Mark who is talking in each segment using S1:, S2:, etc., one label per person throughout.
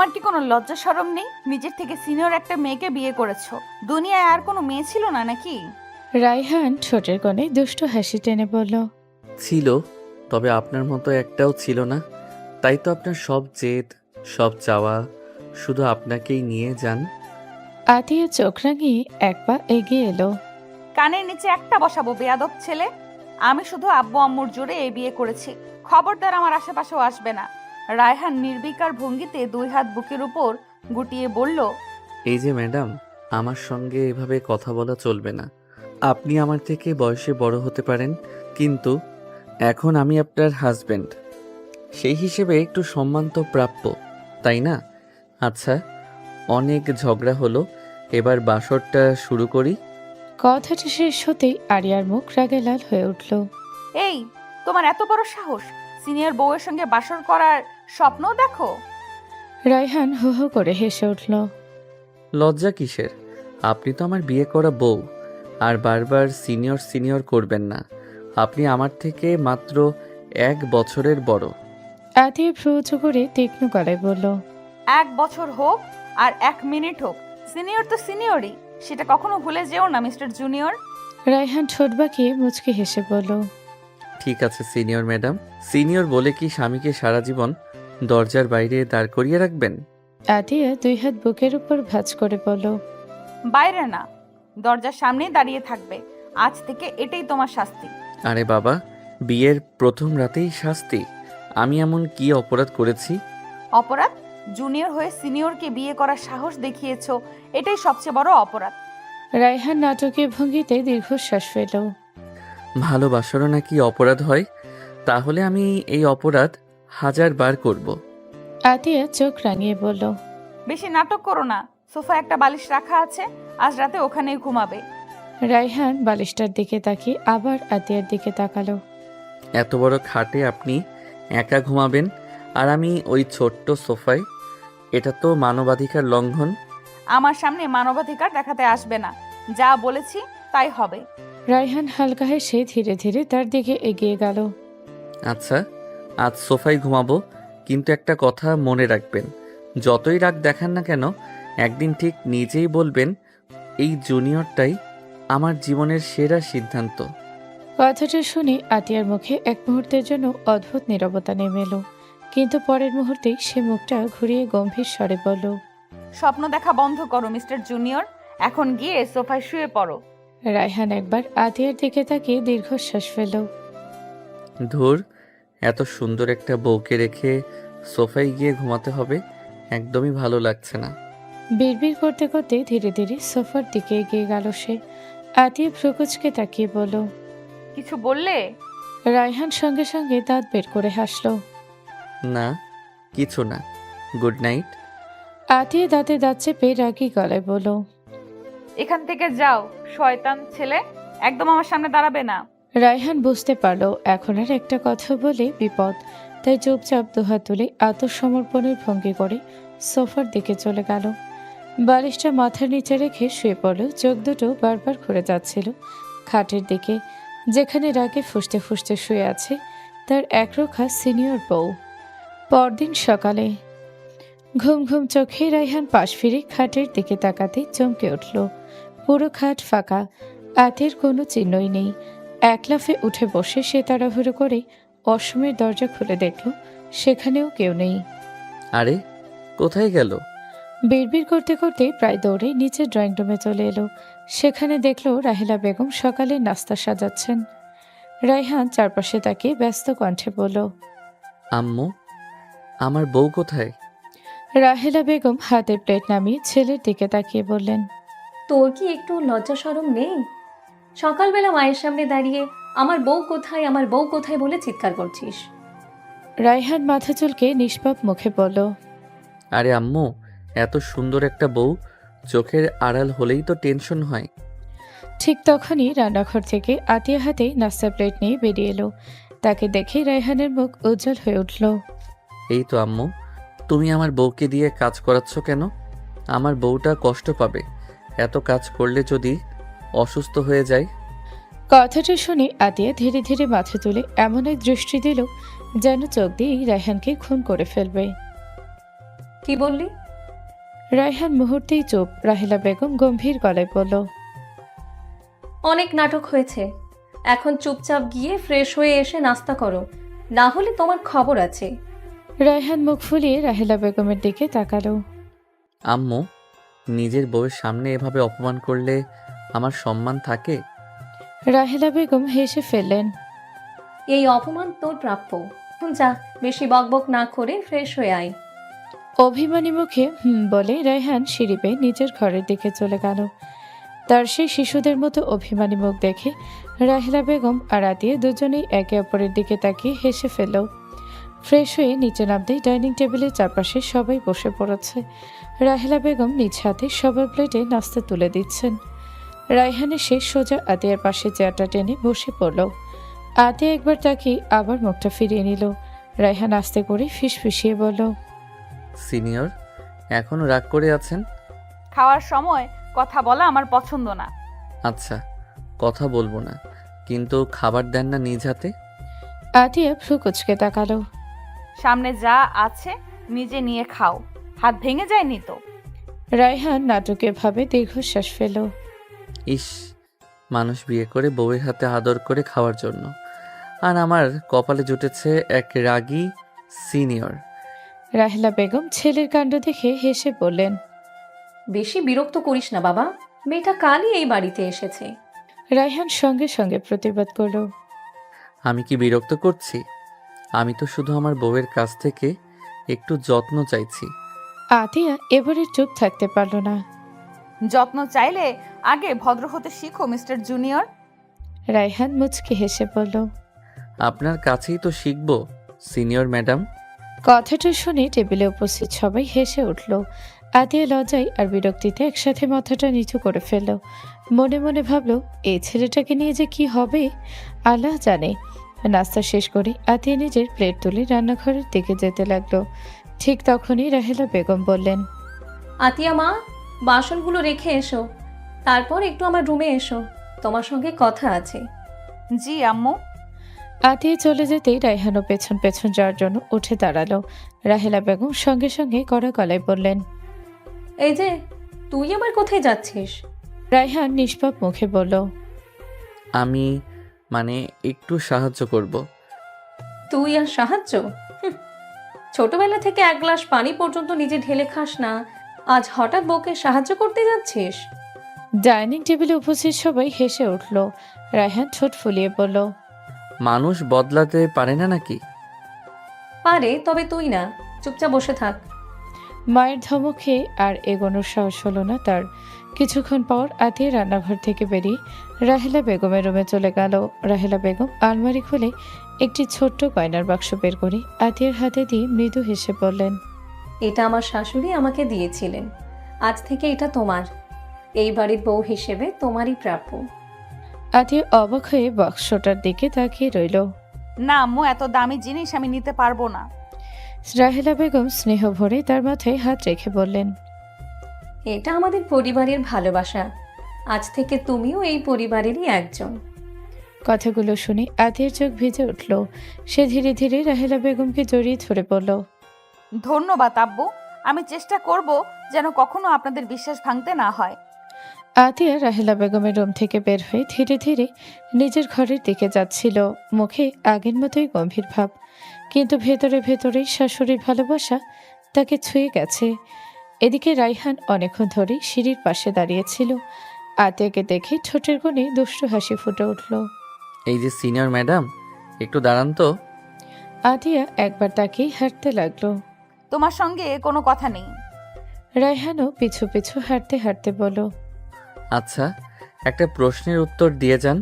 S1: তোমার কি কোনো লজ্জা শরম নেই? নিজের থেকে সিনিয়র একটা মেয়েকে বিয়ে করেছো। দুনিয়ায় আর কোনো মেয়ে ছিল না নাকি?
S2: রায়হান ঠোঁটের কোণে দুষ্টু হাসি টেনে বলল।
S3: ছিল, তবে আপনার মতো একটাও ছিল না। তাই তো আপনার সব জেদ, সব চাওয়া শুধু আপনাকেই নিয়ে যান।
S2: আতিয়া চোখ রাঙিয়ে এক পা এগিয়ে এলো।
S1: কানের নিচে একটা বসাবো বেয়াদব ছেলে। আমি শুধু আব্বু আম্মুর জোরে এই বিয়ে করেছি। খবরদার আমার আশেপাশেও আসবে না। রায়হান নির্বিকার ভঙ্গিতে দুই হাত বুকের উপর গুটিয়ে বলল,
S3: এই যে ম্যাডাম, আমার সঙ্গে এভাবে কথা বলা চলবে না। আপনি আমার থেকে বয়সে বড় হতে পারেন, কিন্তু এখন আমি আপনার হাজবেন্ড। সেই হিসেবে একটু সম্মান তো প্রাপ্য, তাই না? আচ্ছা, অনেক ঝগড়া হলো, এবার বাসরটা শুরু করি।
S2: কথাটা শেষ হতেই আরিয়ার মুখ রাগে লাল হয়ে উঠল।
S1: এই, তোমার এত বড় সাহস! সিনিয়র বউয়ের সঙ্গে বাসর করার স্বপ্নও দেখো?
S2: রায়হান হো হো করে হেসে উঠল।
S3: লজ্জা কিসের? আপনি তো আমার বিয়ে করা বউ, আর বারবার সিনিয়র সিনিয়র করবেন না। আপনি আমার থেকে মাত্র 1 বছরের বড়।
S2: আতিয়া ভ্রু উঁচু করে তীক্ষ্ণ গলায় বলল।
S1: 1 বছর হোক আর 1 মিনিট হোক, সিনিয়র তো সিনিয়রই। সেটা কখনো ভুলে যেও না মিস্টার জুনিয়র।
S2: রায়হান ঠোঁট বাঁকিয়ে মুচকি হেসে বলল।
S3: ঠিক আছে সিনিয়র ম্যাডাম। সিনিয়র বলে কি স্বামীকে সারা জীবন দরজার বাইরে দাঁড় করিয়ে রাখবেন?
S2: আতিয়া দুই হাত বুকের উপর ভাঁজ করে বলল।
S1: বাইরে না, দরজার সামনেই দাঁড়িয়ে থাকবে। আজ থেকে এটাই তোমার শাস্তি।
S3: আরে বাবা, বিয়ের প্রথম রাতেই শাস্তি? আমি এমন কি অপরাধ করেছি?
S1: অপরাধ? জুনিয়র হয়ে সিনিয়রকে বিয়ে করার সাহস দেখিয়েছো, এটাই সবচেয়ে বড় অপরাধ।
S2: রায়হান নাটকীয় ভঙ্গিতে দীর্ঘশ্বাস ফেল।
S3: ভালোবাসারও নাকি অপরাধ হয়? তাহলে আমি এই অপরাধ 1000 বার করব।
S2: আতিয়া চোখ রাঙিয়ে বলল।
S1: বেশি নাটক করো না। সোফায় একটা বালিশ রাখা আছে, আজ রাতে ওখানেই ঘুমাবে।
S2: রায়হান বালিশটার দিকে তাকিয়ে আবার আতিয়ার দিকে তাকালো।
S3: এত বড় খাটে আপনি একা ঘুমাবেন, আর আমি ওই ছোট্ট সোফায়? এটা তো মানবাধিকার লঙ্ঘন।
S1: আমার সামনে মানবাধিকার দেখাতে আসবে না। যা বলেছি তাই হবে।
S2: রায়হান হালকা হেসে ধীরে ধীরে তার দিকে এগিয়ে গেল।
S3: আচ্ছা, আজ সোফায় ঘুমাবো, কিন্তু একটা কথা মনে রাখবেন, যতই রাগ দেখান না কেন, একদিন ঠিক নিজেই বলবেন এই জুনিয়রটাই আমার জীবনের সেরা সিদ্ধান্ত।
S2: কথাটা শুনে আতিয়ার মুখে এক মুহূর্তের জন্য অদ্ভুত নীরবতা নেমে এলো, কিন্তু পরের মুহূর্তেই সে মুখটা ঘুরিয়ে গম্ভীর স্বরে বলল।
S1: স্বপ্ন দেখা বন্ধ করো মিস্টার জুনিয়র। এখন গিয়ে সোফায় শুয়ে পড়ো।
S2: রায়হান একবার আতিয়ার দিকে তাকিয়ে দীর্ঘশ্বাস ফেল।
S3: ধুর, এত সুন্দর একটা বউকে রেখে সোফায় গিয়ে ঘুমাতে হবে, একদমই ভালো লাগছে না।
S2: বিড়বিড় করতে করতে ধীরে ধীরে সোফার দিকে এগিয়ে গেল সে। আতিয়া ভ্রুকুচকে তাকিয়ে বলল।
S1: কিছু বললে?
S2: রায়হান সঙ্গে সঙ্গে দাঁত বের করে হাসল।
S3: না, কিছু না। Good night.
S2: আতিয়া দাঁতে দাঁত চেপে রাগী গলায় বলল।
S1: এখান থেকে যাও শয়তান ছেলে, একদম আমার সামনে দাঁড়াবে না।
S2: রায়হান বুঝতে পারল এখন আর একটা কথা বলে বিপদ, তাই চুপচাপ দুহাত তুলে আত্মসমর্পণের ভঙ্গি করে সোফার দিকে চলে গেল। বালিশটা মাথার নিচে রেখে শুয়ে পড়ল। চোখ দুটো বারবার ঘুরে যাচ্ছিল খাটের দিকে, যেখানে রাগে ফুঁসতে ফুঁসতে শুয়ে আছে তার একরোখা সিনিয়র বউ। পরদিন সকালে ঘুম ঘুম চোখে রায়হান পাশ ফিরে খাটের দিকে তাকাতে চমকে উঠল। পুরো খাট ফাঁকা, আতের কোনো চিহ্নই নেই। এক লাফে উঠে বসে সে তাড়াহুড়ো করে অসময়ের দরজা খুলে দেখল সেখানেও কেউ নেই।
S3: আরে, কোথায় গেল?
S2: বিড়বিড় করতে করতে প্রায় দৌড়ে নিচে ড্রয়িং রুমে চলে এলো। সেখানে দেখল রাহেলা বেগম সকালে নাস্তা সাজাচ্ছেন। রায়হান চারপাশে তাকিয়ে ব্যস্ত কণ্ঠে বলল।
S3: আম্মু, আমার বউ কোথায়?
S2: রাহেলা বেগম হাতে প্লেট নামিয়ে ছেলের দিকে তাকিয়ে বললেন।
S4: তোর কি একটু লজ্জা শরম নেই? সকালবেলা মায়ের সামনে দাঁড়িয়ে আমার বউ কোথায়, আমার বউ কোথায় বলে চিৎকার করছিস।
S2: রায়হান মাথা চুলকে নিষ্পাপ মুখে বলল।
S3: আরে আম্মু, এত সুন্দর একটা বউ চোখের আড়াল হলেই তো টেনশন হয়।
S2: ঠিক তখনই রান্নাঘর থেকে আতিয়া হাতে নাস্তার প্লেট নিয়ে বেরিয়ে এলো। তাকে দেখে রায়হানের মুখ উজ্জ্বল হয়ে উঠল।
S3: এই তো আম্মু, তুমি আমার বউকে দিয়ে কাজ করাচ্ছ কেন? আমার বউটা কষ্ট পাবে, এত কাজ করলে যদি অসুস্থ হয়ে যায়।
S2: কথাটা শুনে আতিয়া ধীরে ধীরে মাথা তুলে এমন এক দৃষ্টি দিল যেন চোখ দিয়ে রায়হানকে খুন করে ফেলবে।
S4: কি বললি?
S2: রায়হান মুহূর্তেই চুপ। রাহেলা বেগম গম্ভীর গলায় বলল,
S4: অনেক নাটক হয়েছে, এখন চুপচাপ গিয়ে ফ্রেশ হয়ে এসে নাস্তা করো, না হলে তোমার খবর আছে।
S2: রায়হান মুখ ফুলিয়ে রাহেলা বেগমের দিকে তাকালো।
S3: আম্মু, নিজের বউয়ের সামনে এভাবে অপমান করলে আমার সম্মান থাকে?
S2: রাহেলা বেগম হেসে ফেললেন।
S4: এই অপমান তোর প্রাপ্য। এখন যা, বেশি বকবক না করে ফ্রেশ হয়ে আয়।
S2: অভিমানী মুখে বলে রায়হান সিঁড়ি বেয়ে নিজের ঘরের দিকে চলে গেল। তার সেই শিশুদের মতো অভিমানী মুখ দেখে রাহেলা বেগম আর আতিয়া দুজনেই একে অপরের দিকে তাকিয়ে হেসে ফেল। ফ্রেশ হয়ে নিচে নামতেই ডাইনিং টেবিলের চারপাশে সবাই বসে পড়েছে। রাহেলা বেগম নিজ হাতে সবার প্লেটে নাস্তা তুলে দিচ্ছেন। রায়হানের শেষ সোজা আতিয়ার পাশে চেয়ারটা টেনে বসে পড়ল। আতিয়া একবার তাকিয়ে আবার মুখটা ফিরিয়ে নিল। রায়হান আস্তে করে ফিসফিসিয়ে বলল,
S3: সিনিয়র, এখনো রাগ করে আছেন?
S1: খাওয়ার সময় কথা বলা আমার পছন্দ না।
S3: আচ্ছা, কথা বলবো না, কিন্তু খাবার দেন না নিজ হাতে?
S2: আতিয়া ভ্রু কুচকে তাকালো।
S1: সামনে যা আছে নিজে নিয়ে খাও, হাত ভেঙে যায়নি তো?
S2: রায়হান নাটকীয়ভাবে দীর্ঘশ্বাস ফেল।
S3: ইস, মানুষ বিয়ে করে বউয়ের হাতে আদর করে খাওয়ার জন্য, আর আমার কপালে জুটেছে এক রাগী সিনিয়র।
S2: রাহেলা বেগম ছেলের কাণ্ড দেখে হেসে বললেন।
S4: বেশি বিরক্ত করিস না বাবা, মেয়েটা কালই এই বাড়িতে এসেছে।
S2: রায়হান সঙ্গে সঙ্গে প্রতিবাদ করল।
S3: আমি কি বিরক্ত করছি? আমি তো শুধু আমার বউয়ের কাছ থেকে একটু যত্ন চাইছি।
S2: আতিয়া এবারে চুপ থাকতে পারল না।
S1: যত্ন চাইলে আগে ভদ্র হতে শিখো মিস্টার জুনিয়র।
S2: রায়হান মুচকে হেসে বলল।
S3: আপনার কাছেই তো শিখবো সিনিয়র ম্যাডাম।
S2: কথাটা শুনে টেবিলে উপস্থিত সবাই হেসে উঠল। আতিয়া লজ্জায় আর বিরক্তিতে একসাথে মাথাটা নিচু করে ফেলল। মনে মনে ভাবল, এই ছেলেটাকে নিয়ে যে কি হবে আল্লাহ জানে। নাস্তা শেষ করে আতিয়া নিজের প্লেট তুলে রান্নাঘরের দিকে যেতে লাগলো। ঠিক তখনই রাহেলা বেগম বললেন,
S4: আতিয়া মা, বাসনগুলো রেখে এসো, তারপর একটু আমার রুমে এসো, তোমার সঙ্গে কথা আছে।
S1: জি আম্মু।
S2: আতিয়া চলে যেতেই রায়হানও পেছন পেছন যাওয়ার জন্য উঠে দাঁড়ালো। রাহেলা বেগম সঙ্গে সঙ্গে কড়া গলায় বললেন,
S4: এই যে, তুই আবার কোথায় যাচ্ছিস?
S2: রায়হান নিষ্পাপ মুখে বলল,
S3: আমি একটু সাহায্য করব।
S4: তুই আর সাহায্য? ছোটবেলা থেকে এক গ্লাস পানি পর্যন্ত নিজে ঢেলে খাস না, আজ হঠাৎ বউকে সাহায্য করতে যাচ্ছিস?
S2: ডাইনিং টেবিলে উপস্থিত সবাই হেসে উঠল। রায়হান ঠোঁট ফুলিয়ে বলল,
S3: মানুষ বদলাতে পারে না নাকি?
S4: পারে, তবে তুই না, চুপচাপ বসে থাক।
S2: মায়ের ধমকে আর এগোনোর সাহস হলো না তার। কিছুক্ষণ পর আতিয়া রান্নাঘর থেকে বেরিয়ে রাহেলা বেগমের রুমে চলে গেল। রাহেলা বেগম আলমারি খুলে একটি ছোট্ট গয়নার বাক্স বের করে আতিয়ার হাতে দিয়ে মৃদু হেসে বললেন,
S4: এটা আমার শাশুড়ি আমাকে দিয়েছিলেন, আজ থেকে এটা তোমার, এই বাড়ির বউ হিসেবে তোমারই প্রাপ্য।
S2: আতিয়া অবাক হয়ে বাক্সটার দিকে তাকিয়ে রইল।
S1: না আম্মু, এত দামি জিনিস আমি নিতে পারবো না।
S2: রাহেলা বেগম স্নেহ ভরে তার মাথায় হাত রেখে বললেন,
S4: এটা আমাদের পরিবারের ভালোবাসা, আজ থেকে তুমিও এই পরিবারেরই একজন।
S2: কথাগুলো শুনে আতিয়ার চোখ ভিজে উঠল। সে ধীরে ধীরে রাহেলা বেগমকে জড়িয়ে ধরে বলল,
S1: ধন্যবাদ আব্বু, আমি চেষ্টা করব যেন কখনো আপনাদের বিশ্বাস ভাঙতে না হয়।
S2: আতিয়া রাহেলা বেগমের রুম থেকে বের হয়ে ধীরে ধীরে নিজের ঘরের দিকে যাচ্ছিল। মুখে আগের মতোই গম্ভীর ভাব, কিন্তু ভেতরে ভেতরেই শাশুড়ির ভালোবাসা তাকে ছুঁয়ে গেছে। এদিকে রায়হান অনেকক্ষণ ধরেই সিঁড়ির পাশে দাঁড়িয়েছিল। আতিয়াকে দেখে ঠোঁটের কোণে দুষ্টু হাসি ফুটে উঠল।
S3: এই যে সিনিয়র ম্যাডাম, একটু দাঁড়ান তো।
S2: আতিয়া একবার তাকিয়ে হাঁটতে লাগলো।
S1: তোমার সঙ্গে কোনো কথা নেই।
S2: রায়হানও পিছু পিছু হাঁটতে হাঁটতে বলল,
S3: আচ্ছা, একটা প্রশ্নের উত্তর দিয়ে যান।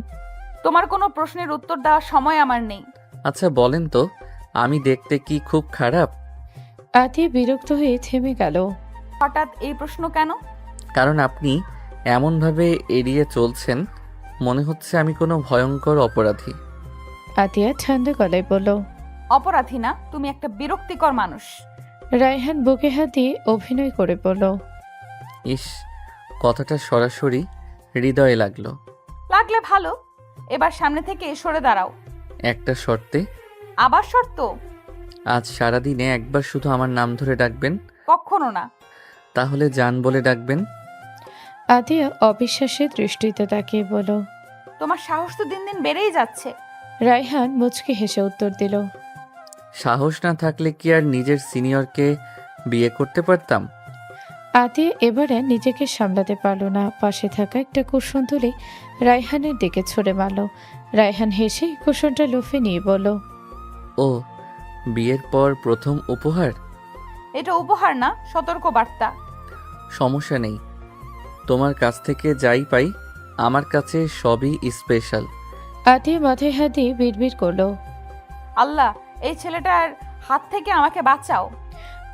S1: তোমার কোনো প্রশ্নের উত্তর দেওয়ার সময় আমার নেই।
S3: আচ্ছা বলেন তো, আমি দেখতে কি খুব খারাপ?
S2: আতিয়া বিরক্ত হয়ে থেমে গেল।
S1: হঠাৎ এই প্রশ্ন কেন?
S3: কারণ আপনি এমনভাবে এড়িয়ে চলছেন, মনে হচ্ছে আমি কোনো ভয়ঙ্কর অপরাধী।
S2: আতিয়া ঠান্ডা গলায় বলল,
S1: অপরাধী না, তুমি একটা বিরক্তিকর মানুষ।
S2: রায়হান বুকে হাত দিয়ে অভিনয় করে বলল,
S3: ইস, কথাটা সরাসরি হৃদয়ে লাগলো।
S1: লাগলে ভালো, এবার সামনে থেকে সরে দাঁড়াও।
S3: একটা শর্তে।
S1: আবার শর্ত?
S3: আজ সারাদিনে একবার শুধু আমার নাম ধরে ডাকবেন,
S1: কখনো না।
S3: তাহলে জান বলে ডাকবেন।
S2: আতিয়া অবিশ্বাসের দৃষ্টিতে তাকিয়ে বলল।
S1: তোমার সাহস তো দিন দিন বেড়েই যাচ্ছে।
S2: রায়হান মুচকি হেসে উত্তর দিল।
S3: সাহস না থাকলে কি আর নিজের সিনিয়রকে বিয়ে করতে পারতাম?
S2: আতিয়া এবারে নিজেকে সামলাতে পারল না, পাশে থাকা একটা কুশন তুলে রায়হানের দিকে ছুঁড়ে মারল। রায়হান হেসে কুশনটা লুফে নিয়ে বলল।
S3: ও, বিয়ের পর প্রথম উপহার?
S1: এটা উপহার না, সতর্ক বার্তা।
S3: সমস্যা নেই, তোমার কাছ থেকে যাই পাই আমার কাছে সবই স্পেশাল।
S2: আতিয়া মাথায় হাত দিয়ে বিড়বিড় করলো।
S1: আল্লাহ, এই ছেলেটার হাত থেকে আমাকে বাঁচাও।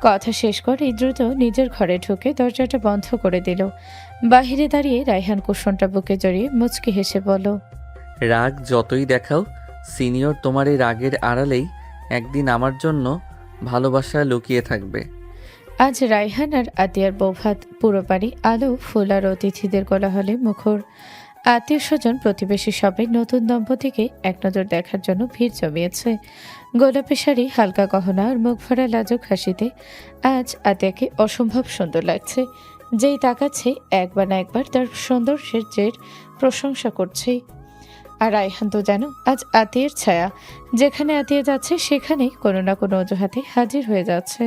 S2: কথা শেষ করে দ্রুত নিজের ঘরে ঢুকে দরজাটা বন্ধ করে দিল। বাহিরে দাঁড়িয়ে রায়হান কুশনটা বুকে জড়িয়ে মুচকি হেসে বলল।
S3: রাগ যতই দেখাও, সিনিয়র তোমার এই রাগের আড়ালেই একদিন আমার জন্য ভালোবাসা লুকিয়ে থাকবে।
S2: আজ রায়হান আর আতিয়ার বৌভাত, পুরো বাড়ি আলো ফুল আর অতিথিদের কোলাহলে মুখর। আত্মীয় স্বজন প্রতিবেশী সবাই নতুন দম্পতিকে এক নজর দেখার জন্য ভিড় জমিয়েছে। গোলাপি শাড়ি, হালকা গহনা আর মুখ ভরা লাজুক হাসিতে আজ আতিয়াকে অসম্ভব সুন্দর লাগছে। যেই তাকাচ্ছে একবার না একবার তার সৌন্দর্যের প্রশংসা করছেই। আর রায়হান তো যেন আজ আতিয়ার ছায়া, যেখানে আতিয়া যাচ্ছে সেখানেই কোনো না কোনো অজুহাতে হাজির হয়ে যাচ্ছে।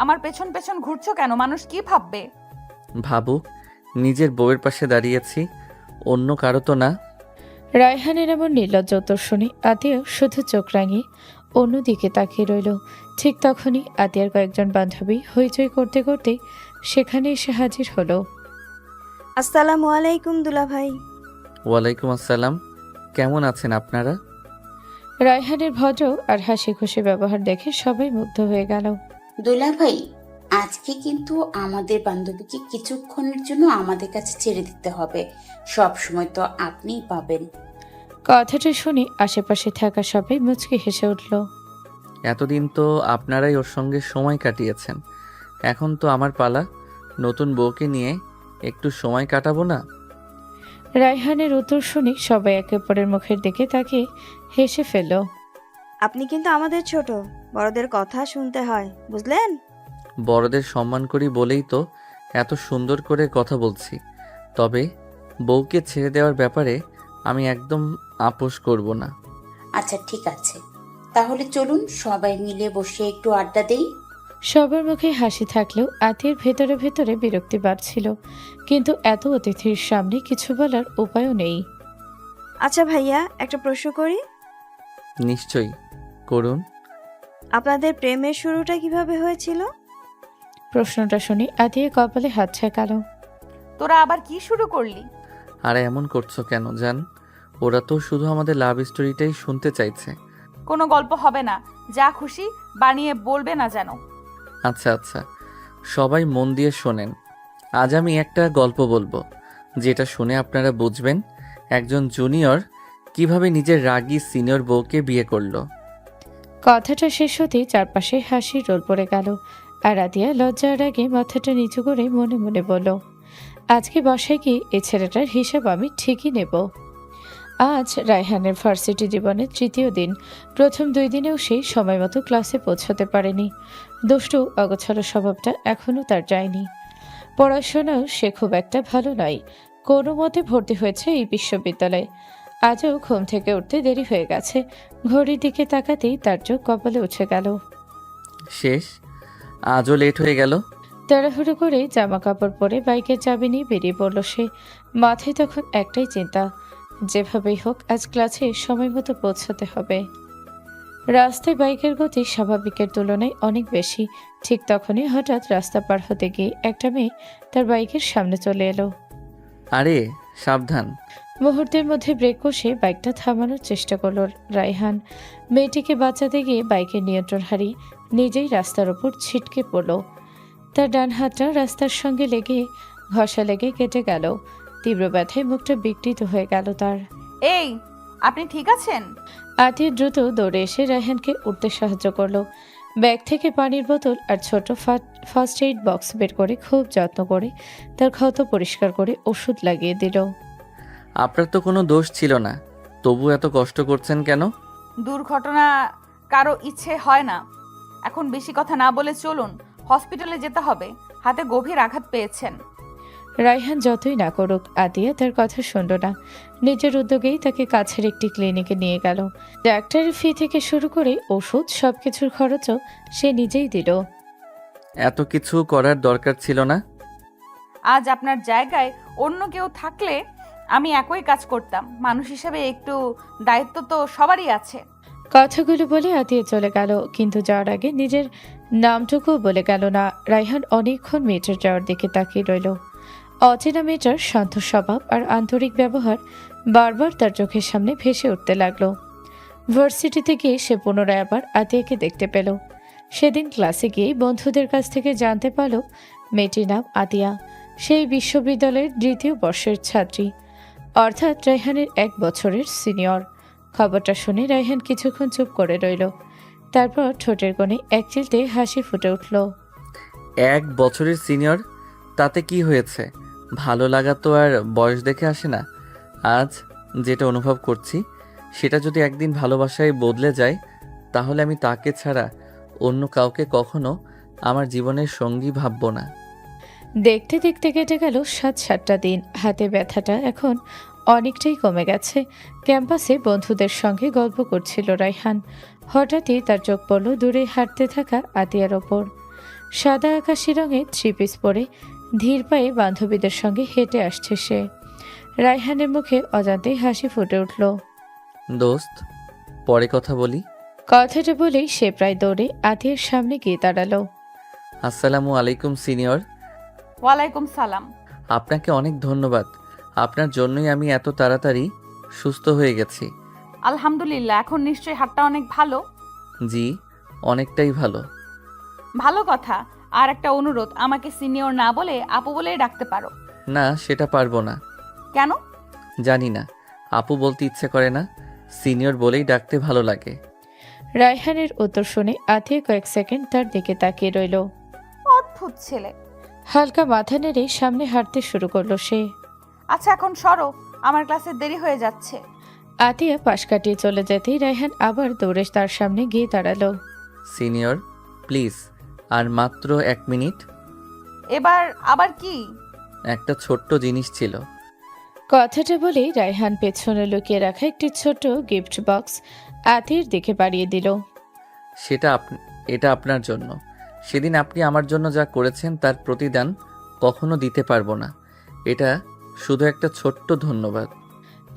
S1: আমার পেছন পেছন ঘুরছো কেন? মানুষ কি ভাববে?
S3: ভাবুক, নিজের বউয়ের পাশে দাঁড়িয়েছি, অন্য কারো তো না।
S2: রায়হানের এমন নির্লজ্জ উত্তর শুনে আতিয়া শুধু চোখ রাঙিয়ে অন্যদিকে তাকিয়ে রইল। ঠিক তখনই আতিয়ার কয়েকজন বান্ধবী হইচই করতে করতে সেখানে এসে হাজির হলো।
S5: আসসালামু আলাইকুম দুলা ভাই।
S3: ওয়ালাইকুম আসসালাম। কেমন আছেন আপনারা?
S2: রায়হানের ভদ্র আর হাসি খুশি ব্যবহার দেখে সবাই মুগ্ধ হয়ে গেল।
S6: দুলাভাই, আজকে কিন্তু আমাদের বান্ধবীকে কিছুক্ষণের জন্য আমাদের কাছে ছেড়ে দিতে হবে। সব সময় তো আপনিই পাবেন।
S2: কথাটা শুনে আশেপাশে থাকা সবাই মুচকি হেসে উঠল।
S3: এতদিন তো আপনারাই ওর সঙ্গে সময় কাটিয়েছেন, এখন তো আমার পালা। নতুন বউকে নিয়ে একটু সময় কাটাবো না?
S2: রায়হানের উত্তর শুনে সবাই একে অপরের মুখের দিকে তাকিয়ে হেসে ফেলল।
S5: আপনি কিন্তু আমাদের ছোট, বড়দের কথা শুনতে হয়, বুঝলেন?
S3: বড়দের সম্মান করি বলেই তো এত সুন্দর করে কথা বলছি। তবে বউকে ছেড়ে দেওয়ার ব্যাপারে আমি একদম আপোষ করব না।
S6: আচ্ছা ঠিক আছে, তাহলে চলুন সবাই মিলে বসে একটু আড্ডা দেই।
S2: সবার মুখে হাসি থাকলেও আতিয়ার ভেতরে ভেতরে বিরক্তি বাড়ছিল, কিন্তু এত অতিথির সামনে কিছু বলার উপায়ও নেই।
S5: আচ্ছা ভাইয়া, একটা প্রশ্ন করি।
S3: নিশ্চয়ই করুন।
S5: আপনাদের প্রেমের শুরুটা কিভাবে হয়েছিল?
S2: প্রশ্নটা শুনে আতিয়া কপালে হাত ঠেকালো।
S1: তোরা আবার কি শুরু করলি?
S3: আর এমন করছো কেন জান? ওরা তো শুধু আমাদের লাভ স্টোরিটাই শুনতে চাইছে।
S1: কোনো গল্প হবে না, যা খুশি বানিয়ে বলবে না যেন।
S3: আচ্ছা আচ্ছা, সবাই মন দিয়ে শোনেন। আজ আমি একটা গল্প বলবো, যেটা শুনে আপনারা বুঝবেন একজন জুনিয়র কিভাবে নিজের রাগী সিনিয়র বউকে বিয়ে করলো।
S2: কথাটা শেষ হতেই চারপাশে হাসির রোল পড়ে গেল, আর আতিয়া লজ্জার আগে মাথাটা নিচু করে মনে মনে বলল, আজকে বাসায় গিয়ে এই ছেলেটার হিসাব আমি ঠিকই নেব। আজ রায়হানের ভার্সিটি জীবনের তৃতীয় দিন। প্রথম 2 দিনেও সেই সময় মতো ক্লাসে পৌঁছাতে পারেনি। দুষ্টু অগোছালো স্বভাবটা এখনও তার যায়নি। পড়াশোনাও সে খুব একটা ভালো নয়, কোনো মতে ভর্তি হয়েছে এই বিশ্ববিদ্যালয়ে। আজও ঘুম থেকে উঠতে দেরি হয়ে গেছে। ঘড়ির দিকে তাকাতেই তার চোখ কপালে উঠে গেল।
S3: শেষ, আজও লেট হয়ে গেল।
S2: তাড়াহুড়ো করে জামা কাপড় পরে বাইকের চাবি নিয়ে বেরিয়ে পড়ল সে। মাথায় তখন একটাই চিন্তা, যেভাবেই হোক আজ ক্লাসে সময় মতো পৌঁছাতে হবে। রাস্তায় বাইকের গতি স্বাভাবিকের তুলনায় অনেক বেশি। ঠিক তখনই হঠাৎ রাস্তা পার হতে গিয়ে একটা মেয়ে তার বাইকের সামনে চলে এলো।
S3: আরে সাবধান।
S2: মুহূর্তের মধ্যে ব্রেক কষে বাইকটা থামানোর চেষ্টা করল রায়হান। মেয়েটিকে বাঁচাতে গিয়ে বাইকের নিয়ন্ত্রণ হারিয়ে নিজেই রাস্তার ওপর ছিটকে পড়ল। তার ডান হাতটা রাস্তার সঙ্গে লেগে ঘষা লেগে কেটে গেল। তীব্র ব্যথায় মুখটা বিকৃত হয়ে গেল তার।
S1: এই, আপনি ঠিক আছেন?
S2: আতিয়া দ্রুত দৌড়ে এসে রায়হানকে উঠতে সাহায্য করলো। ব্যাগ থেকে পানির বোতল আর ছোট ফার্স্ট এইড বক্স বের করে খুব যত্ন করে তার ক্ষত পরিষ্কার করে ওষুধ লাগিয়ে দিল।
S3: আপনার তো কোনো দোষ ছিল না, তবু এত কষ্ট করছেন কেন?
S1: দুর্ঘটনা কারো ইচ্ছে হয় না। এখন বেশি কথা না বলে চলুন, হসপিটালে যেতে হবে, হাতে গভীর আঘাত পেয়েছেন।
S2: রায়হান যতই না করুক, আতিয়া তার কথা শুনল না। নিজের উদ্যোগেই তাকে কাছের একটি ক্লিনিকে নিয়ে গেল। ডাক্তারের ফি থেকে শুরু করে ওষুধ সবকিছুর খরচও সে নিজেই দিল।
S3: এত কিছু করার দরকার ছিল না।
S1: আজ আপনার জায়গায় অন্য কেউ থাকলে আমি একই কাজ করতাম। মানুষ হিসেবে একটু দায়িত্ব তো সবারই আছে।
S2: কথাগুলো বলে আতিয়া চলে গেল, কিন্তু যাওয়ার আগে নিজের নামটুকুও বলে গেল না। রায়হান অনেকক্ষণ মেয়েটার যাওয়ার দিকে তাকিয়ে রইল। অচেনা মেয়েটার শান্ত স্বভাব আর আন্তরিক ব্যবহার বারবার তার চোখের সামনে ভেসে উঠতে লাগলো। ভার্সিটিতে গিয়ে সে পুনরায় আবার আতিয়াকে দেখতে পেল। সেদিন ক্লাসে গিয়ে বন্ধুদের কাছ থেকে জানতে পারল মেয়েটির নাম আতিয়া। সেই বিশ্ববিদ্যালয়ের 2য় বর্ষের ছাত্রী, অর্থাৎ রায়হানের 1 বছরের সিনিয়র। খবরটা শুনে রায়হান কিছুক্ষণ চুপ করে রইল। তারপর ঠোঁটের কোণে একচিলতে হাসি ফুটে উঠল।
S3: 1 বছরের সিনিয়র, তাতে কি হয়েছে? ভালো লাগা তো আর বয়স দেখে আসে না। আজ যেটা অনুভব করছি সেটা যদি একদিন ভালোবাসায় বদলে যায়, তাহলে আমি তাকে ছাড়া অন্য কাউকে কখনো আমার জীবনের সঙ্গী ভাবব না।
S2: দেখতে দেখতে কেটে গেল 7-8টা দিন। হাতে ব্যথাটা এখন অনেকটাই কমে গেছে। ক্যাম্পাসে বন্ধুদের সঙ্গে গল্প করছিল রায়হান। হঠাৎই তার চোখ পড়ল দূরে হাঁটতে থাকা আতিয়ার ওপর। সাদা আকাশি রঙের 3 পিস পরে ধীর পায়ে বান্ধবীদের সঙ্গে হেঁটে আসছে সে। রায়হানের মুখে অজান্তেই হাসি ফুটে উঠল।
S3: দোস্ত, পরে কথা বলি।
S2: কথাটা বলেই সে প্রায় দৌড়ে আতিয়ার সামনে গিয়ে দাঁড়ালো।
S3: আসসালামু আলাইকুম সিনিয়র।
S1: ওয়ালাইকুম সালাম।
S3: আপনাকে অনেক ধন্যবাদ। আপনার জন্যই আমি এত তাড়াতাড়ি সুস্থ হয়ে গেছি।
S1: আলহামদুলিল্লাহ, এখন নিশ্চয়ই হাতটা অনেক ভালো।
S3: জি, অনেকটাই ভালো।
S1: ভালো কথা। আর একটা অনুরোধ, আমাকে সিনিয়র না বলে আপু বলেই ডাকতে পারো।
S3: না, সেটা পারবো না।
S1: কেন?
S3: জানি না, আপু বলতে ইচ্ছে করে না, সিনিয়র বলেই ডাকতে ভালো লাগে।
S2: রায়হানের উত্তর শুনে আতিয়া কয়েক সেকেন্ড তার দিকে তাকিয়ে রইল।
S1: অদ্ভুত ছেলে।
S2: হালকা মাথা নেড়ে সামনে হাঁটতে শুরু করলো সে।
S1: আচ্ছা এখন সরো, আমার ক্লাসে দেরি হয়ে যাচ্ছে।
S2: আতিয়া পাশ কাটিয়ে চলে যেতেই রায়হান আবার দৌড়ে তার সামনে গিয়ে দাঁড়ালো।
S3: সিনিয়র প্লিজ, আর মাত্র 1 মিনিট।
S1: এবার আবার কি?
S3: একটা ছোট্ট জিনিস ছিল।
S2: কথাটা বলেই রায়হান পেছনে লুকিয়ে রাখা একটি ছোট গিফট বক্স আতিয়ার দিকে বাড়িয়ে দিল।
S3: এটা আপনার জন্য। সেদিন আপনি আমার জন্য যা করেছেন তার প্রতিদান কখনো দিতে পারবো না। এটা শুধু একটা ছোট্ট ধন্যবাদ।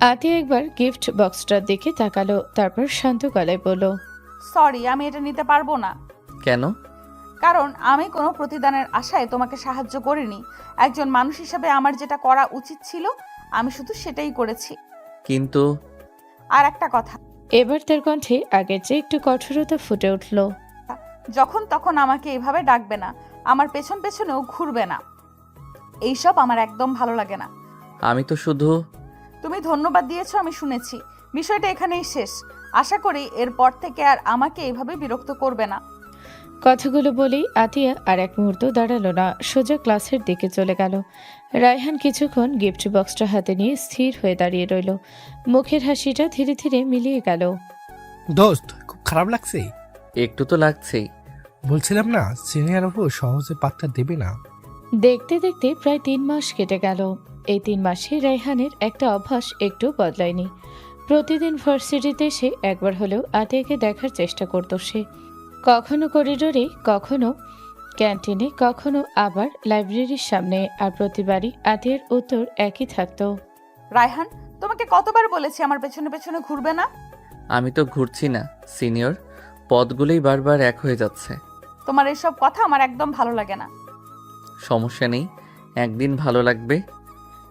S2: আতিয়া একবার গিফট বক্সটার দিকে তাকালো, তারপর শান্ত গলায় বলল,
S1: সরি, আমি এটা নিতে পারবো না।
S3: কেন?
S1: কারণ আমি কোনো প্রতিদানের আশায় তোমাকে সাহায্য করিনি। একজন মানুষ হিসেবে আমার যেটা করা উচিত ছিল আমি শুধু সেটাই করেছি।
S3: কিন্তু
S1: আর একটা কথা,
S2: এবার তার কণ্ঠে আগের চেয়ে একটু কঠোরতা ফুটে উঠল।
S1: যখন তখন আমাকে এভাবে ডাকবে না, আমার পেছন পেছনেও ঘুরবে না। এইসব আমার একদম ভালো লাগে না।
S3: আমি তো শুধু
S1: তুমি ধন্যবাদ দিয়েছো, আমি শুনেছি। বিষয়টা এখানেই শেষ। আশা করি এরপর থেকে আর আমাকে এভাবে বিরক্ত করবে না।
S2: কথাগুলো বলেই আতিয়া আর এক মুহূর্ত দাঁড়ালো না, সোজা ক্লাসের দিকে চলে গেল। রায়হান কিছুক্ষণ গিফট বক্সটা হাতে নিয়ে স্থির হয়ে দাঁড়িয়ে রইল। মুখের হাসিটা ধীরে ধীরে মিলিয়ে গেল।
S7: দোস্ত, খুব খারাপ লাগছে।
S3: একটু তো লাগছেই।
S7: বলছিলাম না, সিনিয়র আপু সহজে পাত্তা দেবে না।
S2: দেখতে দেখতে প্রায় 3 মাস কেটে গেল। এই 3 মাসে রায়হানের একটা অভ্যাস একটু বদলায়নি। প্রতিদিন ভার্সিটিতে এসে একবার হলেও আতিয়াকে দেখার চেষ্টা করত সে। কখনো করিডোরে, কখনো ক্যান্টিনে, কখনো আবার লাইব্রেরির সামনে। আর প্রতিবারই আতিয়ার উত্তর একই থাকতো।
S1: রায়হান, তোমাকে কতবার বলেছি আমার পেছনে পেছনে ঘুরবে না?
S3: আমি তো ঘুরছি না সিনিয়র, পথগুলোই বারবার এক হয়ে যাচ্ছে।
S1: তোমার এসব কথা আমার একদম ভালো লাগে না।
S3: সমস্যা নেই, একদিন ভালো লাগবে।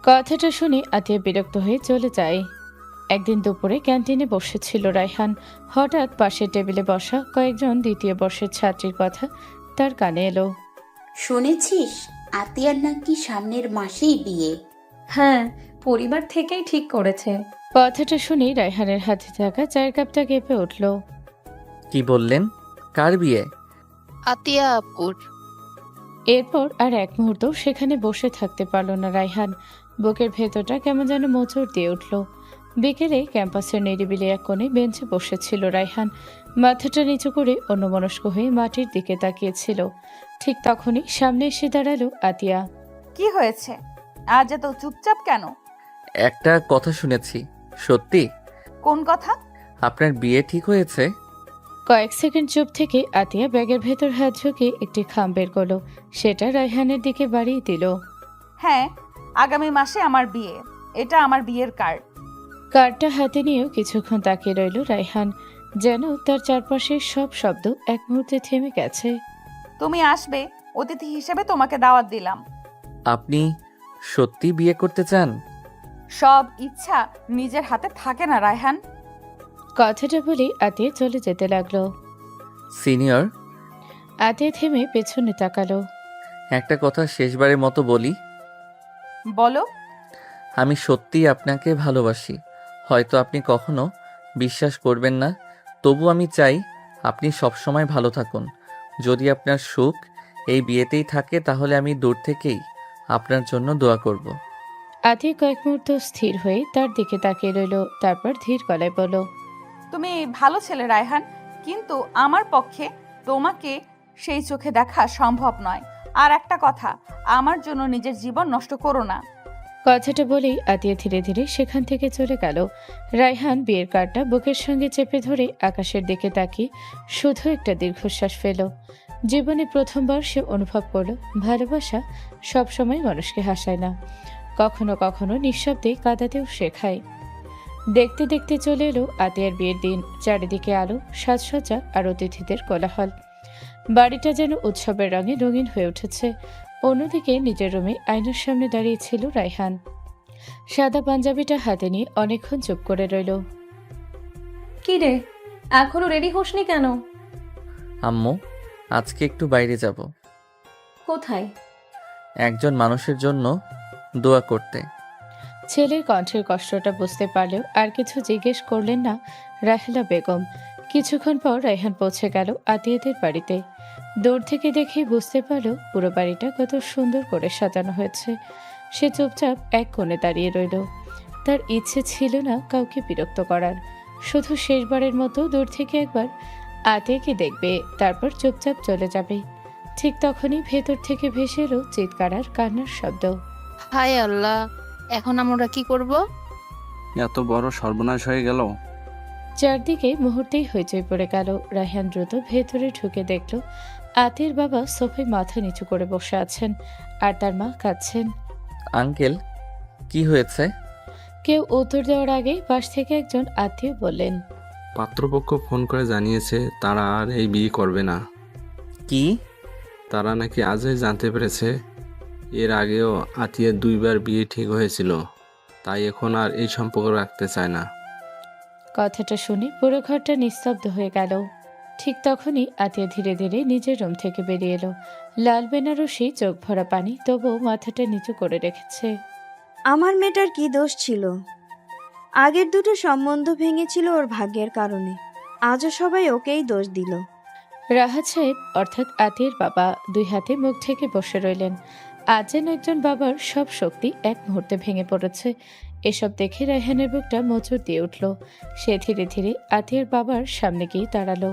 S2: কথাটা শুনে আতিয়া বিরক্ত হয়ে চলে যায়। একদিন দুপুরে ক্যান্টিনে বসেছিল রায়হান। হঠাৎ পাশের টেবিলে বসা কয়েকজন 2য় বর্ষের ছাত্রীর কথা তার কানে এলো।
S6: শুনেছিস আতিয়ার নাকি সামনের মাসেই বিয়ে?
S4: হ্যাঁ, পরিবার থেকেই ঠিক করেছে।
S2: কথাটা শুনেই রায়হানের হাতে থাকা চায়ের কাপটা কেঁপে উঠল।
S3: কি বললেন? কার বিয়ে?
S8: আতিয়া আপুর।
S2: এরপর আর এক মুহূর্ত সেখানে বসে থাকতে পারল না রায়হান। বুকের ভেতরটা কেমন যেন মোচড় দিয়ে উঠল। বিকেলে ক্যাম্পাসের নিরিবিলি এক কোণে বেঞ্চে বসেছিল রায়হান। মাথাটা নিচু করে অন্যমনস্ক হয়ে মাটির দিকে তাকিয়েছিল। ঠিক তখনই সামনে এসে দাঁড়ালো আতিয়া।
S1: কি হয়েছে? আজ এত চুপচাপ কেন?
S3: একটা কথা শুনেছি, সত্যি?
S1: কোন কথা?
S3: আপনার বিয়ে ঠিক হয়েছে?
S2: কয়েক সেকেন্ড চুপ থেকে আতিয়া ব্যাগের ভেতর হাত ঝুঁকে একটি খাম বের করলো। সেটা রায়হানের দিকে বাড়িয়ে দিল।
S1: হ্যাঁ, আগামী মাসে আমার বিয়ে। এটা আমার বিয়ের কার্ড।
S2: কার্ডটা হাতে নিয়েও কিছুক্ষণ তাকিয়ে রইল রায়হান, যেন তার চারপাশের সব শব্দ এক মুহূর্তে থেমে গেছে।
S1: তুমি আসবে, অতিথি হিসেবে তোমাকে দাওয়াত দিলাম।
S3: আপনি সত্যি বিয়ে করতে চান?
S1: সব ইচ্ছা নিজের হাতে থাকে না রায়হান।
S2: কথাটা বলে আতিয়া চলে যেতে লাগলো।
S3: সিনিয়র,
S2: আতিয়া থেমে পেছনে তাকালো।
S3: একটা কথা শেষবারের মতো বলি।
S1: বলো।
S3: আমি সত্যিই আপনাকে ভালোবাসি। হয়তো আপনি কখনো বিশ্বাস করবেন না, তবু আমি চাই আপনি সবসময় ভালো থাকুন। যদি আপনার সুখ এই বিয়েতেই থাকে তাহলে আমি দূর থেকেই আপনার জন্য দোয়া করব।
S2: আতিয়া কয়েক মুহূর্ত স্থির হয়ে তার দিকে তাকিয়ে রইল, তারপর ধীর গলায় বলল,
S1: তুমি ভালো ছেলে রায়হান, কিন্তু আমার পক্ষে তোমাকে সেই চোখে দেখা সম্ভব নয়। আর একটা কথা, আমার জন্য নিজের জীবন নষ্ট করো না।
S2: কথাটা বলেই আতিয়া ধীরে ধীরে সেখান থেকে চলে গেল। রায়হান বিয়ের কার্ডটা বুকের সঙ্গে চেপে ধরে আকাশের দিকে তাকিয়ে শুধু একটা দীর্ঘশ্বাস ফেল। জীবনে প্রথমবার সে অনুভব করল ভালোবাসা সবসময় মানুষকে হাসায় না, কখনো কখনো নিঃশব্দে কাঁদাতেও শেখায়। দেখতে দেখতে চলে এলো আতিয়ার বিয়ের দিন। চারিদিকে আলো, সাজসজ্জা আর অতিথিদের কোলাহল। বাড়িটা যেন উৎসবের রঙে রঙিন হয়ে উঠেছে। অন্যদিকে নিজের রুমে আয়নার সামনে দাঁড়িয়েছিল রায়হান। সাদা পাঞ্জাবিটা হাতে নিয়ে অনেকক্ষণ চুপ করে রইল।
S4: কি রে, এখনো রেডি হসনি কেন?
S3: আম্মু, আজকে একটু বাইরে যাব,
S4: কোথায়?
S3: একজন মানুষের জন্য দোয়া করতে।
S2: ছেলের কণ্ঠের কষ্টটা বুঝতে পারলেও আর কিছু জিজ্ঞেস করলেন না রাহেলা বেগম। কিছুক্ষণ পর রায়হান পৌঁছে গেল আতিয়াদের বাড়িতে। দূর থেকে দেখে বুঝতে পারল পুরো বাড়িটা কত সুন্দর করে সাজানো হয়েছে। সে চুপচাপ এক কোণে দাঁড়িয়ে রইল। তার ইচ্ছে ছিল না কাউকে বিরক্ত করার, শুধু শেষবারের মতো দূর থেকে একবার আতিয়াকে দেখবে, তারপর চুপচাপ চলে যাবে। ঠিক তখনই ভেতর থেকে ভেসে এলো চিৎকার আর কান্নার শব্দ।
S8: হায় আল্লাহ, এখন আমরা কি করব?
S9: এত বড় সর্বনাশ হয়ে গেল।
S2: চারদিকে মুহূর্তেই হইচই পড়ে গেল। রায়হান দ্রুত ভেতরে ঢুকে দেখল আতির বাবা সোফায় মাথা নিচু করে বসে আছেন আর তার মা কাঁদছেন।
S3: আঙ্কেল, কি হয়েছে?
S2: কেউ উত্তর দেওয়ার আগে পাশ থেকে একজন আত্মীয় বললেন,
S9: পাত্রপক্ষ ফোন করে জানিয়েছে তারা আর এই বিয়ে করবে না।
S3: কি?
S9: তারা নাকি আজই জানতে পেরেছে এর আগেও আতিয়ার 2বার বিয়ে ঠিক হয়েছিল, তাই এখন আর এই সম্পর্ক রাখতে চায় না।
S2: কথাটা শুনে পুরো ঘরটা নিস্তব্ধ হয়ে গেল। ঠিক তখনই আতিয়া ধীরে ধীরে নিজের রুম থেকে বেরিয়ে এলো। লাল বেনারসি, চোখ ভরা পানি, তবুও মাথাটা নিচু করে রেখেছে।
S5: আমার মেয়েটার কি দোষ ছিল? আগের দুটো সম্বন্ধ ভেঙেছিল ওর ভাগ্যের কারণে। আজও সবাই ওকেই দোষ দিল।
S2: রাহাত সাহেব অর্থাৎ আতিয়ার বাবা দুই হাতে মুখ ঢেকে বসে রইলেন। আজ যেন একজন বাবার সব শক্তি এক মুহূর্তে ভেঙে পড়েছে। এসব দেখে রায়হানের বুকটা মোচড় দিয়ে উঠল। সে ধীরে ধীরে আতিয়ার বাবার সামনে গিয়ে দাঁড়ালো।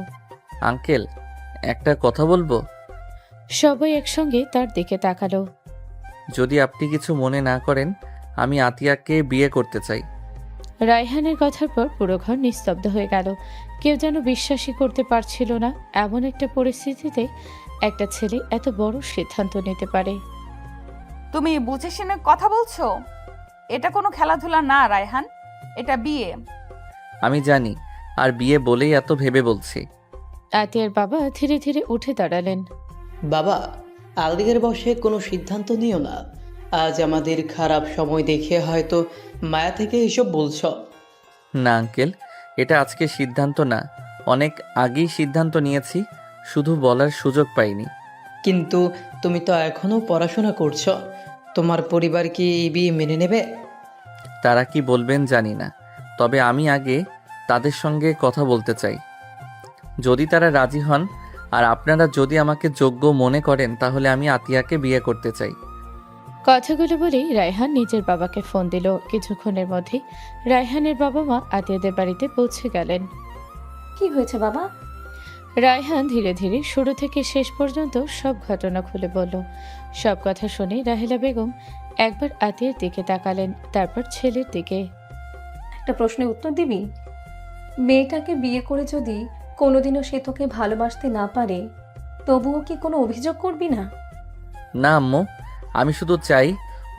S3: আঙ্কেল, একটা কথা বলবো?
S2: সবাই একসঙ্গে তার দিকে তাকালো।
S3: যদি আপনি কিছু মনে না করেন, আমি আতিয়াকে বিয়ে করতে চাই।
S2: রায়হানের কথার পর পুরো ঘর নিস্তব্ধ হয়ে গেল। কেউ যেন বিশ্বাসই করতে পারছিল না এমন একটা পরিস্থিতিতে একটা ছেলে এত বড় সিদ্ধান্ত নিতে পারে।
S1: তুমি বুঝে শুনে কথা বলছো? এটা কোনো খেলাধুলা না রায়হান, এটা বিয়ে।
S3: আমি জানি, আর বিয়ে বলেই এত ভেবে বলছি।
S2: আতিয়ার বাবা ধীরে ধীরে উঠে দাঁড়ালেন।
S10: বাবা, আলদিঘের বসে কোনো সিদ্ধান্ত নিও না। আজ আমাদের খারাপ সময় দেখে হয়তো মায়া থেকে এসব বলছ।
S3: না আঙ্কেল, এটা আজকে সিদ্ধান্ত না, অনেক আগেই সিদ্ধান্ত নিয়েছি, শুধু বলার সুযোগ পাইনি।
S10: কিন্তু তুমি তো এখনো পড়াশোনা করছো, তোমার পরিবার কি এই বিয়ে মেনে নেবে?
S3: তারা কি বলবেন জানি না, তবে আমি আগে তাদের সঙ্গে কথা বলতে চাই। যদি তারা রাজি হন আর আপনারা যদি আমাকে যোগ্য মনে করেন, তাহলে আমি আতিয়াকে বিয়ে করতে চাই।
S2: কথাগুলো বলেই রায়হান নিজের বাবাকে ফোন দিল। কিছুক্ষণের মধ্যেই রায়হানের বাবা মা আত্মীয়দের বাড়িতে পৌঁছে গেলেন।
S4: কি হয়েছে বাবা?
S2: রায়হান ধীরে ধীরে শুরু থেকে শেষ পর্যন্ত সব ঘটনা খুলে বলল। সব কথা শুনে রাহেলা বেগম একবার আতিয়ার দিকে তাকালেন, তারপর ছেলের দিকে।
S4: একটা প্রশ্নের উত্তর দিবি? মেয়েটাকে বিয়ে করে যদি কোনোদিনও সে তোকে ভালোবাসতে না পারে, তবুও কি কোনো অভিযোগ করবি না?
S3: না আম্মু, আমি শুধু চাই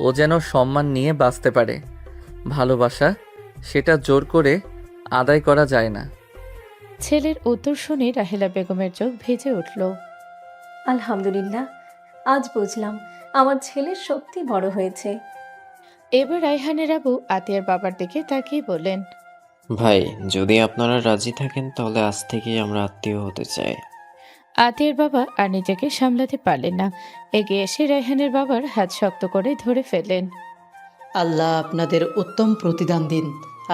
S3: ও যেন সম্মান নিয়ে বাঁচতে পারে। ভালোবাসা সেটা জোর করে আদায় করা যায় না।
S2: ছেলের উত্তর শুনে রাহেলা বেগমের চোখ ভিজে উঠল।
S4: আলহামদুলিল্লাহ, আজ বুঝলাম আমার ছেলে সত্যি বড় হয়েছে।
S2: এবার রায়হানের আবু আতিয়ার বাবার দিকে তাকিয়ে বললেন,
S11: ভাই, যদি আপনারা রাজি থাকেন তাহলে আজ থেকেই আমরা আত্মীয় হতে চাই।
S2: আতিয়ার বাবা আর নিজেকে সামলাতে পারলেন না, এগিয়ে এসে রায়হানের বাবার হাত শক্ত করে ধরে ফেললেন।
S10: আল্লাহ আপনাদের উত্তম প্রতিদান দিন।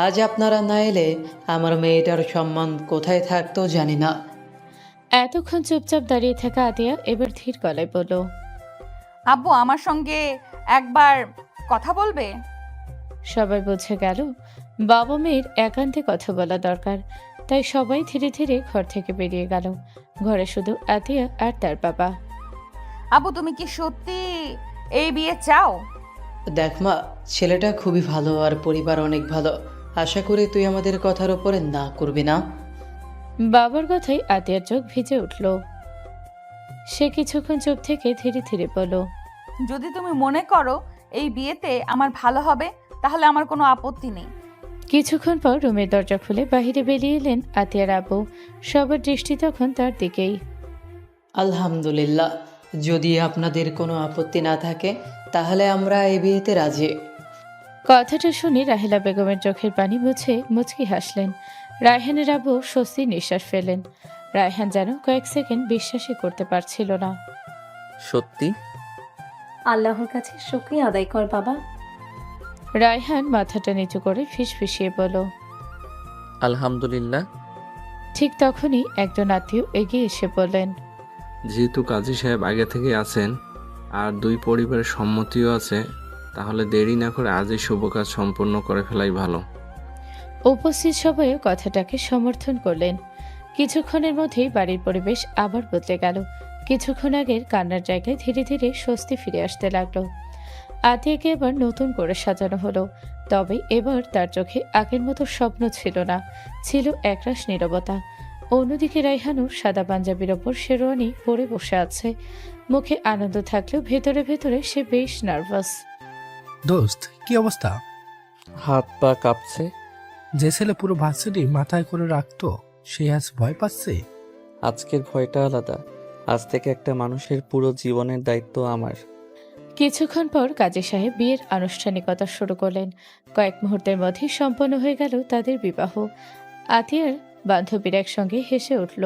S10: আজ আপনারা না এলে আমার মেয়েটার সম্মান কোথায় থাকতো জানি না।
S2: এতক্ষণ চুপচাপ দাঁড়িয়ে থাকা আতিয়া এবার ধীর গলায় বলল,
S1: আব্বু আমার সঙ্গে একবার কথা বলবে?
S2: সবাই বুঝে গেল বাবা মেয়ের একান্তে কথা বলা দরকার, তাই সবাই ধীরে ধীরে ঘর থেকে বেরিয়ে গেল। ঘরে শুধু আতিয়া আর তার বাবা।
S1: আব্বু তুমি কি সত্যি এই বিয়ে চাও?
S10: দেখ মা, ছেলেটা খুবই ভালো আর পরিবার অনেক ভালো। আশা করি তুই আমাদের কথার ওপরে না করবি না।
S2: বাবার কথাই আতিয়ার চোখ ভিজে উঠল। সে কিছুক্ষণ চুপ থেকে ধীরে ধীরে বলল,
S1: যদি তুমি মনে করো এই বিয়েতে আমার ভালো হবে তাহলে আমার কোনো আপত্তি নেই।
S2: কিছুক্ষণ পর রুমের দরজা খুলে বাহিরে বেরিয়ে এলেন আতিয়ার আব্বু। সবার দৃষ্টি তখন তার দিকেই।
S10: আলহামদুলিল্লাহ, যদি আপনাদের কোনো আপত্তি না থাকে তাহলে আমরা এই বিয়েতে রাজি।
S2: কথাটা শুনে রাহেলা বেগমের চোখের পানি মুছে মুচকি হাসলেন। রায়হানের আব্বু স্বস্তির নিঃশ্বাস ফেলেন। রায়হান যেন কয়েক সেকেন্ড বিশ্বাসই করতে পারছিল না।
S3: সত্যি?
S4: আল্লাহর কাছে শুকরিয়া আদায় কর বাবা।
S2: রায়হান মাথাটা নিচু করে ফিসফিসিয়ে বলল,
S3: আলহামদুলিল্লাহ।
S2: ঠিক তখনই একজন আত্মীয় এগিয়ে এসে বললেন,
S9: যেহেতু কাজী সাহেব আগে থেকে আছেন আর দুই পরিবারের সম্মতিও আছে, তাহলে দেরি না করে আজই শুভ কাজ সম্পন্ন করে ফেলাই ভালো।
S2: উপস্থিত সবাইও কথাটাকে সমর্থন করলেন। কিছুক্ষণের মধ্যেই বাড়ির পরিবেশ আবার বদলে গেল। কিছুক্ষণ আগের কান্নার জায়গায় ধীরে ধীরে স্বস্তি ফিরে আসতে লাগলো। আতিয়াকে এবার নতুন করে সাজানো হলো, তবে এবার তার চোখে আগের মতো স্বপ্ন ছিল না, ছিল একরাশ নীরবতা। অন্যদিকে রায়হানু সাদা পাঞ্জাবির ওপর শেরওয়ানি পরে বসে আছে। মুখে আনন্দ থাকলেও ভেতরে ভেতরে সে বেশ নার্ভাস।
S7: দোস্ত, কি অবস্থা?
S3: হাত পা কাঁপছে।
S7: যে ছেলে পুরো ভার্সিটি মাথায় করে রাখতো সে আজ ভয় পাচ্ছে।
S3: আজকের ভয়টা আলাদা। আজ থেকে একটা মানুষের পুরো জীবনের দায়িত্ব আমার।
S2: কিছুক্ষণ পর কাজী সাহেব বিয়ের আনুষ্ঠানিকতা শুরু করলেন। কয়েক মুহূর্তের মধ্যেই সম্পন্ন হয়ে গেল তাদের বিবাহ। আতিয়ার বান্ধবীর একসঙ্গে হেসে উঠল।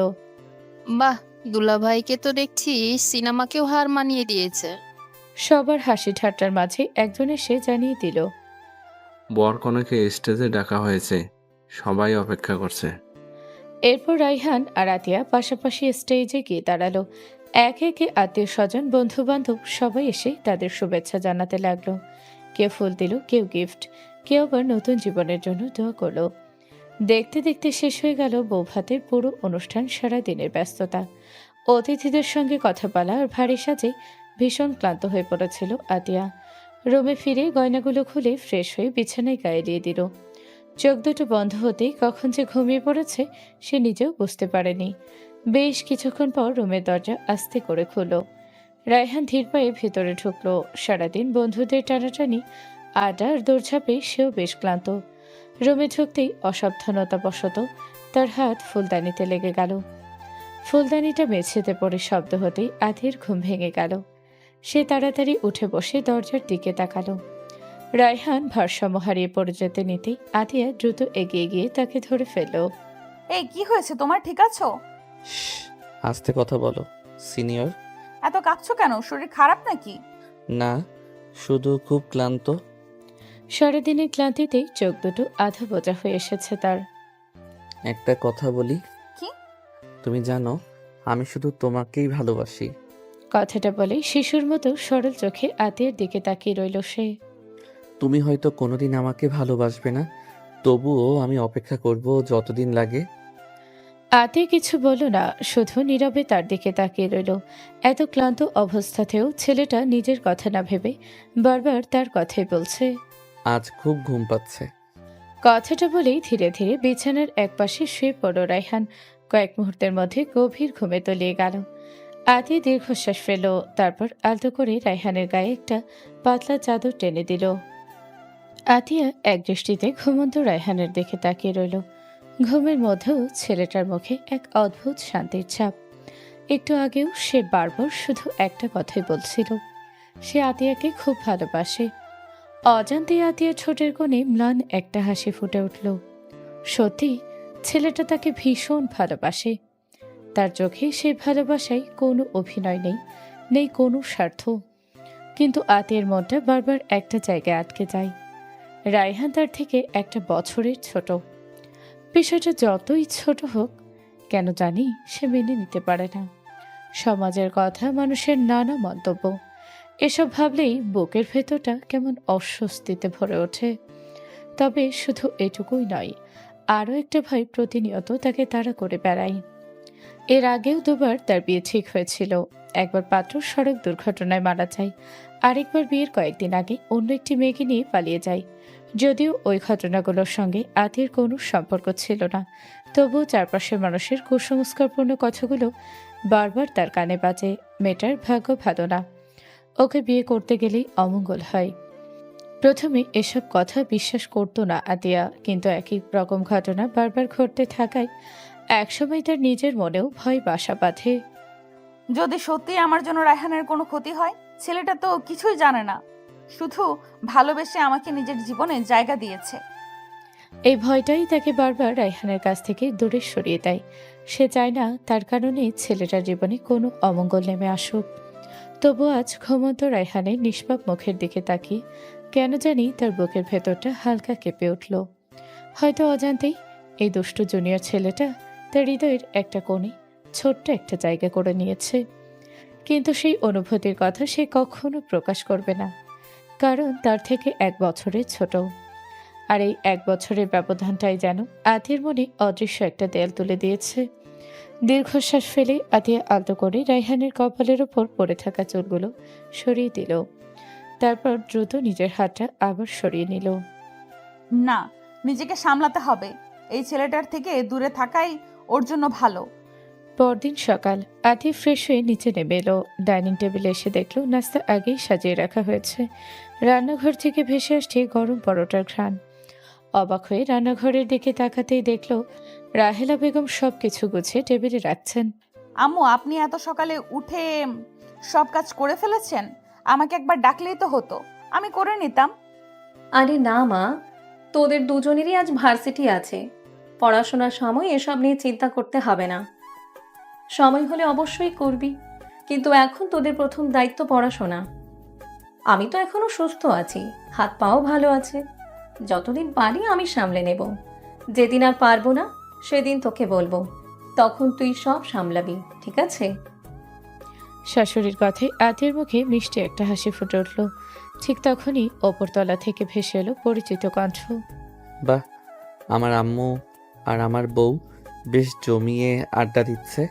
S8: বাহ, দুলাভাইকে তো দেখছি সিনেমাকেও হার মানিয়ে দিয়েছে।
S2: সবার হাসি ঠাট্টার মাঝে একজন এসে জানিয়ে দিল,
S9: বরকনেকে স্টেজে ডাকা হয়েছে, সবাই অপেক্ষা করছে।
S2: এরপর রায়হান আর আতিয়া পাশাপাশি স্টেজে গিয়ে দাঁড়ালো। একে একে আত্মীয় স্বজন বন্ধু বান্ধব সবাই এসে তাদের শুভেচ্ছা জানাতে লাগলো। কেউ ফুল দিল, কেউ গিফট, কেউ আবার নতুন জীবনের জন্য দোয়া করলো। দেখতে দেখতে শেষ হয়ে গেল বৌভাতের পুরো অনুষ্ঠান। সারা দিনের ব্যস্ততা, অতিথিদের সঙ্গে কথা বলা আর ভারী সাজে ভীষণ ক্লান্ত হয়ে পড়েছিল আতিয়া। রুমে ফিরে গয়নাগুলো খুলে ফ্রেশ হয়ে বিছানায় গায়ে দিয়ে দিল। চোখ দুটো বন্ধ হতেই কখন যে ঘুমিয়ে পড়েছে সে নিজেও বুঝতে পারেনি। বেশ কিছুক্ষণ পর রুমের দরজা আস্তে করে খুলল। রায়হান ধীর পায়ে ভেতরে ঢুকলো। সারাদিন বন্ধুদের টানাটানি আড্ডার দৌড়ঝাঁপে সেও বেশ ক্লান্ত। রুমে ঢুকতেই অসাবধানতাবশত তার হাত ফুলদানিতে লেগে গেল। ফুলদানিটা মেঝেতে পড়ে শব্দ হতেই আধির ঘুম ভেঙে গেল। সে তাড়াতাড়ি উঠে বসে দরজার দিকে তাকালো। রায়হান ভারসাম্য হারিয়ে পড়ে যেতে নিতেই আতিয়া দ্রুত এগিয়ে গিয়ে তাকে ধরে ফেলল।
S1: এই কি হয়েছে তোমার, ঠিক আছো?
S3: আস্তে কথা বলো সিনিয়র।
S1: এত কাঁপছো কেন? শরীর খারাপ নাকি?
S3: না, শুধু খুব ক্লান্ত।
S2: সারাদিনের ক্লান্তিতেই চোখ দুটো আধা বোঝা হয়ে এসেছে তার।
S3: একটা কথা বলি।
S1: কি?
S3: তুমি জানো আমি শুধু তোমাকেই ভালোবাসি।
S2: কথাটা বলে শিশুর মতো সরল চোখে আতিয়ার দিকে তাকিয়ে রইল সে।
S3: তুমি হয়তো কোনোদিন আমাকে ভালোবাসবে না, তবুও আমি অপেক্ষা করব যতদিন লাগে।
S2: আতিয়া কিছু বলল না, শুধু নীরবে তার দিকে তাকিয়ে রইল। এত ক্লান্ত অবস্থাতেও ছেলেটা নিজের কথা না ভেবে বারবার তার কথাই বলছে।
S3: আজ খুব ঘুম পাচ্ছে।
S2: কথাটা বলেই ধীরে ধীরে বিছানার একপাশে শুয়ে পড়ল রায়হান। কয়েক মুহূর্তের মধ্যে গভীর ঘুমে তলিয়ে গেল। আতিয়া দীর্ঘশ্বাস ফেল, তারপর আলতো করে রায়হানের গায়ে একটা পাতলা চাদর টেনে দিল। আতিয়া এক দৃষ্টিতে ঘুমন্ত রায়হানের দিকে তাকিয়ে রইল। ঘুমের মধ্যেও ছেলেটার মুখে এক অদ্ভুত শান্তির ছাপ। একটু আগেও সে বারবার শুধু একটা কথাই বলছিল, সে আতিয়াকে খুব ভালোবাসে। অজান্তে আতিয়ার ঠোঁটের কোণে ম্লান একটা হাসি ফুটে উঠল। সত্যি ছেলেটা তাকে ভীষণ ভালোবাসে। তার চোখে সেই ভালোবাসায় কোনো অভিনয় নেই, নেই কোনো স্বার্থ। কিন্তু আতিয়ার মনটা বারবার একটা জায়গায় আটকে যায়। রায়হান তার থেকে একটা বছরের ছোট। বিষয়টা যতই ছোট হোক, কেন জানি সে মেনে নিতে পারে না। সমাজের কথা, মানুষের নানা মন্তব্য, এসব ভাবলেই বুকের ভেতরটা কেমন অস্বস্তিতে ভরে ওঠে। তবে শুধু এটুকুই নয়, আরও একটা ভয় প্রতিনিয়ত তাকে তাড়া করে বেড়ায়। এর আগেও দুবার তার বিয়ে ঠিক হয়েছিল। একবার পাত্র সড়ক দুর্ঘটনায় মারা যায়, আরেকবার বিয়ের কয়েকদিন আগে অন্য একটি মেয়েকে নিয়ে পালিয়ে যায়। যদিও ওই ঘটনাগুলোর সঙ্গে আতির কোনো সম্পর্ক ছিল না, তবুও চারপাশের মানুষের কুসংস্কারপূর্ণ কথাগুলো বারবার তার কানে বাজে। মেয়েটার ভাগ্য ভালো না, ওকে বিয়ে করতে গেলেই অমঙ্গল হয়। প্রথমে এসব কথা বিশ্বাস করতো না আতিয়া, কিন্তু একই রকম ঘটনা বারবার ঘটতে থাকায় একসময় তার নিজের মনেও ভয় বাসা বাঁধে।
S1: যদি সত্যি আমার জন্য রায়হানের কোনো ক্ষতি হয়, ছেলেটা তো কিছুই জানে না, শুধু ভালোবেসে আমাকে নিজের জীবনে জায়গা দিয়েছে।
S2: এই ভয়টাই তাকে বারবার রায়হানের কাছ থেকে দূরে সরিয়ে দেয়। সে চায় না তার কারণে ছেলেটার জীবনে কোনো অমঙ্গল নেমে আসুক। তবু আজ ঘুমন্ত রায়হানের নিষ্পাপ মুখের দিকে তাকিয়ে কেন জানি তার বুকের ভেতরটা হালকা কেঁপে উঠল। হয়তো অজান্তেই এই দুষ্টু জুনিয়র ছেলেটা তার হৃদয়ের একটা কোণে ছোট্ট একটা জায়গা করে নিয়েছে। কিন্তু সেই অনুভূতির কথা সে কখনো প্রকাশ করবে না, কারণ তার থেকে 1 বছরের ছোট। আর এই 1 বছরের ব্যবধানটাই যেন আতির মনে অদৃশ্য একটা দেয়াল তুলে দিয়েছে। দীর্ঘশ্বাস ফেলে আতিয়া আলতো করে রায়হানের কপালের ওপর পড়ে থাকা চুলগুলো সরিয়ে দিল। তারপর দ্রুত নিজের হাতটা আবার সরিয়ে নিল।
S1: না, নিজেকে সামলাতে হবে। এই ছেলেটার থেকে দূরে থাকাই ওর জন্য ভালো।
S2: পরদিন সকাল আতি ফ্রেশ হয়ে নিচে নেমে এলো। ডাইনিং টেবিলে এসে দেখলো নাস্তা আগেই সাজিয়ে রাখা হয়েছে। রান্নাঘর থেকে ভেসে আসছে গরম পরোটার ঘ্রাণ। অবাক হয়ে রান্নাঘরের দিকে তাকাতেই দেখলো রাহেলা বেগম সবকিছু গুছিয়ে টেবিলে রাখছেন।
S1: আম্মু, আপনি এত সকালে উঠে সব কাজ করে ফেলেছেন? আমাকে একবার ডাকলেই তো হতো, আমি করে নিতাম।
S4: আরে না মা, তোদের দুজনেরই আজ ভার্সিটি আছে। পড়াশোনার সময় এসব নিয়ে চিন্তা করতে হবে না। সময় হলে অবশ্যই করবি, কিন্তু এখন তোদের প্রথম দায়িত্ব পড়াশোনা। আমি তো এখনো সুস্থ আছি, হাত পাও ভালো আছে। যতদিন পারি আমি সামলে নেব। যেদিন আর পারবো না সেদিন তোকে বলবো, তখন তুই সব সামলাবি, ঠিক আছে?
S2: শাশুড়ির কথায় আতির মুখে মিষ্টি একটা হাসি ফুটে উঠল। ঠিক তখনই ওপরতলা থেকে ভেসে এলো পরিচিত কণ্ঠ।
S3: বাহ, আমার আম্মু আর আমার বউ বেশ জমিয়ে আড্ডা দিচ্ছে।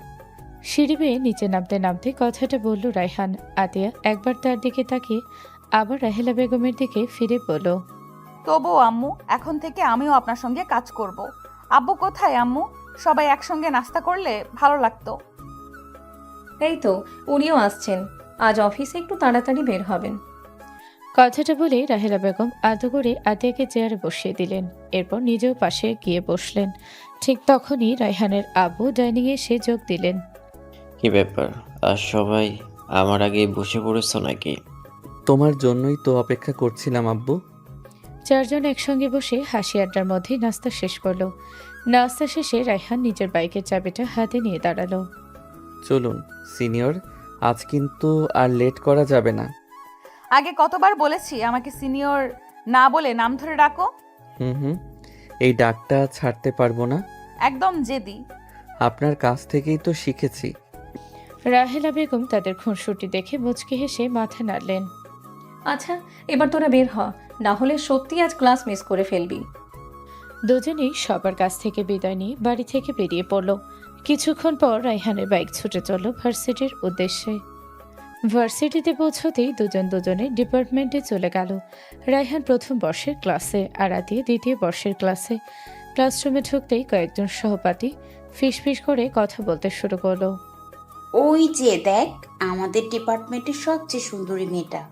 S2: সিঁড়ি বেয়ে নিচে নামতে নামতে কথাটা বলল রায়হান। আতিয়া একবার তার দিকে তাকিয়ে আবার রাহেলা বেগমের দিকে ফিরে বলল,
S1: তবুও আম্মু, এখন থেকে আমিও আপনার সঙ্গে কাজ করব। আব্বু কোথায় আম্মু? সবাই একসঙ্গে নাস্তা করলে ভালো লাগতো।
S4: এই তো উনিও আসছেন, আজ অফিসে একটু তাড়াতাড়ি বের হবেন।
S2: কথাটা বলে রাহেলা বেগম আদর করে আতিয়াকে চেয়ারে বসিয়ে দিলেন। এরপর নিজেও পাশে গিয়ে বসলেন। ঠিক তখনই রায়হানের আব্বু ডাইনিংয়ে এসে যোগ দিলেন।
S11: কি ব্যাপার, আর সবাই আমার আগে বসে পড়েছো নাকি?
S3: তোমার জন্যই তো অপেক্ষা করছিলাম আব্বু।
S2: 4 জন একসঙ্গে বসে হাসি আড্ডার মধ্যে নাস্তা শেষ করলো। নাস্তা শেষে রায়হান নিজের বাইকের চাবিটা হাতে নিয়ে দাঁড়ালো।
S3: চলুন সিনিয়র, আজ কিন্তু আর লেট করা যাবে না।
S1: আগে কতবার বলেছি আমাকে সিনিয়র না বলে নাম ধরে ডাকো।
S3: হুম, এই ডাকটা ছাড়তে পারবো না।
S1: একদম জেদি।
S3: আপনার কাছ থেকেই তো শিখেছি।
S2: রাহেলা বেগম তাদের খুনসুটি দেখে মুচকি হেসে মাথা নাড়লেন।
S4: আচ্ছা, এবার তোরা বের হ, না হলে সত্যি আজ ক্লাস মিস করে ফেলবি।
S2: দুজনেই সবার কাছ থেকে বিদায় নিয়ে বাড়ি থেকে বেরিয়ে পড়ল। কিছুক্ষণ পর রায়হানের বাইক ছুটে চলল ভার্সিটির উদ্দেশ্যে। ভার্সিটিতে পৌঁছতেই দুজনের ডিপার্টমেন্টে চলে গেল। রায়হান প্রথম বর্ষের ক্লাসে আর আতিয়া দ্বিতীয় বর্ষের ক্লাসে। ক্লাসরুমে ঢুকতেই কয়েকজন সহপাঠী ফিসফিস করে কথা বলতে শুরু করলো।
S6: ওই যে দেখ, আমাদের ডিপার্টমেন্টের সবচেয়ে সুন্দরী মেয়েটা।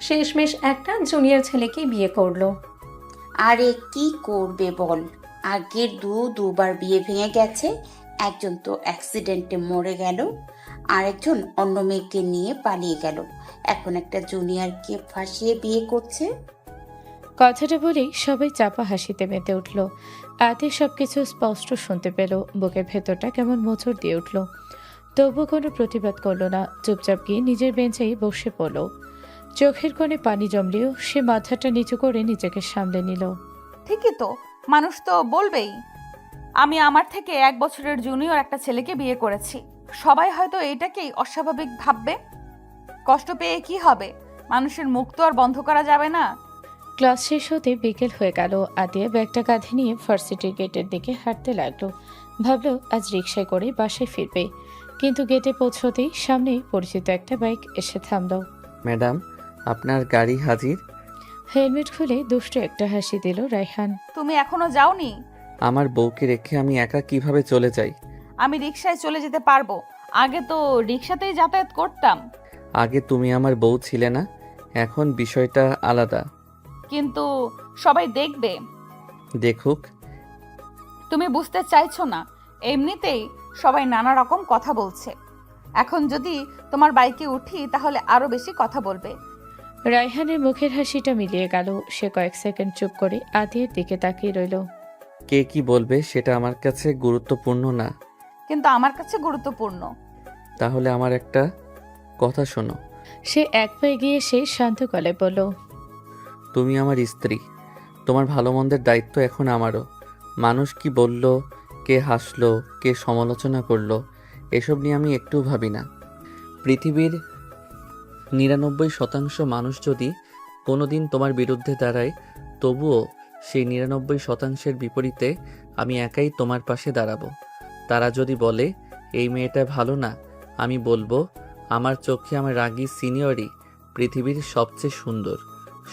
S4: শেষমেশ একটা জুনিয়র ছেলেকে বিয়ে করলো।
S6: আরে কি করবে বল, আগের দুবার বিয়ে ভেঙে গেছে। একজন তো অ্যাক্সিডেন্টে মরে গেল, আরেকজন অন্য মেয়েকে নিয়ে পালিয়ে গেল, এখন একটা জুনিয়রকে ফাঁসিয়ে বিয়ে করছে।
S2: কথাটা বলেই সবাই চাপা হাসিতে মেতে উঠল। আতে সবকিছু স্পষ্ট শুনতে পেল। বুকের ভেতরটা কেমন মোচড় দিয়ে উঠল। তবু কোনো প্রতিবাদ করল না, চুপচাপ গিয়ে নিজের বেঞ্চেই বসে পড়ল। চোখের কোণে পানি জমলেও সে মাথাটা নিচু করে নিজেকে সামলে নিল।
S1: ঠিকই তো, মানুষ তো বলবেই আমি আমার থেকে 1 বছরের জুনিয়র একটা ছেলেকে বিয়ে করেছি। সবাই হয়তো এইটাকেই অস্বাভাবিক ভাববে। কষ্ট পেয়ে কি হবে, মানুষের মুখ তো আর বন্ধ করা যাবে না।
S2: ক্লাস শেষ হতে বিকেল হয়ে গেল। আতিয়া ব্যাগটা কাঁধে নিয়ে ভার্সিটির গেটের দিকে হাঁটতে লাগলো। ভাবলো আজ রিকশায় করে বাসায় ফিরবে, কিন্তু গেটে পৌঁছতেই সামনেই পরিচিত একটা বাইক এসে থামল।
S3: ম্যাডাম, আপনার গাড়ি হাজির।
S2: হেলমেট খুলে দুষ্ট একটা হাসি দিল রায়হান।
S1: তুমি এখনো যাওনি?
S3: আমার বউকে রেখে আমি একা কিভাবে চলে যাই?
S1: আমি রিকশায় চলে যেতে পারবো, আগে তো রিকশাতেই যাতায়াত করতাম।
S3: আগে তুমি আমার বউ ছিলে না, এখন বিষয়টা আলাদা।
S1: কিন্তু সবাই দেখবে।
S3: দেখুক।
S1: তুমি বুঝতে চাইছো না, এমনিতেই সবাই নানা রকম কথা বলছে। এখন যদি তোমার বাইকে উঠি তাহলে আরো বেশি কথা বলবে।
S2: রায়হানের মুখের হাসিটা মিলিয়ে গেল। সে কয়েক সেকেন্ড চুপ করে আতিয়ার দিকে তাকিয়ে রইল।
S3: কে কি বলবে সেটা আমার কাছে গুরুত্বপূর্ণ না।
S1: কিন্তু আমার কাছে গুরুত্বপূর্ণ।
S3: তাহলে আমার একটা কথা শোনো।
S2: সে এক পায়ে গিয়ে সে শান্ত গলায় বলল,
S3: তুমি আমার স্ত্রী, তোমার ভালো মন্দের দায়িত্ব এখন আমারও। মানুষ কি বলল, কে হাসলো, কে সমালোচনা করলো, এসব নিয়ে আমি একটু ভাবি না। পৃথিবীর 99% মানুষ যদি কোনোদিন তোমার বিরুদ্ধে দাঁড়ায়, তবুও সেই 99%-এর বিপরীতে আমি একাই তোমার পাশে দাঁড়াবো। তারা যদি বলে এই মেয়েটা ভালো না, আমি বলবো আমার চোখে আমার রাগী সিনিয়রই পৃথিবীর সবচেয়ে সুন্দর,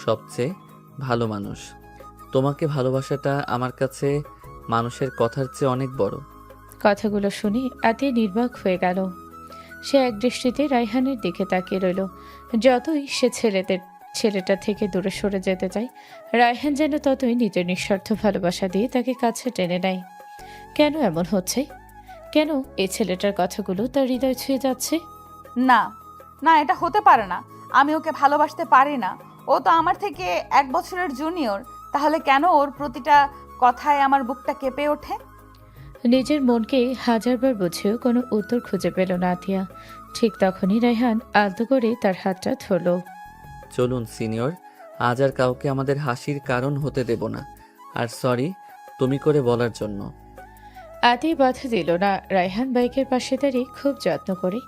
S3: সবচেয়ে ভালো মানুষ। তোমাকে ভালোবাসাটা আমার কাছে মানুষের কথার চেয়ে অনেক বড়।
S2: কথাগুলো শুনে আতিয়া নির্বাক হয়ে গেল। সে এক দৃষ্টিতে রায়হানের দিকে তাকিয়ে রইল। যতই সে ছেলেটা থেকে দূরে সরে যেতে চায়, রায়হান যেন ততই নিজের নিঃস্বার্থ ভালোবাসা দিয়ে তাকে কাছে টেনে নেয়। কেন এমন হচ্ছে? কেন এই ছেলেটার কথাগুলো তার হৃদয় ছুঁয়ে যাচ্ছে?
S1: না না, এটা হতে পারে না। আমি ওকে ভালোবাসতে পারি না। ও তো আমার থেকে 1 বছরের জুনিয়র। তাহলে কেন ওর প্রতিটা কথায় আমার বুকটা কেঁপে ওঠে?
S2: নিজের মনকে হাজারবার বুঝেও কোনো উত্তর খুঁজে পেল না আতিয়া। ঠিক তখনই রায়হান আলতো করে তার হাতটা ধরল।
S3: চলুন সিনিয়র, আজ আর কাউকে আমাদের হাসির কারণ হতে দেব না। আর সরি তুমি করে বলার জন্য।
S2: আতি বাধা দিল না। রায়হান বাইকের পাশে দাঁড়িয়ে খুব যত্ন করে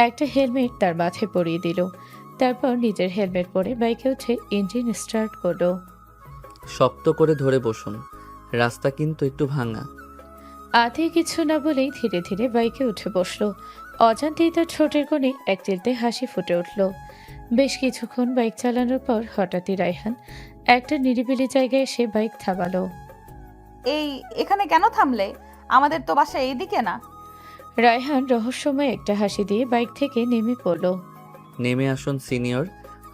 S2: একটা হেলমেট তার মাথায় পরিয়ে দিল। তারপর নিজের হেলমেট পরে বাইকে উঠে ইঞ্জিন স্টার্ট করলো।
S3: শক্ত করে ধরে বসুন, রাস্তা কিন্তু একটু ভাঙা।
S2: আতি কিছু না বলেই ধীরে ধীরে বাইকে উঠে বসলো। অজান্তেই তার ঠোঁটের কোণে এক চিলতে হাসি ফুটে উঠল। বেশ কিছুক্ষণ বাইক চালানোর পর হঠাৎই রায়হান একটা নিরিবিলি জায়গায় এসে বাইক থামালো।
S1: এখানে কেন থামলে? আমাদের তো বাসা এইদিকে না।
S2: রায়হান রহস্যময় একটা হাসি দিয়ে বাইক থেকে নেমে পড়ল।
S3: নেমে আসুন সিনিয়র,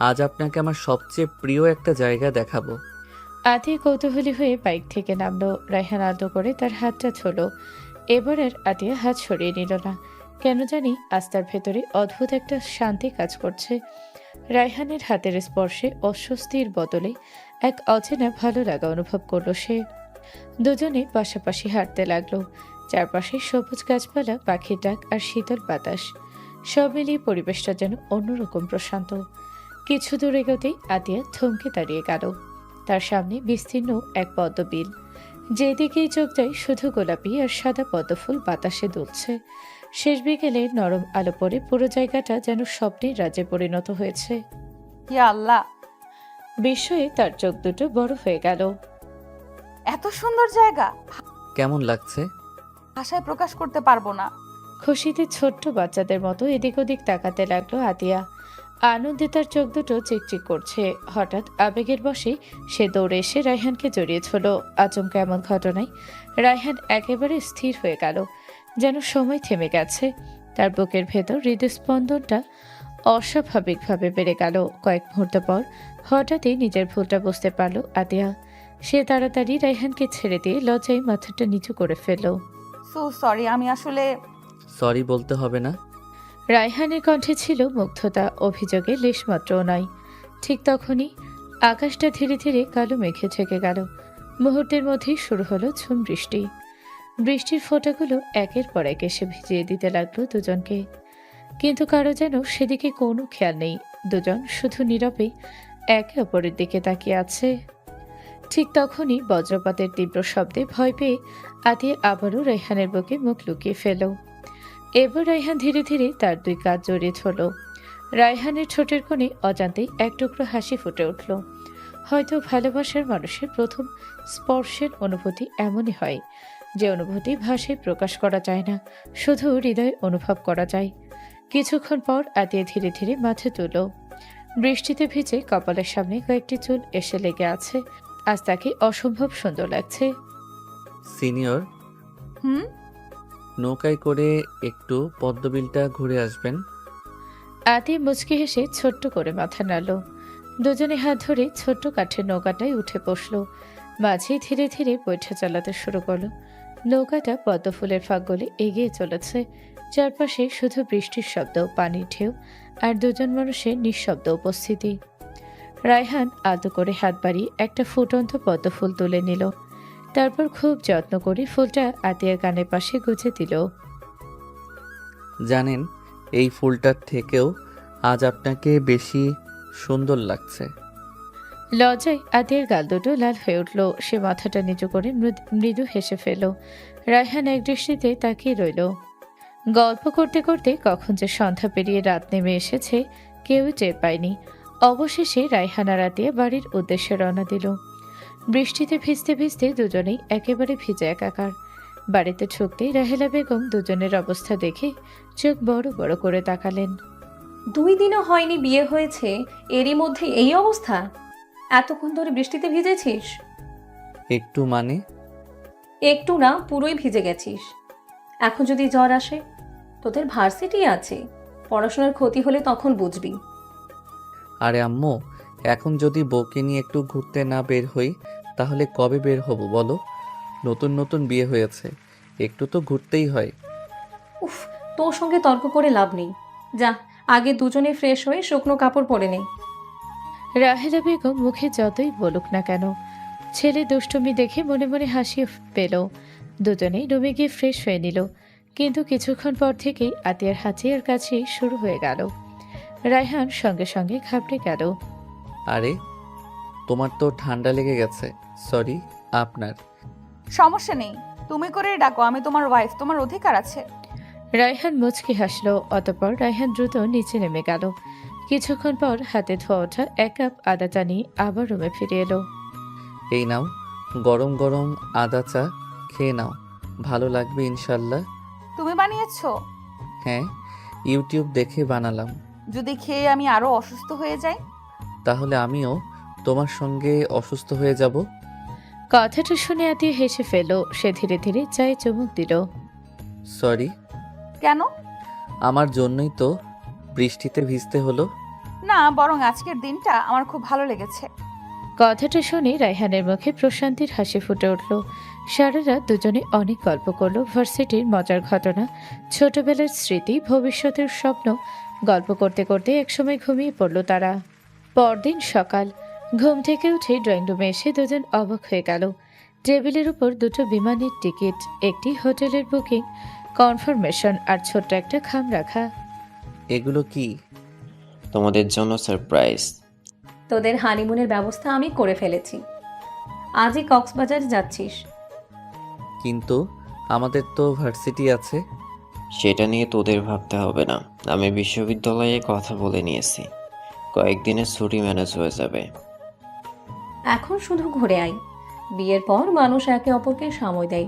S3: আজ আপনাকে আমার সবচেয়ে প্রিয় একটা জায়গা দেখাবো।
S2: আতি কৌতূহলী হয়ে বাইক থেকে নামলো। রায়হান আলতো করে তার হাতটা ধরল। এবার আর আতিয়া হাত সরিয়ে নিল না। কেন জানি আজ তার ভেতরে অদ্ভুত একটা শান্তি কাজ করছে। রায়হানের হাতের স্পর্শে অস্বস্তির বদলে এক অচেনা ভালো লাগা অনুভব করলো সে। দুজনে পাশাপাশি হাঁটতে লাগলো। চারপাশে সবুজ গাছপালা, পাখির ডাক আর শীতল বাতাস, সব মিলিয়ে পরিবেশটা যেন অন্যরকম প্রশান্ত। কিছু দূর এগোতেই আতিয়া থমকে দাঁড়িয়ে গেল। তার সামনে বিস্তীর্ণ এক পদ্মবিল। যেদিকেই চোখ যায় শুধু গোলাপি আর সাদা পদ্মফুল বাতাসে দুলছে। শেষ বিকেলে নরম আলো পড়ে পুরো জায়গাটা যেন স্বপ্নের রাজ্যে পরিণত হয়েছে।
S1: ইয়া আল্লাহ,
S2: বিস্ময়ে তার চোখ দুটো বড় হয়ে গেল।
S1: এত সুন্দর জায়গা
S3: কেমন লাগছে?
S1: ভাষায় প্রকাশ করতে পারবো না।
S2: খুশিতে ছোট্ট বাচ্চাদের মতো এদিক ওদিক তাকাতে লাগলো আতিয়া। আনন্দে তার চোখ দুটো চিকচিক করছে। হঠাৎ আবেগের বশে সে দৌড়ে এসে রায়হানকে জড়িয়ে ধরল। আচমকা এমন ঘটনায় রায়হান একেবারে স্থির হয়ে গেল, যেন সময় থেমে গেছে। তার বুকের ভেতর হৃদস্পন্দনটা অস্বাভাবিকভাবে বেড়ে গেল। কয়েক মুহূর্ত পর হঠাৎই নিজের ভুলটা বুঝতে পারল আতিয়া। সে তাড়াতাড়ি রায়হানকে ছেড়ে দিয়ে লজ্জায় মাথাটা নিচু করে ফেলল।
S1: সো সরি, আমি আসলে
S3: সরি বলতে হবে না।
S2: রায়হানের কণ্ঠে ছিল মুগ্ধতা, অভিযোগে লেশমাত্রও নয়। ঠিক তখনই আকাশটা ধীরে ধীরে কালো মেঘে ঢেকে গেল। মুহূর্তের মধ্যেই শুরু হলো ঝুম বৃষ্টি। বৃষ্টির ফোঁটাগুলো একের পর এক এসে ভিজিয়ে দিতে লাগলো দুজনকে, কিন্তু কারো যেন সেদিকে কোনো খেয়াল নেই। দুজন শুধু নীরবে একে অপরের দিকে তাকিয়ে আছে। ঠিক তখনই বজ্রপাতের তীব্র শব্দে ভয় পেয়ে আতিয়া আবারও রায়হানের বুকে মুখ লুকিয়ে ফেল। এবার রায়হান ধীরে ধীরে তার দুই কাঁধ জড়িয়ে ধরল। রায়হানের ঠোঁটের কোণে অজান্তেই এক টুকরো হাসি ফুটে উঠল। হয়তো ভালোবাসার মানুষের প্রথম স্পর্শের অনুভূতি এমনই হয়, যে অনুভূতি ভাষায় প্রকাশ করা যায় না, শুধু হৃদয়ে অনুভব করা যায়। কিছুক্ষণ পর আতিয়া ধীরে ধীরে মাথা তুলল। বৃষ্টিতে ভিজে কপালের সামনে কয়েকটি চুল এসে লেগে আছে। আজ তাকে অসম্ভব সুন্দর লাগছে।
S3: সিনিয়র,
S1: হুম,
S3: নৌকায় করে একটু পদ্মবিলটা ঘুরে আসবেন।
S2: আতি মুচকি হেসে ছোট্ট করে মাথা নাড়ল। দুজনে হাত ধরে ছোট্ট কাঠের নৌকাটায় উঠে বসল। মাঝে ধীরে ধীরে বৈঠা চালাতে শুরু করলো। নৌকাটা পদ্মফুলের ফাঁক গলে এগিয়ে চলেছে। চারপাশে শুধু বৃষ্টির শব্দ, পানির ঢেউ আর দুজন মানুষের নিঃশব্দ উপস্থিতি। রায়হান আলতো করে হাত বাড়িয়ে একটা ফুটন্ত পদ্মফুল তুলে নিল। তারপর খুব যত্ন করে ফুলটা আতিয়ার কানের পাশে গুজে দিল।
S3: জানেন, এই ফুলটার থেকেও আজ আপনাকে বেশি সুন্দর লাগছে।
S2: লজ্জায় আতিয়ার গাল দুটো লাল হয়ে উঠল। সে মাথাটা নিচু করে মৃদু হেসে ফেল। রায়হান এক দৃষ্টিতে তাকিয়ে রইল। গল্প করতে করতে কখন যে সন্ধ্যা পেরিয়ে রাত নেমে এসেছে কেউই টের পায়নি। অবশেষে রায়হান আর আতিয়া বাড়ির উদ্দেশ্যে রওনা দিল। বৃষ্টিতে ভিজতে ভিজতে দুজনেই একেবারে ভিজে একাকার। বাড়িতে ঢুকতেই রাহেলা বেগম দুজনের অবস্থা দেখে চোখ বড় বড় করে তাকালেন।
S4: 2 দিনও হয়নি বিয়ে হয়েছে, এরই মধ্যে এই অবস্থা? এতক্ষণ ধরে বৃষ্টিতে ভিজেছিস?
S3: একটু মানে?
S4: একটু না, পুরোই ভিজে গেছিস। এখন যদি জ্বর আসে? তোদের ভার্সিটি আছে, পড়াশোনার ক্ষতি হলে তখন বুঝবি।
S3: আরে আম্মু, এখন যদি বউকে নিয়ে একটু ঘুরতে না বের হই তাহলে কবে বের হব বলো? নতুন নতুন বিয়ে হয়েছে, একটু তো ঘুরতেই হয়।
S4: উফ, তোর সঙ্গে তর্ক করে লাভ নেই। যা, আগে দুজনে ফ্রেশ হয়ে শুকনো কাপড় পরে নেই।
S2: রাহেলা বেগম মুখে যতই বলুক না কেন, ছেলে দুষ্টুমি দেখে মনে মনে হাসি পেল। দুজনেই রুমে গিয়ে ফ্রেশ হয়ে নিল। কিন্তু কিছুক্ষণ পর থেকেই আতিয়ার হাঁচিয়ার কাছে শুরু হয়ে গেল। রায়হান সঙ্গে সঙ্গে ঘাবড়ে গেল।
S3: আরে, তোমার তো ঠান্ডা লেগে গেছে। সরি। আপনার?
S1: সমস্যা নেই, তুমি করেই ডাকো, আমি তোমার ওয়াইফ, তোমার অধিকার আছে।
S2: রায়হান মুচকি হাসল। অতঃপর রায়হান দ্রুত নিচে নেমে গেল। কিছুক্ষণ পর হাতে ধোয়া ওঠা 1 কাপ আদা চা নিয়ে আবার রুমে ফিরে এলো।
S3: এই নাও, গরম গরম আদা চা, খেয়ে নাও, ভালো লাগবে ইনশাল্লাহ।
S1: তুমি বানিয়েছো?
S3: হ্যাঁ, ইউটিউব দেখে বানালাম।
S1: যদি খেয়ে আমি আরো অসুস্থ হয়ে যাই?
S3: তাহলে আমিও তোমার সঙ্গে অসুস্থ হয়ে যাব।
S2: কথাটা শুনে আতিয়া হেসে ফেল। সে ধীরে ধীরে চায়ে চুমুক দিল।
S3: সরি।
S1: কেন?
S3: আমার জন্যই তো বৃষ্টিতে ভিজতে হলো।
S1: না, বরং আজকের দিনটা আমার খুব ভালো লেগেছে।
S2: কথাটা শুনে রায়হানের মুখে প্রশান্তির হাসি ফুটে উঠল। সারা রাত দুজনে অনেক গল্প করলো। ভার্সিটির মজার ঘটনা, ছোটবেলার স্মৃতি, ভবিষ্যতের স্বপ্ন। গল্প করতে করতে একসময় ঘুমিয়ে পড়ল তারা। পরদিন সকাল, ঘুম থেকে উঠে ড্রয়িং রুমে এসে দুজন অবাক হয়ে গেল। টেবিলের উপর 2টো বিমানের টিকিট, একটি হোটেলের বুকিং কনফার্মেশন আর ছোট্ট একটা খাম রাখা।
S3: এগুলো কি?
S11: তোমাদের জন্য সারপ্রাইজ।
S4: তোদের হানিমুনের ব্যবস্থা আমি করে ফেলেছি। আজই কক্সবাজার যাচ্ছিস।
S3: কিন্তু আমাদের তো ভার্সিটি আছে।
S11: সেটা নিয়ে তোদের ভাবতে হবে না। আমি বিশ্ববিদ্যালয়ে কথা বলে নিয়েছি, কয়েকদিনের ছুটি ম্যানেজ হয়ে যাবে।
S4: এখন শুধু ঘুরে আয়। বিয়ের পর মানুষ একে অপরকে সময় দেয়,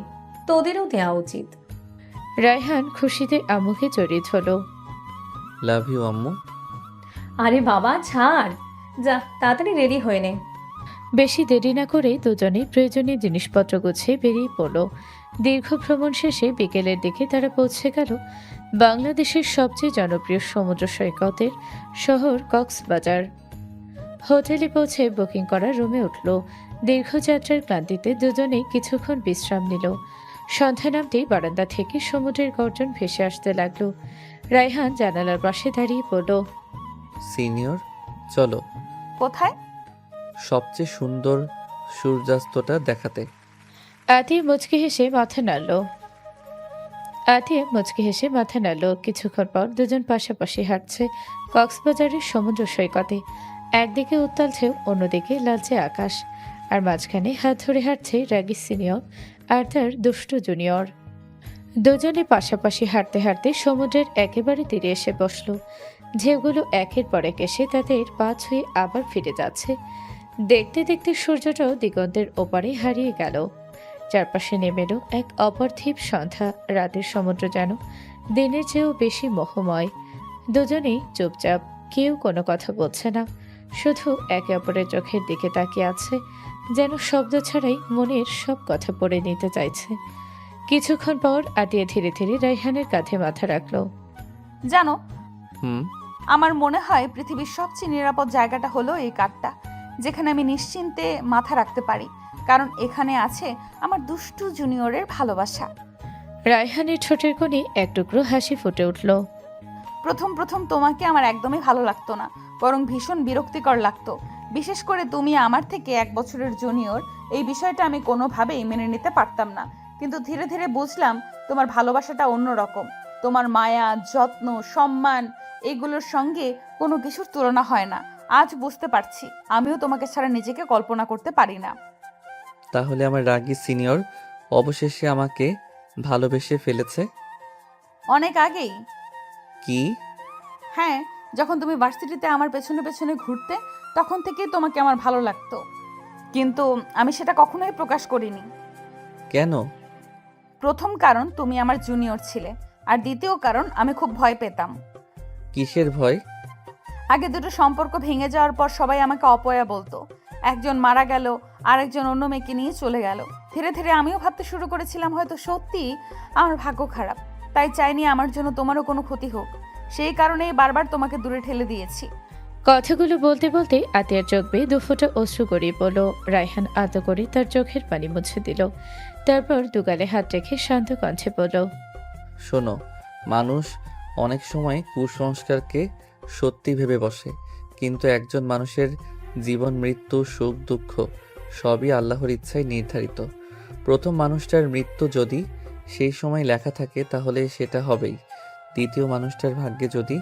S4: তোদেরও দেওয়া উচিত।
S2: রায়হান খুশিতে আম্মুকে জড়িয়ে ধরল।
S3: লাভ ইউ আম্মু।
S4: আরে বাবা ছাড়, যা তাড়াতাড়ি রেডি হয়ে নে।
S2: বেশি দেরি না করে দুজনে প্রয়োজনীয় জিনিসপত্র গুছিয়ে বেরিয়ে পড়ল। দীর্ঘ ভ্রমণ শেষে বিকেলের দিকে তারা পৌঁছে গেল বাংলাদেশের সবচেয়ে জনপ্রিয় সমুদ্র সৈকতের শহর কক্সবাজার। হোটেলে পৌঁছে বুকিং করা রুমে উঠল। দীর্ঘযাত্রার ক্লান্তিতে দুজনেই কিছুক্ষণ বিশ্রাম নিল। সন্ধ্যা নামতেই বারান্দা থেকে সমুদ্রের গর্জন ভেসে আসতে লাগলো। রায়হান জানালার পাশে দাঁড়িয়ে পড়ল।
S3: সিনিয়র, চলো
S1: কোথায়?
S3: সবচেয়ে সুন্দর সূর্যাস্তটা দেখাতে।
S2: আতিয়া মুচকি হেসে মাথা নাড়ল। কিছুক্ষণ পর দুজন পাশাপাশি হাঁটছে কক্সবাজারের সমুদ্র সৈকতে। একদিকে উত্তাল ঢেউ, অন্যদিকে লালচে আকাশ, আর মাঝখানে হাত ধরে হাঁটছে রাগী সিনিয়র আর তার দুষ্টু জুনিয়র। দুজনে পাশাপাশি হাঁটতে হাঁটতে সমুদ্রের একেবারে তীরে এসে বসল। ঢেউগুলো একের পর এক এসে তাদের পা ছুঁয়ে আবার ফিরে যাচ্ছে। দেখতে দেখতে সূর্যটাও দিগন্তের ওপারে হারিয়ে গেল। চারপাশে নেমে এলো এক অপার্থিব সন্ধ্যা। রাতের সমুদ্র যেন দিনের চেয়েও বেশি মোহময়। দুজনেই চুপচাপ, কেউ কোনো কথা বলছে না, শুধু একে অপরের চোখের দিকে তাকিয়ে আছে, যেন শব্দ ছাড়াই মনের সব কথা পড়ে নিতে চাইছে। কিছুক্ষণ পর আতিয়া ধীরে ধীরে রায়হানের কাঁধে মাথা রাখলো।
S1: জানো,
S3: হুম।
S1: আমার মনে হয় পৃথিবীর সবচেয়ে নিরাপদ জায়গাটা হলো এই কাঠটা, যেখানে আমি নিশ্চিন্তে মাথা রাখতে পারি, কারণ এখানে আছে আমার দুষ্টু জুনিয়রের ভালোবাসা।
S2: রায়হানের ঠোঁটের কোণে এক টুকরো হাসি ফুটে উঠল।
S1: প্রথম প্রথম তোমাকে আমার একদমই ভালো লাগতো না, বরং ভীষণ বিরক্তিকর লাগতো। বিশেষ করে তুমি আমার থেকে 1 বছরের জুনিয়র, এই বিষয়টা আমি কোনোভাবেই মেনে নিতে পারতাম না। কিন্তু ধীরে ধীরে বুঝলাম তোমার ভালোবাসাটা অন্যরকম। তোমার মায়া, যত্ন, সম্মান, এগুলোর সঙ্গে কোনো কিছুর তুলনা হয় না। আজ বুঝতে পারছি আমিও তোমাকে ছাড়া নিজেকে কল্পনা করতে পারি না।
S3: তাহলে আমার রাগী সিনিয়র অবশেষে আমাকে ভালোবেসে ফেলেছে?
S1: অনেক আগেই।
S3: কি?
S1: হ্যাঁ, যখন তুমি ভার্সিটিতে আমার পেছনে পেছনে ঘুরতে, তখন থেকেই তোমাকে আমার ভালো লাগতো, কিন্তু আমি সেটা কখনোই প্রকাশ করিনি।
S3: কেন?
S1: প্রথম কারণ তুমি আমার জুনিয়র ছিলে, আর দ্বিতীয় কারণ আমি খুব ভয় পেতাম।
S3: কিসের ভয়?
S1: আগে দুটো সম্পর্ক ভেঙে যাওয়ার পর সবাই আমাকে অপয়া বলতো। একজন মারা গেল, আরেকজন অন্য মেয়েকে নিয়ে চলে গেল। ধীরে ধীরে আমিও ভাবতে শুরু করেছিলাম হয়তো সত্যি আমার ভাগ্য খারাপ, তাই চাইনি আমার জন্য তোমারও কোনো ক্ষতি হোক। সেই কারণেই বারবার তোমাকে দূরে ঠেলে দিয়েছি।
S2: কথাগুলো বলতে বলতে আতিয়ার চোখ বেয়ে দুফোঁটা অশ্রু গড়িয়ে পড়ল। রায়হান আলতো করে তার চোখের পানি মুছে দিল, তারপর দুগালে হাত রেখে শান্ত কণ্ঠে বলল।
S3: শোনো, মানুষ অনেক সময় কুসংস্কারকে সত্যি ভেবে বসে, কিন্তু একজন মানুষের জীবন, মৃত্যু, সুখ, দুঃখ সবই আল্লাহর ইচ্ছায় নির্ধারিত। প্রথম মানুষটার মৃত্যু যদি সেই সময় লেখা থাকে তাহলে সেটা হবেই। দ্বিতীয় মানুষটার ভাগ্যে যদি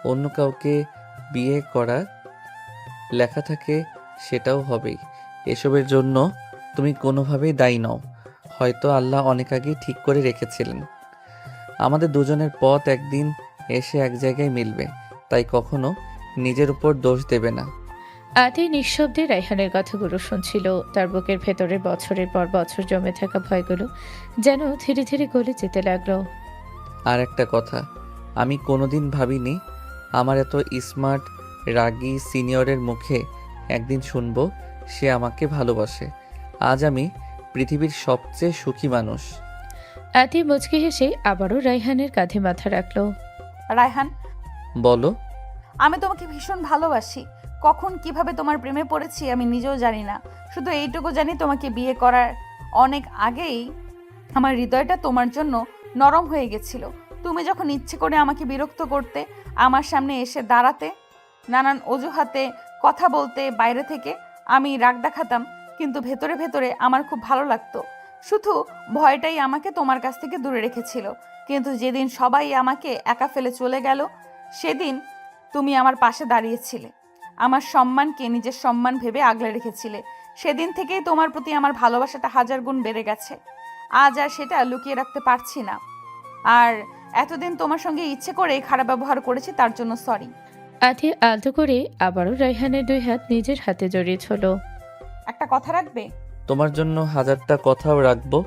S3: অন্য কাউকে বিয়ে করা লেখা থাকে সেটাও হবেই। এসবের জন্য তুমি কোনোভাবেই দায়ী নও। হয়তো আল্লাহ অনেক আগেই ঠিক করে রেখেছিলেন আমাদের দুজনের পথ একদিন এসে এক জায়গায় মিলবে, তাই কখনো নিজের উপর দোষ দেবে না।
S2: আতি নিঃশব্দে রায়হানের কথাগুলো শুনছিল। তার বুকের ভেতরে বছরের পর বছর জমে থাকা ভয়গুলো যেন ধীরে ধীরে গলে যেতে লাগলো।
S3: আর একটা কথা, আমি কোনোদিন ভাবিনি আমার এত স্মার্ট রাগী সিনিয়রের মুখে একদিন শুনবো সে আমাকে ভালোবাসে। আজ আমি পৃথিবীর সবচেয়ে সুখী মানুষ।
S2: আতি মুচকি হেসে আবারও রায়হানের কাঁধে মাথা রাখলো।
S1: রায়হান,
S3: বলো।
S1: আমি তোমাকে ভীষণ ভালোবাসি। কখন কিভাবে তোমার প্রেমে পড়েছি আমি নিজেও জানি না। শুধু এইটুকু জানি, তোমাকে বিয়ে করার অনেক আগেই আমার হৃদয়টা তোমার জন্য নরম হয়ে গেছিল। তুমি যখন ইচ্ছে করে আমাকে বিরক্ত করতে, আমার সামনে এসে দাঁড়াতে, নানান অজুহাতে কথা বলতে, বাইরে থেকে আমি রাগ দেখাতাম, কিন্তু ভেতরে ভেতরে আমার খুব ভালো লাগতো। শুধু ভয়টাই আমাকে তোমার কাছ থেকে দূরে রেখেছিল। কিন্তু যেদিন সবাই আমাকে একা ফেলে চলে গেল, সেদিন তুমি আমার পাশে দাঁড়িয়েছিলে, আমার সম্মানকে নিজের সম্মান ভেবে আগলে রেখেছিলে। সেদিন থেকেই তোমার প্রতি আমার ভালোবাসাটা 1000 গুণ বেড়ে গেছে। আজ আর সেটা লুকিয়ে রাখতে পারছি না। আর এতদিন তোমার সঙ্গে ইচ্ছে করে খারাপ ব্যবহার করেছি, তার জন্য সরি।
S2: আতিয়া আলতো করে আবারও রায়হানের 2 হাত নিজের হাতে জড়িয়ে ধরল।
S1: একটা কথা রাখবে?
S3: তোমার জন্য 1000টা কথাও রাখবো।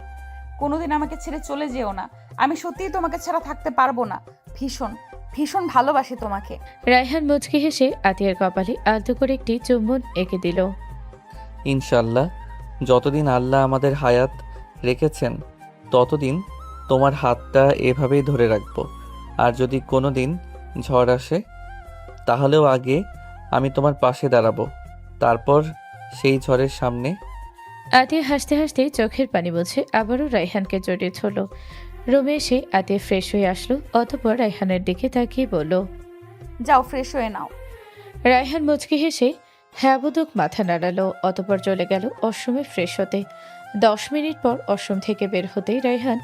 S1: কোনোদিন আমাকে ছেড়ে চলে যেও না। আমি সত্যিই তোমাকে ছাড়া থাকতে পারবো না। ভীষণ ভীষণ ভালোবাসি তোমাকে।
S2: রায়হান মুচকি হেসে আতিয়ার কপালে আলতো করে একটি চুম্বন এঁকে দিল।
S3: ইনশাল্লাহ, যতদিন আল্লাহ আমাদের হায়াত রেখেছেন ততদিন তোমার হাতটা এভাবেই ধরে রাখবো। আর যদি কোনো দিন ঝড় আসে তাহলেও আগে আমি তোমার পাশে দাঁড়াবো, তারপর সেই ঝড়ের সামনে।
S2: আতিয়া হাসতে হাসতে চোখের পানি মুছে আবারও রায়হানকে জড়িয়ে ধরল। রুমে এসে আতিয়া ফ্রেশ হয়ে আসলো, অতঃপর রায়হানের দিকে তাকিয়ে বলল,
S1: যাও ফ্রেশ হয়ে নাও।
S2: রায়হান মুচকি হেসে হ্যাঁ বোধক মাথা নাড়ালো, অতঃপর চলে গেল ওয়াশরুমে ফ্রেশ হতে। 10 মিনিট পর ওয়াশরুম থেকে বের হতেই রায়হান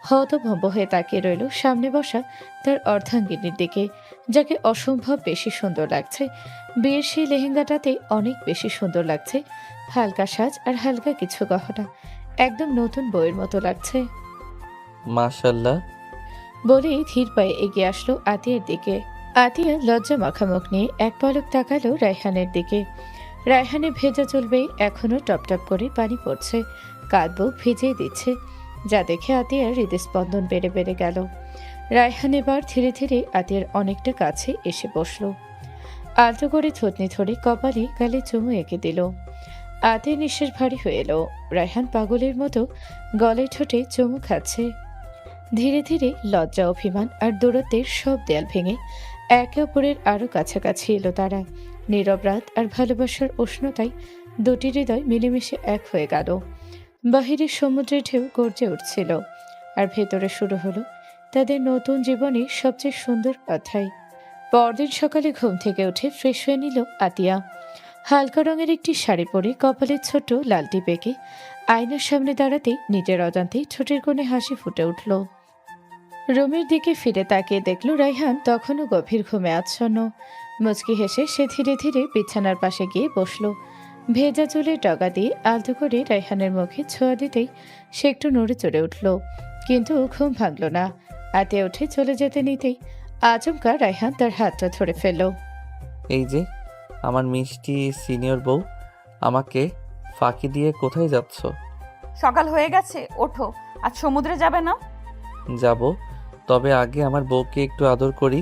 S2: হতভম্ব হয়ে তাকিয়ে রইল সামনে বসা তার অর্ধাঙ্গিনীর দিকে, যাকে অসম্ভব বেশি সুন্দর লাগছে। বিয়ের সেই লেহেঙ্গাটাতে অনেক বেশি সুন্দর লাগছে, হালকা সাজ আর হালকা কিছু গহনা, একদম নতুন বইয়ের মতো লাগছে।
S3: মাশাল্লাহ।
S2: বলেই ধীর পায়ে এগিয়ে আসলো আতিয়ার দিকে। আতিয়া লজ্জা মাখামুখ নিয়ে এক পলক তাকালো রায়হানের দিকে। রায়হানের ভেজা চুলবে এখনো টপটপ করে পানি পড়ছে, কাঁধ বুক ভিজিয়ে দিচ্ছে, যা দেখে আতিয়ার হৃদস্পন্দন বেড়ে বেড়ে গেল। রায়হান এবার ধীরে ধীরে আতিয়ার অনেকটা কাছে এসে বসলো, আলতো করে থুতনি ধরে কপালে গালে চুমু এঁকে দিল। আতিয়ার নিঃশ্বাস ভারী হয়ে এলো। রায়হান পাগলের মতো গলায় ঠোঁটে চুমু খাচ্ছে। ধীরে ধীরে লজ্জা, অভিমান আর দূরত্বের সব দেয়াল ভেঙে একে অপরের আরো কাছাকাছি এলো তারা। নীরব রাত আর ভালোবাসার উষ্ণতায় দুটি হৃদয় মিলেমিশে এক হয়ে গেল। বাহিরের সমুদ্রের ঢেউ গর্জে উঠছিল, আর ভেতরে শুরু হলো তাদের নতুন জীবনের সবচেয়ে সুন্দর অধ্যায়। পরদিন সকালে ঘুম থেকে উঠে ফ্রেশ হয়ে নিল আতিয়া। হালকা রঙের একটি শাড়ি পরে কপালের ছোট লালটি পেকে আয়নার সামনে দাঁড়াতে নিজের অজান্তেই ঠোঁটের কোণে হাসি ফুটে উঠল। রুমের দিকে ফিরে তাকিয়ে দেখল রায়হান তখনও গভীর ঘুমে আচ্ছন্ন। মুচকি হেসে সে ধীরে ধীরে বিছানার পাশে গিয়ে বসল। ভেজা চুলের ডগা দিয়ে আলতো করে রায়হানের মুখে ছোঁয়া দিতেই সে একটু নড়ে চড়ে উঠল, কিন্তু ঘুম ভাঙল না। আতিয়া উঠে চলে যেতে নিতেই আচমকা রায়হান তার হাতটা ধরে ফেলল।
S3: এই যে আমার মিষ্টি সিনিয়র বউ, আমাকে ফাঁকি দিয়ে কোথায় যাচ্ছ?
S1: সকাল হয়ে গেছে, ওঠো। আজ সমুদ্রে যাবে না?
S3: যাব, তবে আগে আমার বউকে একটু আদর করি।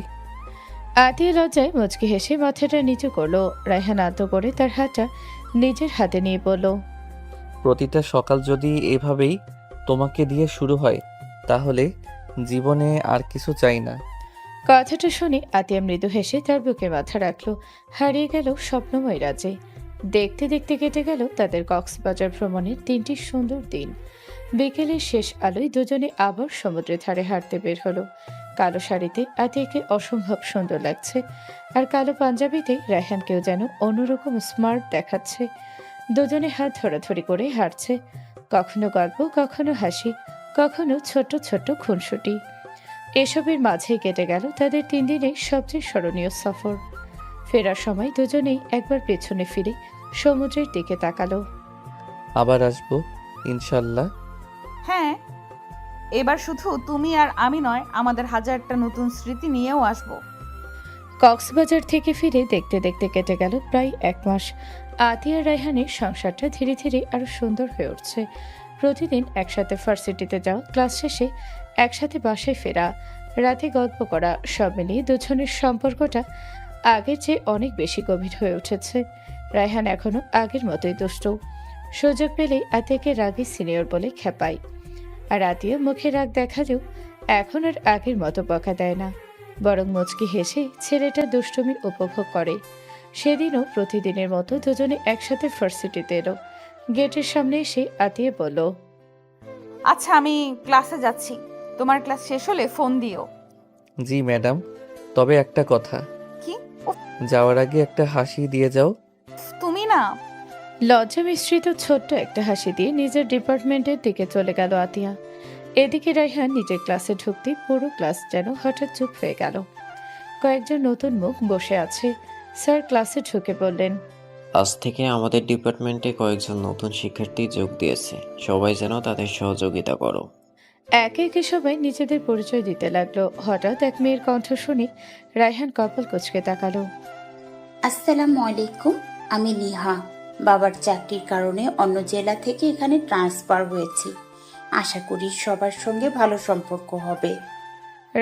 S2: আতিয়া লজ্জায় মুচকি হেসে মাথাটা নিচু করলো। রায়হান আলতো করে তার হাতটা নিজের হাতে নিয়ে বলল,
S3: প্রতিটা সকাল যদি এভাবেই তোমাকে দিয়ে শুরু হয় তাহলে জীবনে আর কিছু চাই না।
S2: কথাটা শুনে আতিয়া মৃদু হেসে তার বুকে মাথা রাখলো। হারিয়ে গেল স্বপ্নময় রাজে। দেখতে দেখতে কেটে গেল তাদের কক্সবাজার ভ্রমণের 3টি সুন্দর দিন। বিকেলের শেষ আলোয় দুজনে আবার সমুদ্রের ধারে হাঁটতে বের হলো। কালো শাড়িতে আতিয়াকে অসম্ভব সুন্দর লাগছে, আর কালো পাঞ্জাবিতে রায়হানকেও যেন অন্যরকম স্মার্ট দেখাচ্ছে। দুজনে হাত ধরাধরি করে হাঁটছে, কখনো গল্প, কখনো হাসি, কখনো ছোট ছোট খুনসুটি। এসবের মাঝেই কেটে গেল তাদের 3 দিনের সবচেয়ে স্মরণীয় সফর। ফেরার সময় দুজনেই একবার পেছনে ফিরে সমুদ্রের দিকে তাকালো।
S3: আবার আসবো ইনশাল্লাহ।
S1: হ্যাঁ, এবার শুধু তুমি আর আমি নয়, আমাদের হাজারটা নতুন স্মৃতি নিয়েও আসবো।
S2: কক্সবাজার থেকে ফিরে দেখতে দেখতে কেটে গেল প্রায় 1 মাস। আতিয়া রায়হানের সংসারটা ধীরে ধীরে আরো সুন্দর হয়ে উঠছে। প্রতিদিন একসাথে ভার্সিটিতে যাওয়া, ক্লাস শেষে একসাথে বাসায় ফেরা, রাতে গল্প করা, সব মিলিয়ে দুজনের সম্পর্কটা আগের চেয়ে অনেক বেশি গভীর হয়ে উঠেছে। রায়হান এখনো আগের মতোই দুষ্ট, সুযোগ পেলেই আতিয়াকে রাগী সিনিয়র বলে খেপায়। আর আতিয়া মুখে রাগ দেখালেও এখন আর আগের মতো বকা দেয় না, বরং মুচকি হেসে ছেলেটা দুষ্টুমির উপভোগ করে। সেদিনও প্রতিদিনের মতো দুজনে একসাথে ভার্সিটিতে এলো। গেটের সামনে এসে আতিয়া বলল,
S1: আচ্ছা, আমি ক্লাসে যাচ্ছি, তোমার ক্লাস শেষ হলে ফোন দিও।
S3: জি ম্যাডাম, তবে একটা কথা,
S1: কি?
S3: যাওয়ার আগে একটা হাসি দিয়ে যাও।
S1: তুমি না।
S2: লজ্জা মিশ্রিত ছোট্ট একটা হাসি দিয়ে নিজের ডিপার্টমেন্টের দিকে চলে গেল আতিয়া। এদিকে রায়হান নিজের ক্লাসে ঢুকতে পুরো ক্লাস যেন হঠাৎ চুপ হয়ে গেল। কয়েকজন নতুন মুখ বসে আছে। স্যার ক্লাসে ঢুকে বললেন,
S11: আজ থেকে আমাদের ডিপার্টমেন্টে কয়েকজন নতুন শিক্ষার্থী যোগ দিয়েছে, সবাই যেন তাদের সহযোগিতা করো।
S2: একে একে সবাই নিজেদের পরিচয় দিতে লাগলো। হঠাৎ এক মেয়ের কণ্ঠ শুনে রায়হান কপাল কুঁচকে তাকালো।
S6: আসসালামু আলাইকুম, আমি নিহা। বাবার চাকরির কারণে অন্য জেলা থেকে এখানে ট্রান্সফার হয়েছি। আশা করি সবার সঙ্গে ভালো সম্পর্ক হবে।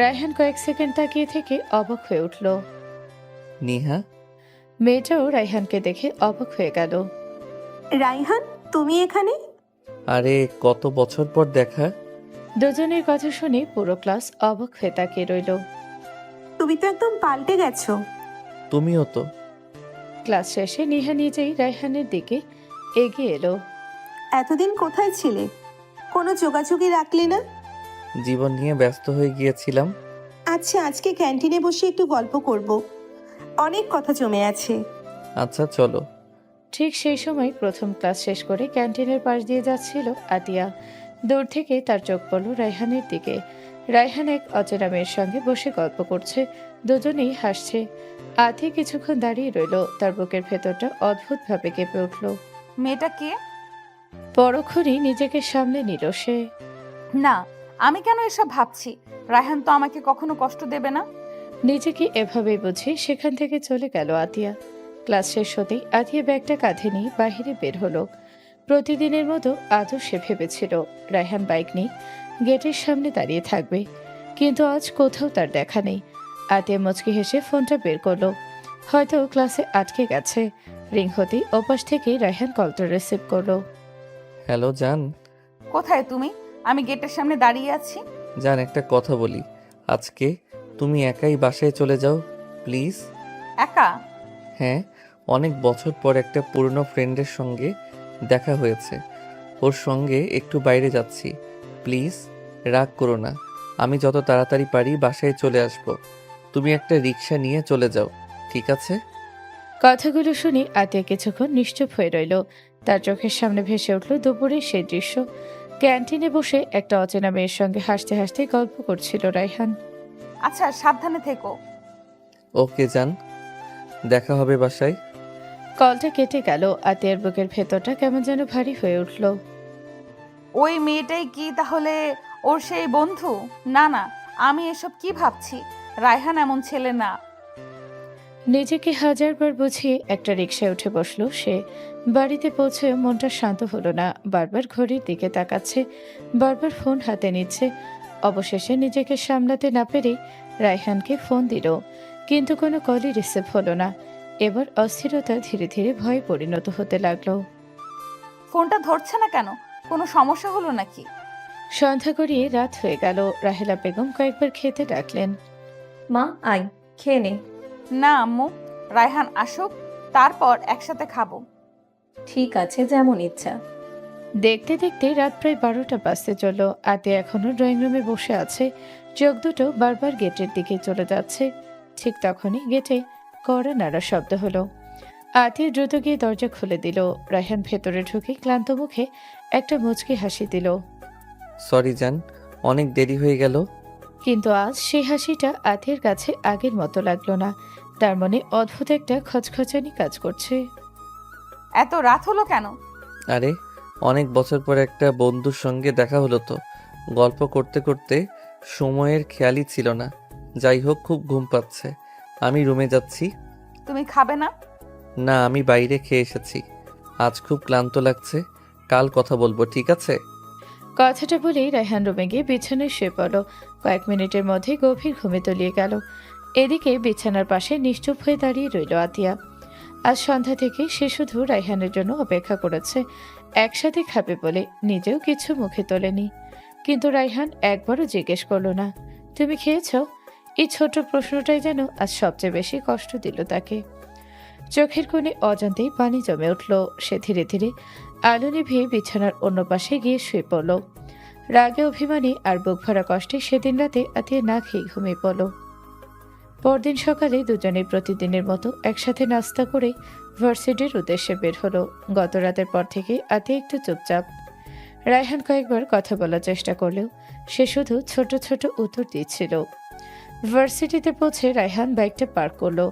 S2: রায়হান কয়েক সেকেন্ড তাকিয়ে থেকে অবাক হয়ে উঠল।
S3: নিহা,
S2: মেয়েটাও রায়হানকে দেখে অবাক হয়ে গেল।
S12: রাইহান, তুমি এখানে?
S3: আরে কত বছর পর দেখা।
S2: দুজনের কথা শুনে পুরো ক্লাস অবাক হয়ে তাকিয়ে রইল।
S12: তুমি তো একদম পাল্টে গেছো।
S3: তুমিও তো।
S2: ক্লাস শেষে নিহা নিজেই রায়হানের দিকে এগিয়ে এলো।
S12: এতদিন কোথায় ছিলে? কোনো যোগাযোগই রাখলে না।
S3: জীবন নিয়ে ব্যস্ত হয়ে গিয়েছিলাম।
S12: আচ্ছা, আজকে ক্যান্টিনে বসে একটু গল্প করব, অনেক কথা জমে আছে।
S3: আচ্ছা চলো।
S2: ঠিক সেই সময় প্রথম ক্লাস শেষ করে ক্যান্টিনের পাশ দিয়ে যাচ্ছিল আতিয়া। দূর থেকে তার চোখ পড়ল রায়হানের দিকে। রায়হান এক অচেনা মেয়ের সঙ্গে বসে গল্প করছে, দুজনেই হাসছে। আতি কিছুক্ষণ দাঁড়িয়ে রইল, তার বুকের ভেতরটা অদ্ভুতভাবে কেঁপে উঠল।
S1: মেয়েটা কে?
S2: পরক্ষণই নিজেকে সামলে নিল সে।
S1: না, আমি কেন এসব ভাবছি? রায়হান তো আমাকে কখনো কষ্ট দেবে না।
S2: নিজেকে এভাবেই বুঝে সেখান থেকে চলে গেল আতিয়া। ক্লাস শেষ হতেই আতিয়া ব্যাগটা কাঁধে নিয়ে বাহিরে বের হলো। প্রতিদিনের মতো আজও সে ভেবেছিল রায়হান বাইক নিয়ে গেটের সামনে দাঁড়িয়ে থাকবে, কিন্তু আজ কোথাও তার দেখা নেই। আতিয়া মুচকি হেসে ফোনটা বের করলো। হয়তো ক্লাসে আটকে গেছে। রিং হতেই ওপাশ থেকে রায়হান কলটা রিসিভ করলো।
S3: হ্যালো জান।
S1: কোথায় তুমি? আমি গেটের সামনে দাঁড়িয়ে আছি।
S3: জান, একটা কথা বলি। আজকে তুমি একাই বাসায় চলে যাও প্লিজ।
S1: একা?
S3: হ্যাঁ, অনেক বছর পর একটা পুরনো ফ্রেন্ডের সঙ্গে দেখা হয়েছে। ওর সঙ্গে একটু বাইরে যাচ্ছি। প্লিজ রাগ করো না। আমি যত তাড়াতাড়ি পারি বাসায় চলে আসব। তুমি একটা রিক্সা নিয়ে চলে যাও, ঠিক আছে?
S2: কথাগুলো শুনে আতিয়া কিছুক্ষণ নিশ্চুপ হয়ে রইল। তার চোখের সামনে ভেসে উঠল দুপুরের সেই দৃশ্য। ক্যান্টিনে বসে একটা অচেনা মেয়ের সঙ্গে হাসতে হাসতে গল্প করছিল রায়হান।
S1: আচ্ছা, সাবধানে থেকো।
S3: ওকে জান, দেখা হবে বাসায়।
S2: কলটা কেটে গেল। আতিয়ার বুকের ভেতরটা কেমন যেন ভারী হয়ে উঠল।
S1: ওই মেয়েটাই কি তাহলে ওর সেই বন্ধু? না না, আমি এসব কি ভাবছি? রায়হান এমন ছেলে না।
S2: নিজেকে হাজারবার বুঝিয়ে একটা রিকশায় উঠে বসলো সে। বাড়িতে পৌঁছে মনটা শান্ত হলো না। বারবার ঘড়ির দিকে তাকাচ্ছে, বারবার ফোন হাতে নিচ্ছে। অবশেষে নিজেকে সামলাতে না পেরে রায়হানকে ফোন দিল, কিন্তু কোনো কলই রিসিভ হলো না। এবার অস্থিরতা ধীরে ধীরে ভয়ে পরিণত হতে লাগলো।
S1: ফোনটা ধরছে না কেন? কোনো সমস্যা হলো নাকি?
S2: সন্ধ্যা গড়িয়ে রাত হয়ে গেল। রাহেলা বেগম কয়েকবার খেতে ডাকলেন।
S4: মা আয়, খেয়ে নে।
S1: না আম্মু, রায়হান আসুক, তারপর একসাথে খাবো।
S4: ঠিক আছে, যেমন ইচ্ছা।
S2: দেখতে দেখতে রাত প্রায় 12টা বাজতে চলল। আতে এখনো ড্রয়িং রুমে বসে আছে, চোখ দুটো বারবার গেটের দিকে চলে যাচ্ছে। ঠিক তখনই গেটে কড়া নাড়া শব্দ হলো। আতে দ্রুত গিয়ে দরজা খুলে দিল। রায়হান ভেতরে ঢুকে ক্লান্ত মুখে একটা মুচকি হাসি দিল।
S3: সরি জান, অনেক দেরি হয়ে গেল।
S2: কিন্তু আজ সেই হাসিটা আতের কাছে আগের মতো লাগলো না। তার মনে অদ্ভুত একটা খচখচানি কাজ করছে।
S1: এত রাত হলো কেন?
S3: আরে অনেক বছর পর একটা বন্ধুর সঙ্গে দেখা হলো তো। গল্প করতে করতে সময়ের খেয়ালই ছিল না। যাই হোক, খুব ঘুম পাচ্ছে, আমি রুমে যাচ্ছি।
S1: তুমি খাবে না?
S3: না, আমি বাইরে খেয়ে এসেছি। আজ খুব ক্লান্ত লাগছে, কাল কথা বলবো, ঠিক আছে?
S2: কথাটা বলেই রায়হান রুমে গিয়ে বিছানায় শুয়ে পড়ল। কয়েক মিনিটের মধ্যে গভীর ঘুমে তলিয়ে গেল। এদিকে বিছানার পাশে নিশ্চুপ হয়ে দাঁড়িয়ে রইল আতিয়া। আজ সন্ধ্যা থেকে সে শুধু রায়হানের জন্য অপেক্ষা করেছে, একসাথে খাবে বলে। নিজেও কিছু মুখে তোলেনি, কিন্তু রায়হান একবারও জিজ্ঞেস করলো না, তুমি খেয়েছ? এই ছোট প্রশ্নটাই যেন আজ সবচেয়ে বেশি কষ্ট দিল তাকে। চোখের কোণে অজান্তেই পানি জমে উঠল। সে ধীরে ধীরে আলো নিভিয়ে বিছানার অন্য পাশে গিয়ে শুয়ে পড়ল। রাগে, অভিমানী আর বুক ভরা কষ্টে সেদিন রাতে আতিয়া না খেয়ে ঘুমিয়ে পড়ল। পরদিন সকালে দুজনে প্রতিদিনের মতো একসাথে নাস্তা করে ভার্সিটির উদ্দেশ্যে বের হলো। গত রাতের পর থেকে আতিয়া একটু চুপচাপ। রায়হান কয়েকবার কথা বলার চেষ্টা করলেও সে শুধু ছোট ছোট উত্তর দিচ্ছিল। ভার্সিটিতে পৌঁছে রায়হান বাইকটা পার্ক করলো।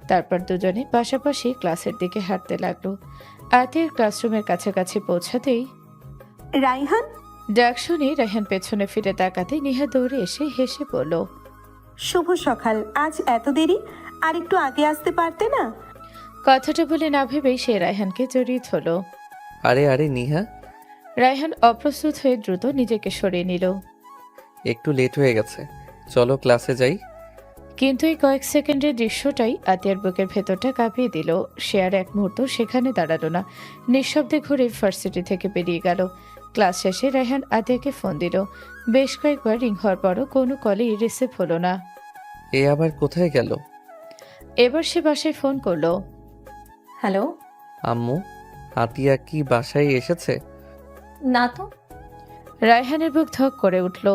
S2: তারপর দুজনে পাশাপাশি ক্লাসের দিকে হাঁটতে লাগলো। আতিয়ার ক্লাসরুমের কাছাকাছি পৌঁছাতেই,
S12: রাইহান,
S2: ডাক শুনে রায়হান পেছনে ফিরে তাকাতে নিহা দৌড়ে এসে হেসে বলল,
S12: শুভ সকাল। আজ এত দেরি? আর একটু আগে আসতে পারতে না?
S2: কথাটা বলে না ভেবেই সে রায়হানকে জড়িয়ে ধরল।
S3: আরে আরে নিহা,
S2: রায়হান অপ্রস্তুত হয়ে দ্রুত নিজেকে সরিয়ে নিল।
S3: একটু লেট হয়ে গেছে, চলো ক্লাসে যাই।
S2: কিন্তু এই কয়েক সেকেন্ডের দৃশ্যটাই আতিয়ার বুকের ভেতরটা কাঁপিয়ে দিল। সে আর এক মুহূর্ত সেখানে দাঁড়ালো না, নিঃশব্দে ঘুরে ভার্সিটি থেকে বেরিয়ে গেল। ক্লাস শেষে রায়হান আতিয়াকে ফোন দিল। বেশ কয়েকবার রিং হওয়ার পরও কোনো কলই রিসিভ হলো না।
S3: এ আবার কোথায় গেল?
S2: এবার সে বাসায় ফোন করলো।
S4: হ্যালো।
S3: আম্মু, আতিয়া কি বাসায় এসেছে?
S4: না তো।
S2: রায়হানের বুক ধক করে উঠল।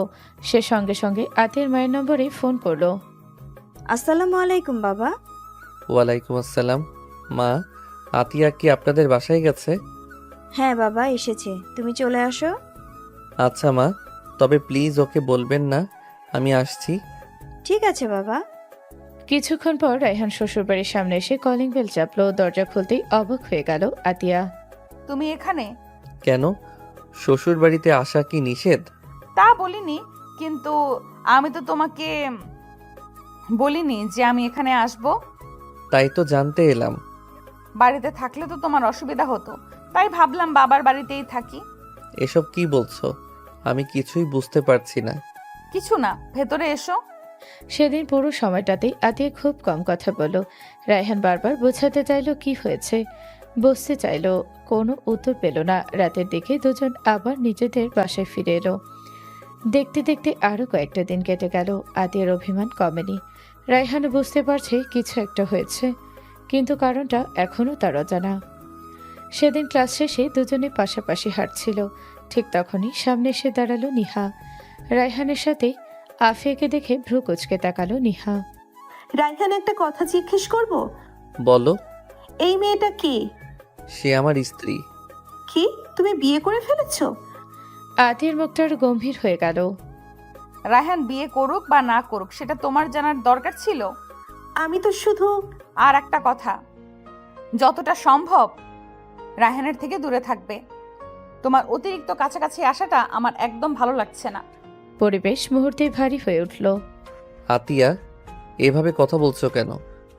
S2: সে সঙ্গে সঙ্গে আতিয়ার মায়ের নম্বরে ফোন করলো।
S5: আসসালামু আলাইকুম বাবা।
S3: ওয়ালাইকুম আসসালাম। মা, আতিয়া কি আপনাদের বাসায় গেছে?
S5: হ্যাঁ বাবা, এসেছে। তুমি চলে আসো।
S3: আচ্ছা মা, তবে প্লিজ ওকে বলবেন না আমি আসছি।
S5: ঠিক আছে বাবা।
S2: কিছুক্ষণ পর রায়হান শ্বশুরবাড়ির সামনে এসে কলিং বেল চাপলো। দরজা খুলতেই অবাক হয়ে গেল আতিয়া।
S1: তুমি এখানে?
S3: কেন, শ্বশুর বাড়িতে আসা কি নিষেধ?
S1: তা বলিনি, কিন্তু আমি তো তোমাকে বলিনি যে আমি এখানে আসব।
S3: তাই তো জানতে এলাম।
S1: বাড়িতে থাকলে তো তোমার অসুবিধা হতো, তাই ভাবলাম বাবার বাড়িতেই থাকি।
S3: এসব কি বলছো? আমি কিছুই বুঝতে পারছি না।
S1: কিছু না, ভেতরে এসো।
S2: সেদিন পুরো সময়টাতেই আতিয়া খুব কম কথা বলল। রায়হান বারবার বোঝাতে চাইলো কি হয়েছে, বসতে চাইলো, কোনো উত্তর পেল না। রাতের দিকে দুজন আবার নিজেদের বাসায় ফিরে এলো। দেখতে দেখতে আরো কয়েকটা দিন কেটে গেল। আতিয়ার অভিমান কমেনি। রায়হান বুঝতে পারছে কিছু একটা হয়েছে, কিন্তু কারণটা এখনও তার অজানা। সেদিন ক্লাস শেষে দুজনে পাশাপাশি হাঁটছিল। ঠিক তখনই সামনে এসে দাঁড়ালো নিহা। রায়হানের সাথে আফিয়াকে দেখে ভ্রু কুঁচকে তাকালো নিহা।
S12: রায়হান, একটা কথা জিজ্ঞেস করব?
S3: বলো।
S12: এই মেয়েটা কে?
S3: সে আমার স্ত্রী।
S12: কি, তুমি বিয়ে করে ফেলেছো?
S2: আতিয়ার মুখটা আরো গম্ভীর হয়ে গেল।
S1: রায়হান বিয়ে করুক বা না করুক সেটা তোমার জানার দরকার ছিল?
S12: আমি তো শুধু...
S1: আর একটা কথা, যতটা সম্ভব রায়হানের থেকে দূরে থাকবে। তোমার অতিরিক্ত কাছাকাছি আসাটা আমার একদম ভালো লাগছে না।
S2: পরিবেশ মুহূর্তে ভারী হয়ে উঠল।
S3: আতিয়া, এভাবে কথা বলছো কেন?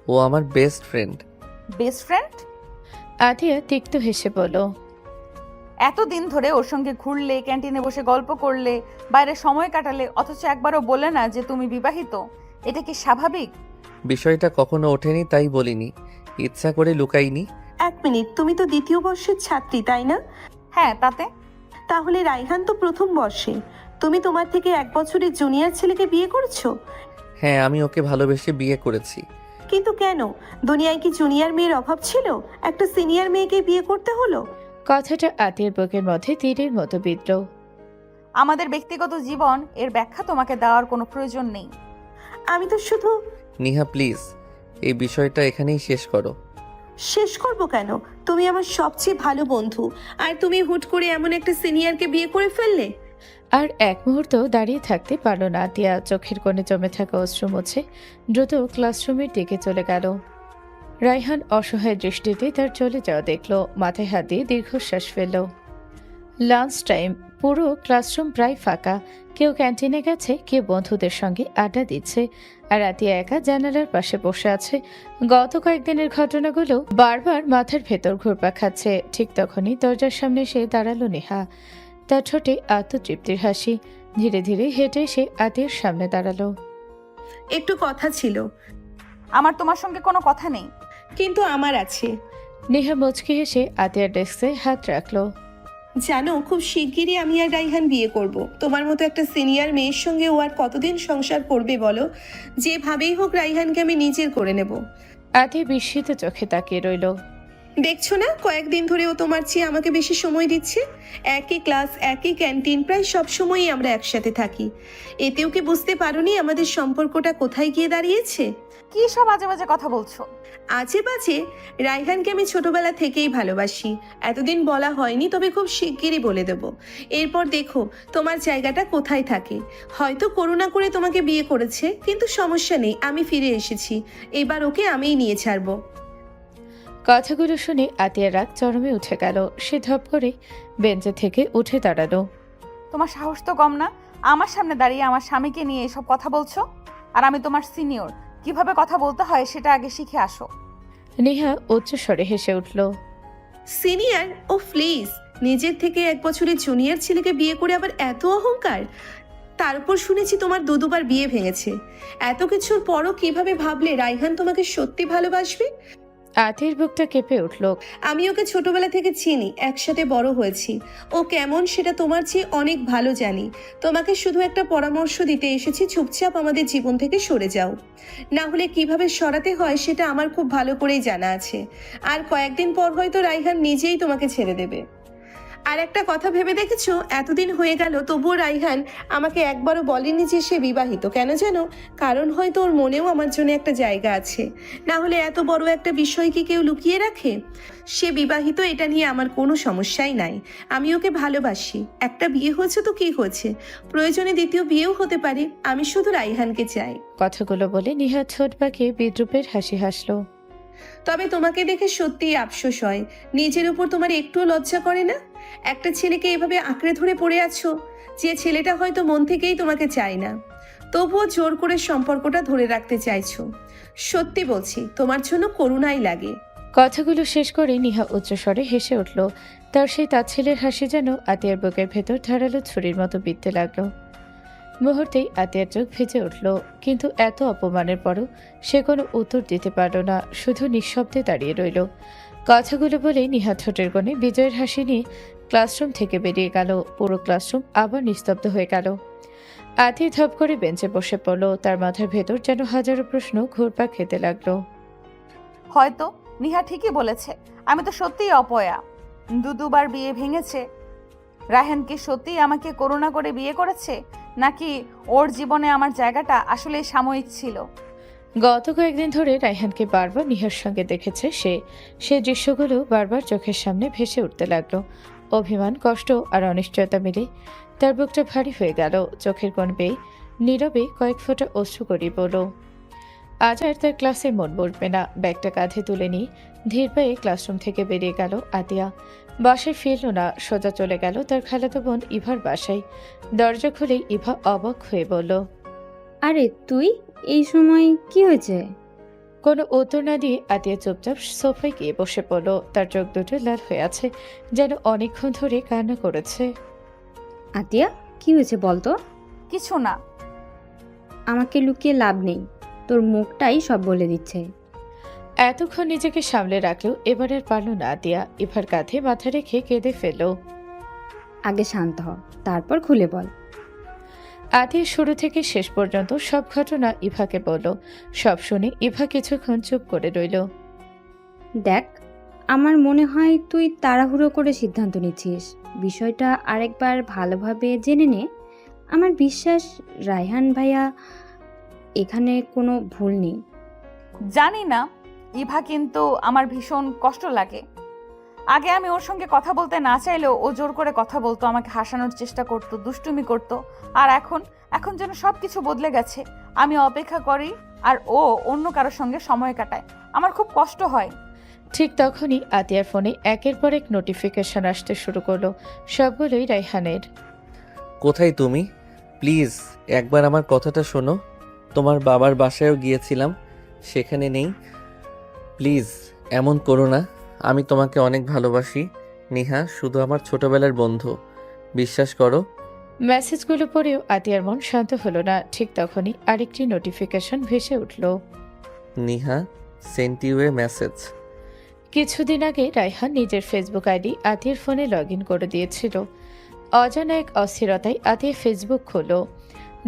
S3: ও আমার বেস্ট ফ্রেন্ড।
S1: Best friend?
S2: আতিয়া তিক্ত হেসে বলল,
S1: এতদিন ধরে ওর সঙ্গে ঘুরলে, ক্যান্টিনে বসে গল্প করলে, বাইরে সময় কাটালে, অথচ একবারও বলে না যে তুমি বিবাহিত। এটা কি স্বাভাবিক?
S3: বিষয়টা কখনো ওঠেনি তাই বলিনি, ইচ্ছা করে লুকাইনি।
S12: এক মিনিট, তুমি তো দ্বিতীয় বর্ষের ছাত্রী, তাই না?
S1: হ্যাঁ, তাতে?
S12: তাহলে রায়হান তো প্রথম বর্ষে। তুমি তোমার থেকে 1 বছরের জুনিয়র ছেলেকে বিয়ে করেছো?
S3: হ্যাঁ, আমি ওকে ভালোবেসে বিয়ে করেছি।
S12: কিন্তু কেন? দুনিয়ায় কি জুনিয়র মেয়ের অভাব ছিল? একটা সিনিয়র মেয়েকে বিয়ে করতে হলো?
S2: কথাটা আতিয়ার বুকের মধ্যে তীরের মতো বিঁধল।
S1: আমাদের ব্যক্তিগত জীবন, এর ব্যাখ্যা তোমাকে দেওয়ার কোনো প্রয়োজন নেই।
S12: আমি তো শুধু...
S3: নিহা প্লিজ, এই বিষয়টা এখানেই শেষ করো।
S12: শেষ করব কেন? তুমি আমার সবচেয়ে ভালো বন্ধু, আর তুমি হুট করে এমন একটা সিনিয়রকে বিয়ে করে ফেললে।
S2: আর এক মুহূর্ত দাঁড়িয়ে থাকতে পারল না আতিয়া। চোখের কোণে জমে থাকা অশ্রু মুছে দ্রুত ক্লাসরুমের দিকে চলে গেল। রায়হান অসহায় দৃষ্টিতে তার চলে যাওয়া দেখল, মাথায় হাত দিয়ে দীর্ঘশ্বাস ফেলল। লাঞ্চ টাইম, পুরো ক্লাসরুম প্রায় ফাঁকা। কেউ ক্যান্টিনে গেছে, কেউ বন্ধুদের সঙ্গে আড্ডা দিচ্ছে, আর আতিয়া একা জানালার পাশে বসে আছে। গত কয়েকদিনের ঘটনাগুলো বারবার মাথার ভেতর ঘুরপাক খাচ্ছে। ঠিক তখনই দরজার সামনে এসে দাঁড়ালো নেহা। তার ঠোঁটে আত্মতৃপ্তির হাসি। ধীরে ধীরে হেঁটে এসে আতিয়ার সামনে দাঁড়ালো।
S12: একটু কথা ছিল।
S1: আমার তোমার সঙ্গে কোনো কথা নেই।
S12: কিন্তু আমার আছে।
S2: নেহা মুচকি হেসে আতিয়ার ডেস্কে হাত রাখলো।
S12: জানো, খুব শিগগিরই আমি আর রায়হান বিয়ে করব। তোমার মতো একটা সিনিয়র মেয়ের সঙ্গে ও আর কতদিন সংসার করবে বলো? যেভাবেই হোক রায়হানকে আমি নিজের করে নেব।
S2: আতিয়া বিস্মিত চোখে তাকিয়ে রইল।
S12: দেখছো না, কয়েকদিন ধরে ও তোমার চেয়ে আমাকে বেশি সময় দিচ্ছে। একই ক্লাস, একই ক্যান্টিন, প্রায় সব সময়ই আমরা একসাথে থাকি। এতেও কি বুঝতে পারোনি আমাদের সম্পর্কটা কোথায় গিয়ে দাঁড়িয়েছে?
S1: কি সব আজে বাজে কথা বলছো?
S12: আজে বাজে? রায়হানকে আমি ছোটবেলা থেকেই ভালোবাসি। এতদিন বলা হয়নি, তবে খুব শিগগিরই বলে দেব। এরপর দেখো তোমার জায়গাটা কোথায় থাকে। হয়তো করুণা করে তোমাকে বিয়ে করেছে, কিন্তু সমস্যা নেই, আমি ফিরে এসেছি। এবার ওকে আমিই নিয়ে ছাড়বো।
S2: কথাগুলো শুনে আতিয়ার রাগ চরমে উঠে গেল। সে ধপ করে বেঞ্চে থেকে উঠে দাঁড়ালো।
S1: তোমার সাহস তো কম না? আমার সামনে দাঁড়িয়ে আমার স্বামীকে নিয়ে এসব কথা বলছো। আর আমি তোমার সিনিয়র, কিভাবে কথা বলতে হয় সেটা আগে শিখে আসো।
S2: নেহা উচ্চস্বরে হেসে উঠল।
S12: সিনিয়র? ও প্লিজ, নিজের থেকে 1 বছরের জুনিয়র ছেলেকে বিয়ে করে আবার এত অহংকার। তারপর শুনেছি তোমার দুবার বিয়ে ভেঙেছে। এত কিছুর পরও কিভাবে ভাবলে রাইহান তোমাকে সত্যি ভালোবাসবে?
S2: আতির বুকটা কেঁপে উঠল।
S12: আমি ওকে ছোটবেলা থেকে চিনি, একসাথে বড় হয়েছি। ও কেমন সেটা তোমার চেয়ে অনেক ভালো জানি। তোমাকে শুধু একটা পরামর্শ দিতে এসেছি, চুপচাপ আমাদের জীবন থেকে সরে যাও। না হলে কিভাবে সরাতে হয় সেটা আমার খুব ভালো করেই জানা আছে। আর কয়েকদিন পর হয়তো রাইহান নিজেই তোমাকে ছেড়ে দেবে। আর একটা কথা ভেবে দেখেছো, এতদিন হয়ে গেল তবুও রাইহান আমাকে একবারও বলেনি যে সে বিবাহিত। কেন জানো? কারণ হয়তো ওর মনেও আমার জন্য একটা জায়গা আছে। না হলে এত বড় একটা বিষয় কি কেউ লুকিয়ে রাখে? সে বিবাহিত, এটা নিয়ে আমার কোনো সমস্যাই নাই। আমি ওকে ভালোবাসি। একটা বিয়ে হয়েছে তো কি হয়েছে, প্রয়োজনে দ্বিতীয় বিয়েও হতে পারে। আমি শুধু রাইহানকে চাই।
S2: কথাগুলো বলে নিহা ঠোঁট বাঁকিয়ে বিদ্রুপের হাসি হাসলো।
S12: তবে তোমাকে দেখে সত্যিই আফসোস হয়। নিজের উপর তোমার একটুও লজ্জা করে না? একটা ছেলেকে এভাবে আঁকড়ে ধরে পড়ে আছো, যে ছেলেটা হয়তো মন থেকেই তোমাকে চায় না, তবুও জোর করে সম্পর্কটা ধরে রাখতে চাইছো। সত্যি বলছি, তোমার জন্য করুণাই লাগে।
S2: কথাগুলো শেষ করে নিহা উচ্চস্বরে হেসে উঠল। তার সেই তাচ্ছিলের হাসি যেন আতিয়ার বুকের ভেতর ধারালো ছুরির মতো বিঁধতে লাগলো। মুহূর্তেই আতিয়ার চোখ ভিজে উঠল, কিন্তু এত অপমানের পরও সে কোনো উত্তর দিতে পারল না, শুধু নিঃশব্দে দাঁড়িয়ে রইল। কথাগুলো বলেই নিহা ঠোঁটের কোণে বিজয়ের হাসি নিয়ে ক্লাসরুম থেকে বেরিয়ে গেল। পুরো ক্লাসরুম আবার নিস্তব্ধ হয়ে গেল। আতি ধপ করে বেঞ্চে বসে পড়ল। তার মাথার ভেতর যেন হাজারো প্রশ্ন ঘুরপাক খেতে লাগলো।
S1: হয়তো নিহা ঠিকই বলেছে, আমি তো সত্যিই অপয়া। দুবার বিয়ে ভেঙেছে। রায়হান কি সত্যিই আমাকে করুণা করে বিয়ে করেছে, নাকি ওর জীবনে আমার জায়গাটা আসলে সাময়িক ছিল?
S2: গত কয়েকদিন ধরে রায়হানকে বারবার নিহার সঙ্গে দেখেছে সে দৃশ্যগুলো বারবার চোখের সামনে ভেসে উঠতে লাগলো। অভিমান, কষ্ট আর অনিশ্চয়তা মিলে তার বুকটা ভারী হয়ে গেল। চোখের কোণ বেয়ে নীরবে কয়েক ফোঁটা অশ্রু গড়িয়ে পড়ল। আজ আর তার ক্লাসে মন বসবে না। ব্যাগটা কাঁধে তুলে নিয়ে ধীর পায়ে ক্লাসরুম থেকে বেরিয়ে গেল আতিয়া। বাসায় ফিরল না, সোজা চলে গেল তার খালাতো বোন ইভার বাসায়। দরজা খুলেই ইভা অবাক হয়ে বলল,
S13: আরে তুই এই সময় কি হয়েছে?
S2: কোনো উত্তর না দিয়ে আতিয়া চুপচাপ সোফায় গিয়ে বসে পড়ল। তার চোখ দুটো লাল হয়ে আছে, যেন অনেকক্ষণ ধরে কান্না করেছে।
S13: আতিয়া, কি হয়েছে বলতো?
S1: কিছু না।
S13: আমাকে লুকিয়ে লাভ নেই, তোর মুখটাই সব বলে দিচ্ছে।
S2: এতক্ষণ নিজেকে সামলে রাখলেও এবার আর পারল না আতিয়া। ইভার কাঁধে মাথা রেখে কেঁদে ফেলল।
S13: আগে শান্ত হ, তারপর খুলে বল।
S2: আতিয়া শুরু থেকে শেষ পর্যন্ত সব ঘটনা ইভাকে বলল। সব শুনে ইভা কিছুক্ষণ চুপ করে রইল।
S13: দেখ, আমার মনে হয় তুই তাড়াহুড়ো করে সিদ্ধান্ত নিচ্ছিস। বিষয়টা আরেকবার ভালোভাবে জেনে নে। আমার বিশ্বাস রায়হান ভাইয়া, এখানে কোনো ভুল নেই।
S1: জানি না ইভা, কিন্তু আমার ভীষণ কষ্ট লাগে। আগে আমি ওর সঙ্গে কথা বলতে না চাইলেও ও জোর করে কথা বলতো, আমাকে হাসানোর চেষ্টা করতো, দুষ্টুমি করতো। আর এখন যেন সব কিছু বদলে গেছে। আমি অপেক্ষা করি আর ও অন্য কারোর সঙ্গে সময় কাটায়। আমার খুব কষ্ট হয়।
S2: ঠিক তখনই আতিয়ার ফোনে একের পর এক নোটিফিকেশন আসতে শুরু করলো। সবগুলোই রায়হানের।
S3: কোথায় তুমি? প্লিজ একবার আমার কথাটা শোনো। তোমার বাবার বাসায়ও গিয়েছিলাম, সেখানে নেই। প্লিজ এমন করো না। আমি তোমাকে অনেক ভালোবাসি নিহা, শুধু আমার ছোটবেলার বন্ধু, বিশ্বাস করো।
S2: মেসেজগুলো পড়েও আতিয়ার মন শান্ত হলো না। ঠিক তখনই আরেকটি নোটিফিকেশন ভেসে উঠল।
S3: Niha sent U A message.
S2: কিছুদিন আগে রায়হান নিজের ফেসবুক আইডি আতিয়ার ফোনে লগ ইন করে দিয়েছিল। অজানা এক অস্থিরতায় আতিয়া ফেসবুক খোলো।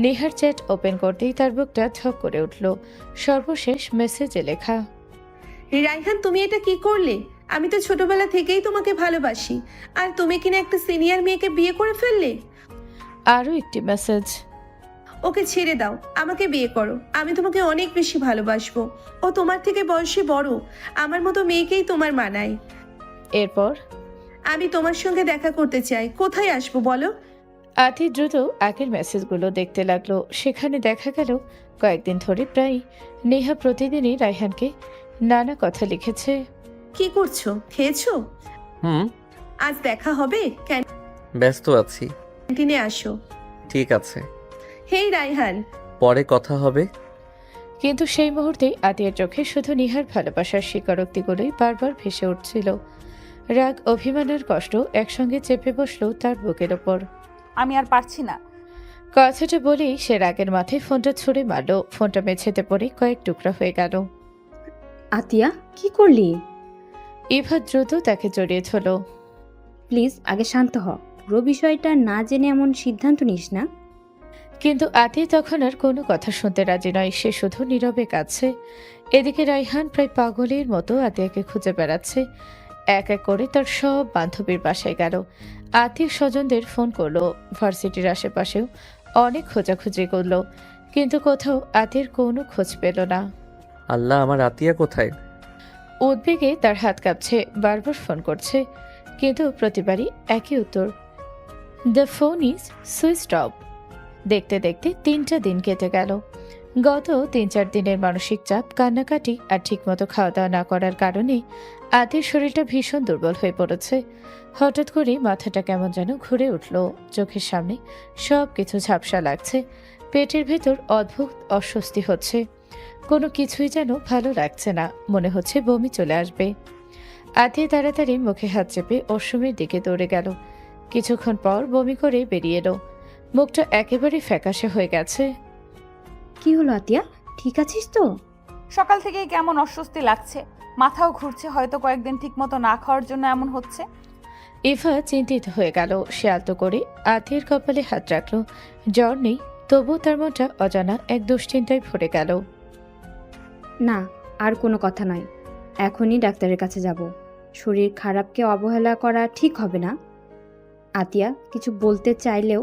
S2: নিহার চ্যাট ওপেন করতেই তার বুকটা ধক করে উঠল। সর্বশেষ মেসেজে লেখা,
S12: রাইহান, তুমি এটা কি করলে? আমি তো ছোটবেলা থেকেই তোমাকে ভালোবাসি, আর তুমি কিনা একটা সিনিয়র মেয়েকে বিয়ে করে ফেললে।
S2: আরও একটি মেসেজ,
S12: ওকে ছেড়ে দাও, আমাকে বিয়ে করো। আমি তোমাকে অনেক বেশি ভালোবাসবো। ও তোমার থেকে বয়সে বড়, আমার মতো মেয়েকেই তোমার মানায়।
S2: এরপর,
S12: আমি তোমার সঙ্গে দেখা করতে চাই, কোথায় আসবো বলো?
S2: আতি দ্রুত আগের মেসেজগুলো দেখতে লাগলো। সেখানে দেখা গেল কয়েকদিন ধরে প্রায় নেহা প্রতিদিনই রায়হানকে নানা কথা লিখেছে।
S12: কি করছো? খেয়েছো?
S3: হুম।
S12: আজ দেখা হবে? কেন
S3: ব্যস্ত আছি।
S12: ক্যান্টিনে আসো।
S3: ঠিক আছে,
S12: হেই রায়হান।
S3: পরে কথা হবে।
S2: কিন্তু সেই মুহূর্তে আতিয়ার চোখে শুধু নিহার ভালোবাসার স্বীকারোক্তিগুলোই বারবার ভেসে উঠছিল। রাগ, অভিমান আর কষ্ট একসঙ্গে চেপে বসলো তার বুকের ওপর।
S1: আমি আর পারছি না।
S2: কথাটা বলেই সে রাগের মাথায় ফোনটা ছুঁড়ে মারল। ফোনটা মেঝেতে পড়ে কয়েক টুকরা হয়ে গেল।
S13: আতিয়া, কি করলি?
S2: ইভা দ্রুত তাকে জড়িয়ে ধরল।
S13: প্লিজ আগে শান্ত হ। পুরো বিষয়টা না জেনে এমন সিদ্ধান্ত নিস না।
S2: কিন্তু আতিয়া তখন আর কোনো কথা শুনতে রাজি নয়। সে শুধু নীরবে কাঁদছে। এদিকে রায়হান প্রায় পাগলের মতো আতিয়াকে খুঁজে বেড়াচ্ছে। এক এক করে তার সব বান্ধবীর বাসায় গেল। আত্মীয় স্বজনদের ফোন করলো। ভার্সিটির আশেপাশেও অনেক খোঁজাখুঁজি করলো, কিন্তু কোথাও আতিয়ার কোনো খোঁজ পেল না।
S3: আল্লাহ, আমার আতিয়া কোথায়?
S2: উদ্বেগে তার হাত কাঁপছে, বারবার ফোন করছে, কিন্তু প্রতিবারই একই উত্তর, the phone is switched off. দেখতে দেখতে 3টা দিন কেটে গেল। গত 3-4 দিনের মানসিক চাপ, কান্নাকাটি আর ঠিকমতো খাওয়া দাওয়া না করার কারণে আতির শরীরটা ভীষণ দুর্বল হয়ে পড়েছে। হঠাৎ করে মাথাটা কেমন যেন ঘুরে উঠল। চোখের সামনে সব কিছু ঝাপসা লাগছে। পেটের ভেতর অদ্ভুত অস্বস্তি হচ্ছে। কোনো কিছুই যেন ভালো লাগছে না। মনে হচ্ছে বমি চলে আসবে। আতি তাড়াতাড়ি মুখে হাত চেপে অশ্বমের দিকে দৌড়ে গেল। কিছুক্ষণ পর বমি করে বেরিয়ে এলো। মুখটা একেবারে ফ্যাকাশে হয়ে গেছে।
S13: কি হলো আতিয়া, ঠিক আছিস তো?
S1: সকাল থেকেই কেমন অস্বস্তি লাগছে, মাথাও ঘুরছে। হয়তো কয়েকদিন ঠিকমতো না খাওয়ার জন্য এমন হচ্ছে।
S2: ইভা চিন্তিত হয়ে গেল। সে আলতো করে আতির কপালে হাত রাখল। জ্বর নেই, তবু তার মনটা অজানা এক দুশ্চিন্তায় ভরে গেল।
S13: না, আর কোনো কথা নয়। এখনই ডাক্তারের কাছে যাব। শরীর খারাপকে অবহেলা করা ঠিক হবে না। আতিয়া কিছু বলতে চাইলেও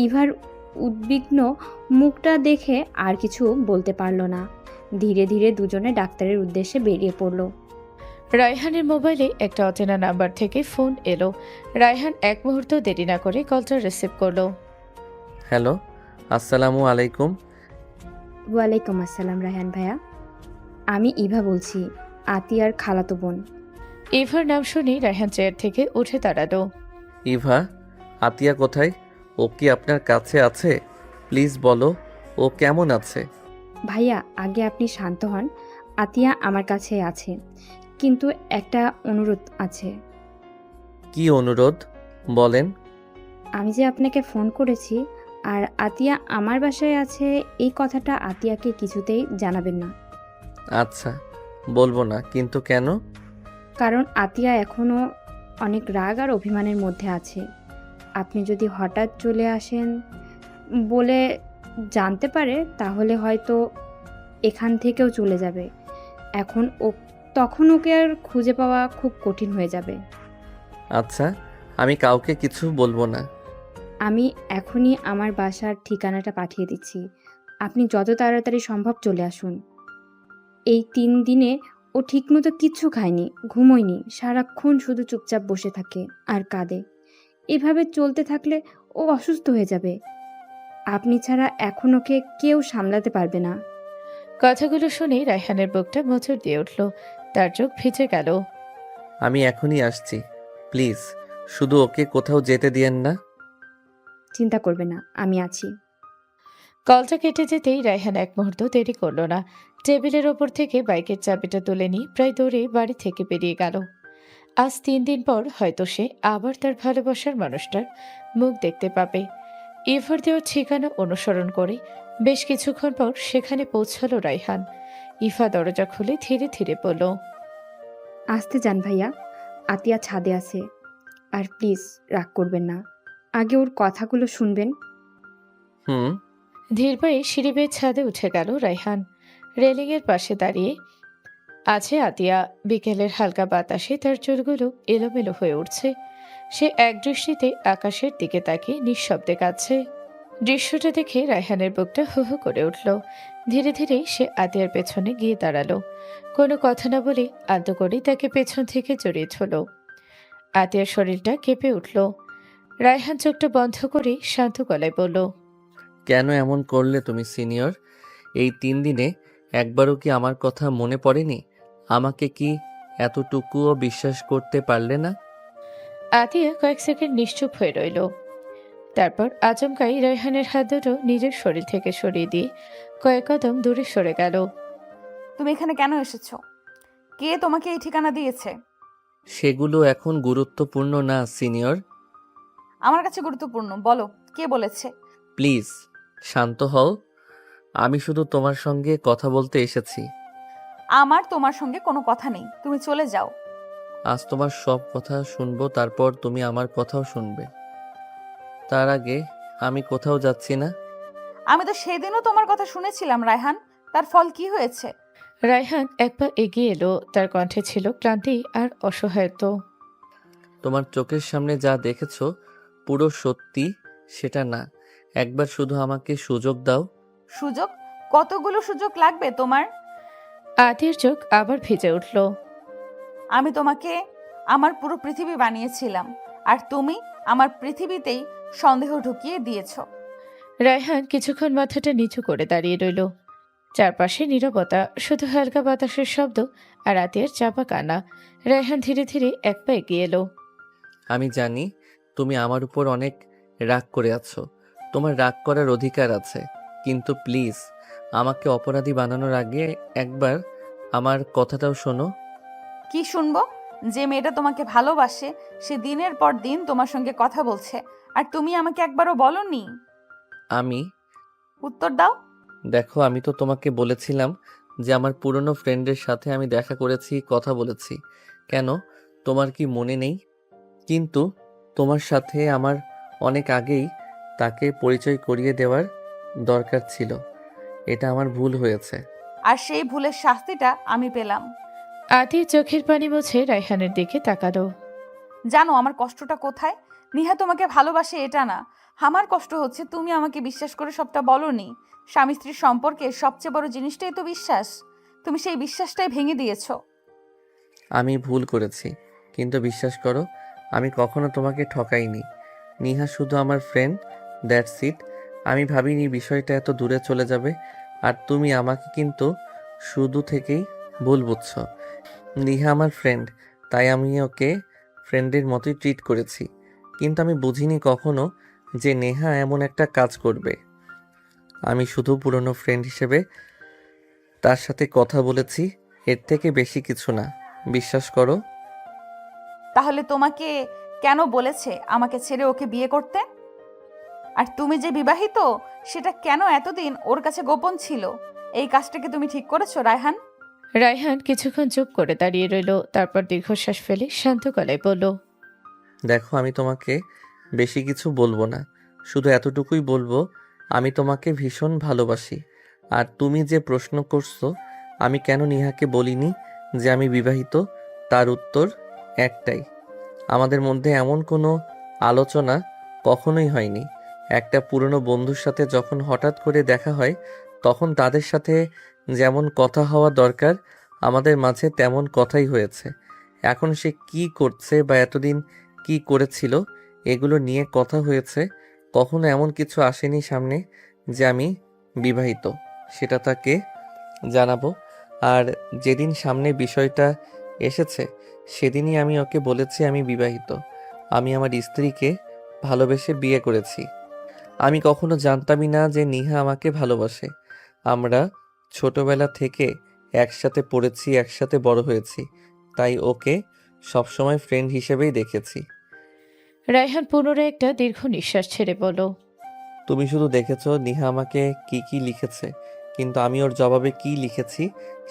S13: ইভার উদ্বিগ্ন মুখটা দেখে আর কিছু বলতে পারল না। ধীরে ধীরে দুজনে ডাক্তারের উদ্দেশ্যে বেরিয়ে পড়ল।
S2: রায়হানের মোবাইলে একটা অচেনা নাম্বার থেকে ফোন এলো। রায়হান এক মুহূর্ত দেরি না করে কলটা রিসিভ করলো।
S3: হ্যালো, আসসালামু আলাইকুম।
S13: ওয়ালাইকুম আসসালাম রায়হান ভাইয়া, আমি ইভা বলছি, আতিয়ার খালাতো বোন।
S2: ইভার নাম শুনে রায়হান চেয়ার থেকে উঠে দাঁড়ালো।
S3: ইভা, আতিয়া কোথায়? ও কি আপনার কাছে আছে? প্লিজ বলো, ও কেমন আছে?
S13: ভাইয়া, আগে আপনি শান্ত হন। আতিয়া আমার কাছে আছে, কিন্তু একটা অনুরোধ আছে।
S3: কি অনুরোধ বলেন?
S13: আমি যে আপনাকে ফোন করেছি আর আতিয়া আমার বাসায় আছে, এই কথাটা আতিয়াকে কিছুতেই জানাবেন না।
S3: আচ্ছা, বলবো না, কিন্তু কেন?
S13: কারণ আতিয়া এখনও অনেক রাগ আর অভিমানের মধ্যে আছে। আপনি যদি হঠাৎ চলে আসেন বলে জানতে পারে, তাহলে হয়তো এখান থেকেও চলে যাবে। তখন ওকে আর খুঁজে পাওয়া খুব কঠিন হয়ে যাবে।
S3: আচ্ছা, আমি কাউকে কিছু বলবো না।
S13: আমি এখনই আমার বাসার ঠিকানাটা পাঠিয়ে দিচ্ছি। আপনি যত তাড়াতাড়ি সম্ভব চলে আসুন। এই 3 দিনে ও ঠিকমতো কিচ্ছু খায়নি, ঘুমোয়নি, সারাক্ষণ শুধু চুপচাপ বসে থাকে আর কাঁদে। এভাবে চলতে থাকলে ও অসুস্থ হয়ে যাবে। আপনি ছাড়া এখন ওকে কেউ সামলাতে পারবে না।
S2: কথাগুলো শুনে রায়হানের বুকটা মোচড় দিয়ে উঠল। তার চোখ ভিজে গেল।
S3: আমি এখনই আসছি, প্লিজ শুধু ওকে কোথাও যেতে দিয়েন না।
S13: চিন্তা করবে না, আমি আছি।
S2: কলটা কেটে যেতেই রায়হান এক মুহূর্ত দেরি করল না। টেবিলের ওপর থেকে বাইকের চাবিটা তুলে নিয়ে প্রায় দৌড়ে বাড়ি থেকে বেরিয়ে গেল। আজ 3 দিন পর হয়তো সে আবার তার ভালোবাসার মানুষটার মুখ দেখতে পাবে। ইভার দেওয়া ঠিকানা অনুসরণ করে বেশ কিছুক্ষণ পর সেখানে পৌঁছালো রায়হান। ইভা দরজা খুলে ধীরে ধীরে বলল,
S13: আসতে যান ভাইয়া, আতিয়া ছাদে আছে। আর প্লিজ রাগ করবেন না, আগে ওর কথাগুলো শুনবেন।
S2: ধীর পায়ে সিঁড়ি বেয়ে ছাদে উঠে গেল রায়হান। রেলিংয়ের পাশে দাঁড়িয়ে আছে আতিয়া। বিকেলের হালকা বাতাসে তার চুলগুলো এলোমেলো হয়ে উঠছে। সে এক দৃষ্টিতে আকাশের দিকে তাকিয়ে নিঃশব্দে কাঁদছে। দৃশ্যটা দেখে রায়হানের বুকটা হু হু করে উঠল। ধীরে ধীরে সে আতিয়ার পেছনে গিয়ে দাঁড়ালো। কোনো কথা না বলে আলতো করে তাকে পেছন থেকে জড়িয়ে ধরল। আতিয়ার শরীরটা কেঁপে উঠল। রায়হান চোখটা বন্ধ করে শান্ত গলায় বলল,
S3: কেন এমন করলে তুমি সিনিয়র? এই 3 দিনে একবারও কি আমার কথা মনে পড়েনি? আমাকে কি এতটুকুও বিশ্বাস করতে পারলে না?
S2: আতিয়া কয়েক সেকেন্ড নিশ্চুপ হয়ে রইল। তারপর আচমকাই রায়হানের হাত দুটো নিজের শরীর থেকে সরিয়ে দিয়ে কয়েক কদম দূরে সরে গেল।
S1: তুমি এখানে কেন এসেছো? কে তোমাকে এই ঠিকানা দিয়েছে?
S3: সেগুলো এখন গুরুত্বপূর্ণ না সিনিয়র।
S1: আমার কাছে গুরুত্বপূর্ণ। বলো, কে বলেছে?
S3: প্লিজ শান্ত হও। আমি শুধু তোমার সঙ্গে কথা বলতে এসেছি।
S1: আমার তোমার সঙ্গে কোনো কথা নেই, তুমি চলে যাও।
S3: আজ তোমার সব কথা শুনবো, তারপর তুমি আমার কথাও শুনবে। তার আগে আমি কোথাও যাচ্ছি না।
S1: আমি তো সেদিনও তোমার কথা শুনেছিলাম রায়হান, তার ফল কি হয়েছে?
S2: রায়হান এক পা এগিয়ে এলো, তার কণ্ঠে ছিল ক্লান্তি আর অসহায়ত্ব।
S3: তোমার চোখের সামনে যা দেখেছো পুরো সত্যি সেটা না। একবার শুধু আমাকে সুযোগ দাও।
S1: সুযোগ? কতগুলো সুযোগ লাগবে তোমার?
S2: আদির চোখ আবার ভিজে উঠল।
S1: আমি তোমাকে আমার পুরো পৃথিবী বানিয়েছিলাম, আর তুমি আমার পৃথিবীতেই সন্দেহ ঢুকিয়ে দিয়েছো।
S2: রায়হান কিছুক্ষণ মাথাটা নিচু করে দাঁড়িয়ে রইল। চারপাশে নীরবতা, শুধু হালকা বাতাসের শব্দ আর আতিয়ার চাপা কান্না। রায়হান ধীরে ধীরে এক পা এগিয়ে এলো।
S3: আমি জানি তুমি আমার উপর অনেক রাগ করে আছো, তোমার রাগ করার অধিকার আছে, কিন্তু প্লিজ আমাকে অপরাধী বানানোর আগে একবার আমার কথাটাও শোনো।
S1: কি শুনবো? যে মেয়েটা তোমাকে ভালোবাসে সে দিনের পর দিন তোমার সঙ্গে কথা বলছে, আর তুমি আমাকে একবারও বলনি।
S3: আমি
S1: উত্তর দাও।
S3: দেখো, আমি তো তোমাকে বলেছিলাম যে আমার পুরনো ফ্রেন্ডের সাথে আমি দেখা করেছি, কথা বলেছি। কেন, তোমার কি মনে নেই? কিন্তু তোমার সাথে আমার অনেক আগেই তাকে পরিচয় করিয়ে দেওয়ার দরকার ছিল। এটা আমার ভুল হয়েছে।
S1: আর সেই ভুলের শাস্তিটা আমি পেলাম।
S2: আদির চোখের পানি মুছে রায়হানের দিকে তাকালো।
S1: জানো আমার কষ্টটা কোথায়? নিহা তোমাকে ভালোবাসে এটা না, আমার কষ্ট হচ্ছে তুমি আমাকে বিশ্বাস করে সবটা বলনি। স্বামী স্ত্রীর সম্পর্কে সবচেয়ে বড় জিনিসটাই তো বিশ্বাস। তুমি সেই বিশ্বাসটাই ভেঙে দিয়েছো।
S3: আমি ভুল করেছি, কিন্তু বিশ্বাস করো আমি কখনো তোমাকে ঠকাইনি। নিহা শুধু আমার ফ্রেন্ড, দ্যাটস ইট। আমি ভাবিনি বিষয়টা এত দূরে চলে যাবে। আর তুমি আমাকে কিন্তু শুধু থেকেই ভুল বুঝছো। নিহা আমার ফ্রেন্ড, তাই আমি ওকে ফ্রেন্ডের মতোই ট্রিট করেছি। কিন্তু আমি বুঝিনি কখনো যে নেহা এমন একটা কাজ করবে। আমি শুধু পুরনো ফ্রেন্ড হিসেবে তার সাথে কথা বলেছি, এর থেকে বেশি কিছু না। বিশ্বাস করো।
S1: তাহলে তোমাকে কেন বলেছে আমাকে ছেড়ে ওকে বিয়ে করতে? আর তুমি যে বিবাহিত সেটা কেন এতদিন ওর কাছে গোপন ছিল? এই কাজটাকে তুমি ঠিক করেছো রায়হান?
S2: রায়হান কিছুক্ষণ চুপ করে দাঁড়িয়ে রইল, তারপর দীর্ঘশ্বাস ফেলে শান্ত গলায় বলল,
S3: দেখো, আমি তোমাকে বেশি কিছু বলবো না, শুধু এতটুকুই বলবো আমি তোমাকে ভীষণ ভালোবাসি। আর তুমি যে প্রশ্ন করছো আমি কেন নিহাকে বলিনি যে আমি বিবাহিত, তার উত্তর একটাই, আমাদের মধ্যে এমন কোনো আলোচনা কখনোই হয়নি। একটা পুরনো বন্ধুর সাথে যখন হঠাৎ করে দেখা হয় তখন তাদের সাথে যেমন কথা হওয়া দরকার আমাদের মাঝে তেমন কথাই হয়েছে। এখন সে কি করছে বা এতদিন কি করেছিল এগুলো নিয়ে কথা হয়েছে, কখনো এমন কিছু আসেনি সামনে যে আমি বিবাহিত, সেটা তাকে জানাবো। আর যেদিন সামনে বিষয়টা এসেছে সেদিনই আমি ওকে বলেছি আমি বিবাহিত, আমি আমার স্ত্রীকে ভালোবেসে বিয়ে করেছি। আমি কখনো জানতামই না যে নিহা আমাকে ভালোবাসে। আমরা ছোটবেলা থেকে একসাথে পড়েছি, একসাথে বড় হয়েছি, তাই ওকে সবসময় ফ্রেন্ড হিসেবেই দেখেছি।
S2: রায়হান পুনরায় একটা দীর্ঘ নিঃশ্বাস ছেড়ে বলল,
S3: তুমি শুধু দেখেছো নিহা আমাকে কি কি লিখেছে, কিন্তু আমি ওর জবাবে কি লিখেছি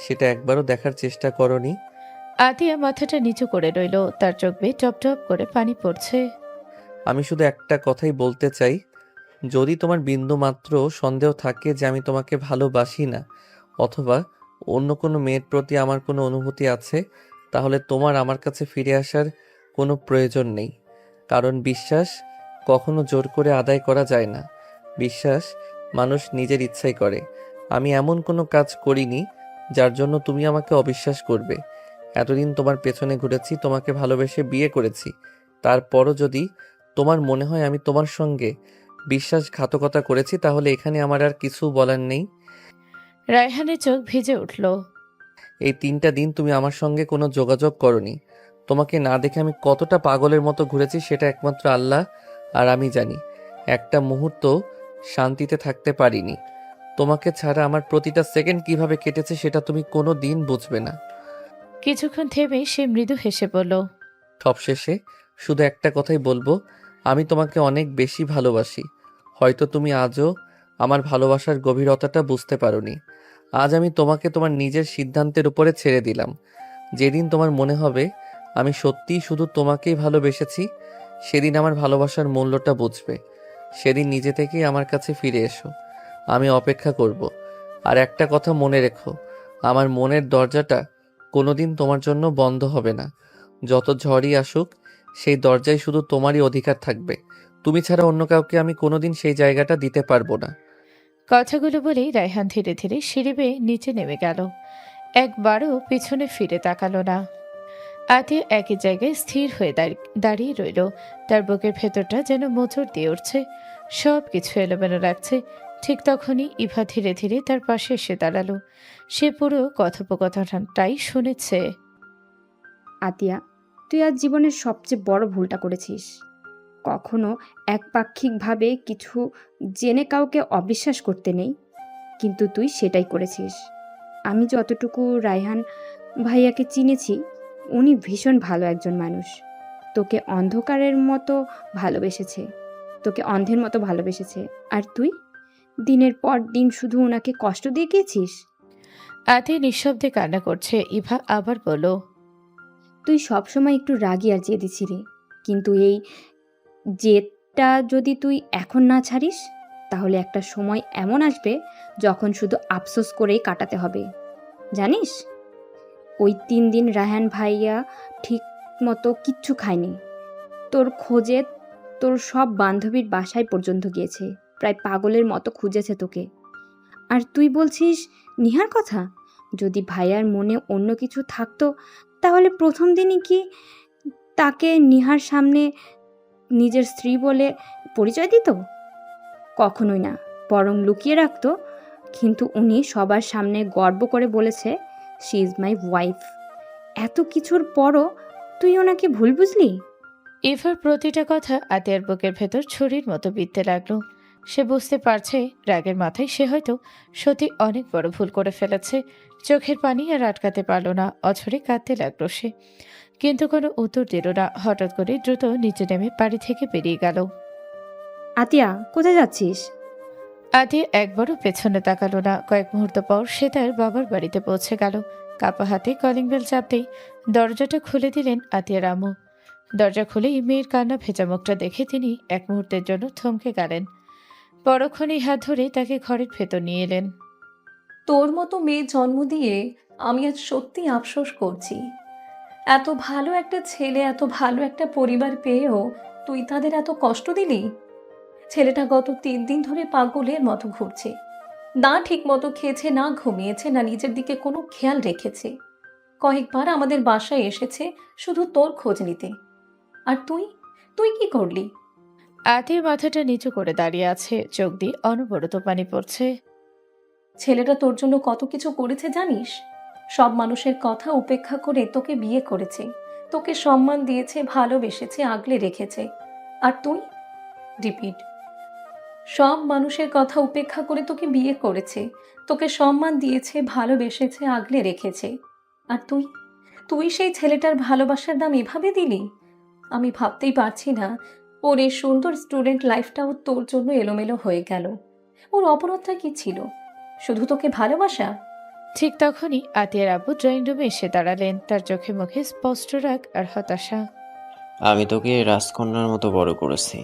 S3: সেটা একবারও দেখার চেষ্টা করনি।
S2: আতিয়া মাথাটা নিচু করে রইল, তার চোখ বেয়ে টপ টপ করে পানি পড়ছে।
S3: আমি শুধু একটা কথাই বলতে চাই, যদি তোমার বিন্দু মাত্র সন্দেহ থাকে যে আমি তোমাকে ভালোবাসি না অথবা অন্য কোনো মেয়ের প্রতি আমার কোনো অনুভূতি আছে, তাহলে তোমার আমার কাছে ফিরে আসার কোনো প্রয়োজন নেই। কারণ বিশ্বাস কখনো জোর করে আদায় করা যায় না, বিশ্বাস মানুষ নিজের ইচ্ছাই করে। আমি এমন কোনো কাজ করিনি যার জন্য তুমি আমাকে অবিশ্বাস করবে। এতদিন তোমার পেছনে ঘুরেছি, তোমাকে ভালোবেসে বিয়ে করেছি, তারপরও যদি তোমার মনে হয় আমি তোমার সঙ্গে বিশ্বাসঘাতকতা করেছি তাহলে এখানে আমার আর কিছু বলার নেই।
S2: রায়হানের চোখ ভিজে উঠল।
S3: এই 3টা দিন তুমি আমার সঙ্গে কোনো যোগাযোগ করনি। তোমাকে না দেখে আমি কতটা পাগলের মতো ঘুরেছি সেটা একমাত্র আল্লাহ আর আমি জানি। একটা মুহূর্ত শান্তিতে থাকতে পারিনি। তোমাকে ছাড়া আমার প্রতিটা সেকেন্ড কিভাবে কেটেছে সেটা তুমি কোনো দিন বুঝবে না।
S2: কিছুক্ষণ থেমে সে মৃদু হেসে বলল,
S3: সবশেষে শুধু একটা কথাই বলবো, আমি তোমাকে অনেক বেশি ভালোবাসি। হয়তো তুমি আজও আমার ভালোবাসার গভীরতাটা বুঝতে পারোনি। আজ আমি তোমাকে তোমার নিজের সিদ্ধান্তের উপরে ছেড়ে দিলাম। যেদিন তোমার মনে হবে আমি সত্যিই শুধু তোমাকেই ভালোবেসেছি, সেদিন আমার ভালোবাসার মূল্যটা বুঝবে। সেদিন নিজে থেকেই আমার কাছে ফিরে এসো, আমি অপেক্ষা করব। আর একটা কথা মনে রেখো, আমার মনের দরজাটা কোনোদিন তোমার জন্য বন্ধ হবে না। যত ঝড়ই আসুক, সেই দরজায় শুধু তোমারই অধিকার থাকবে। তুমি ছাড়া অন্য কাউকে আমি কোনোদিন সেই জায়গাটা দিতে পারবো না।
S2: কথাগুলো বলেই রায়হান ধীরে ধীরে সিঁড়ি বেয়ে নিচে নেমে গেল। একবারও পিছনে ফিরে তাকালো না। আতিয়া একই জায়গায় স্থির হয়ে দাঁড়িয়ে রইল। তার বুকের ভেতরটা যেন মোচড় দিয়ে উঠছে, সব কিছু এলোমেলো লাগছে। ঠিক তখনই ইভা ধীরে ধীরে তার পাশে এসে দাঁড়ালো। সে পুরো কথোপকথনটাই শুনেছে।
S13: আতিয়া, তুই আজ জীবনের সবচেয়ে বড় ভুলটা করেছিস। কখনো একপাক্ষিকভাবে কিছু জেনে কাউকে অবিশ্বাস করতে নেই, কিন্তু তুই সেটাই করেছিস। আমি যতটুকু রায়হান ভাইয়াকে চিনেছি, উনি ভীষণ ভালো একজন মানুষ। তোকে অন্ধকারের মতো ভালোবেসেছে, তোকে অন্ধের মতো ভালোবেসেছে। আর তুই দিনের পর দিন শুধু ওনাকে কষ্ট দিয়ে গিয়েছিস।
S2: আতিয়া নিঃশব্দে কান্না করছে। ইভা আবার বলল,
S13: তুই সবসময় একটু রাগী আর জেদি ছিলি, কিন্তু এই জেদটা যদি তুই এখন না ছাড়িস, তাহলে একটা সময় এমন আসবে যখন শুধু আফসোস করেই কাটাতে হবে। জানিস, ওই 3 দিন রায়হান ভাইয়া ঠিক মতো কিচ্ছু খায়নি। তোর খোঁজে তোর সব বান্ধবীর বাসায় পর্যন্ত গিয়েছে, প্রায় পাগলের মতো খুঁজেছে তোকে। আর তুই বলছিস নিহার কথা? যদি ভাইয়ার মনে অন্য কিছু থাকতো, তাহলে প্রথম দিনই কি তাকে নিহার সামনে নিজের স্ত্রী বলে পরিচয় দিত? কখনোই না, বরং লুকিয়ে রাখতো। কিন্তু উনি সবার সামনে গর্ব করে বলেছে, শি ইজ মাই ওয়াইফ। এত কিছুর পরও তুই ওনাকে ভুল বুঝলি?
S2: ইভার প্রতিটা কথা আতিয়ার বুকের ভেতর ছুরির মতো বিঁধতে লাগলো। সে বুঝতে পারছে রাগের মাথায় সে হয়তো সত্যি অনেক বড় ভুল করে ফেলেছে। চোখের পানি আর আটকাতে পারল না, অঝরে কাঁদতে লাগলো সে। কিন্তু কোনো উত্তর দিল না। হঠাৎ করে দ্রুত নিচে নেমে বাড়ি থেকে বেরিয়ে গেল।
S13: আতিয়া, কোথায় যাচ্ছিস?
S2: আতিয়া একবারও পেছনে তাকালো না। কয়েক মুহূর্ত পর সে তার বাবার বাড়িতে পৌঁছে গেল। কাপা হাতে কলিং বেল চাপতেই দরজাটা খুলে দিলেন আতিয়ার আম্মু। দরজা খুলেই মেয়ের কান্না ভেজা মুখটা দেখে তিনি এক মুহূর্তের জন্য থমকে গেলেন। পরক্ষণেই হাত ধরে তাকে ঘরের ভেতর নিয়ে এলেন।
S4: তোর মতো মেয়ে জন্ম দিয়ে আমি আজ সত্যি আফসোস করছি। এত ভালো একটা ছেলে, এত ভালো একটা পরিবার পেয়েও তুই তাদের এত কষ্ট দিলি। ছেলেটা গত 3 দিন ধরে পাগলের মতো ঘুরছে, না ঠিক মতো খেয়েছে, না ঘুমিয়েছে, না নিজের দিকে কোনো খেয়াল রেখেছে। কয়েকবার আমাদের বাসায় এসেছে শুধু তোর খোঁজ নিতে। আর তুই তুই কি করলি?
S2: আতিয়ার মাথাটা নিচু করে দাঁড়িয়ে আছে, চোখ দিয়ে অনবরত পানি পড়ছে।
S4: ছেলেটা তোর জন্য কত কিছু করেছে জানিস? সব মানুষের কথা উপেক্ষা করে তোকে বিয়ে করেছে, তোকে সম্মান দিয়েছে, ভালোবেসেছে, আগলে রেখেছে। আর তুই, রিপিট, সব মানুষের কথা উপেক্ষা করে তোকে বিয়ে করেছে, তোকে সম্মান দিয়েছে, ভালোবেসেছে, আগলে রেখেছে। আর তুই তুই সেই ছেলেটার ভালোবাসার দাম এভাবে দিলি? আমি ভাবতেই পারছি না ওর এই সুন্দর স্টুডেন্ট লাইফটাও তোর জন্য এলোমেলো হয়ে গেল। ওর অপরাধটা কি ছিল? শুধু তোকে ভালোবাসা?
S2: ঠিক তখনই আতিয়ার আব্বু ড্রয়িং রুমে এসে দাঁড়ালেন। তার চোখে মুখে স্পষ্ট রাগ আর হতাশা।
S11: আমি তোকে রাজকন্যার মতো বড় করেছি।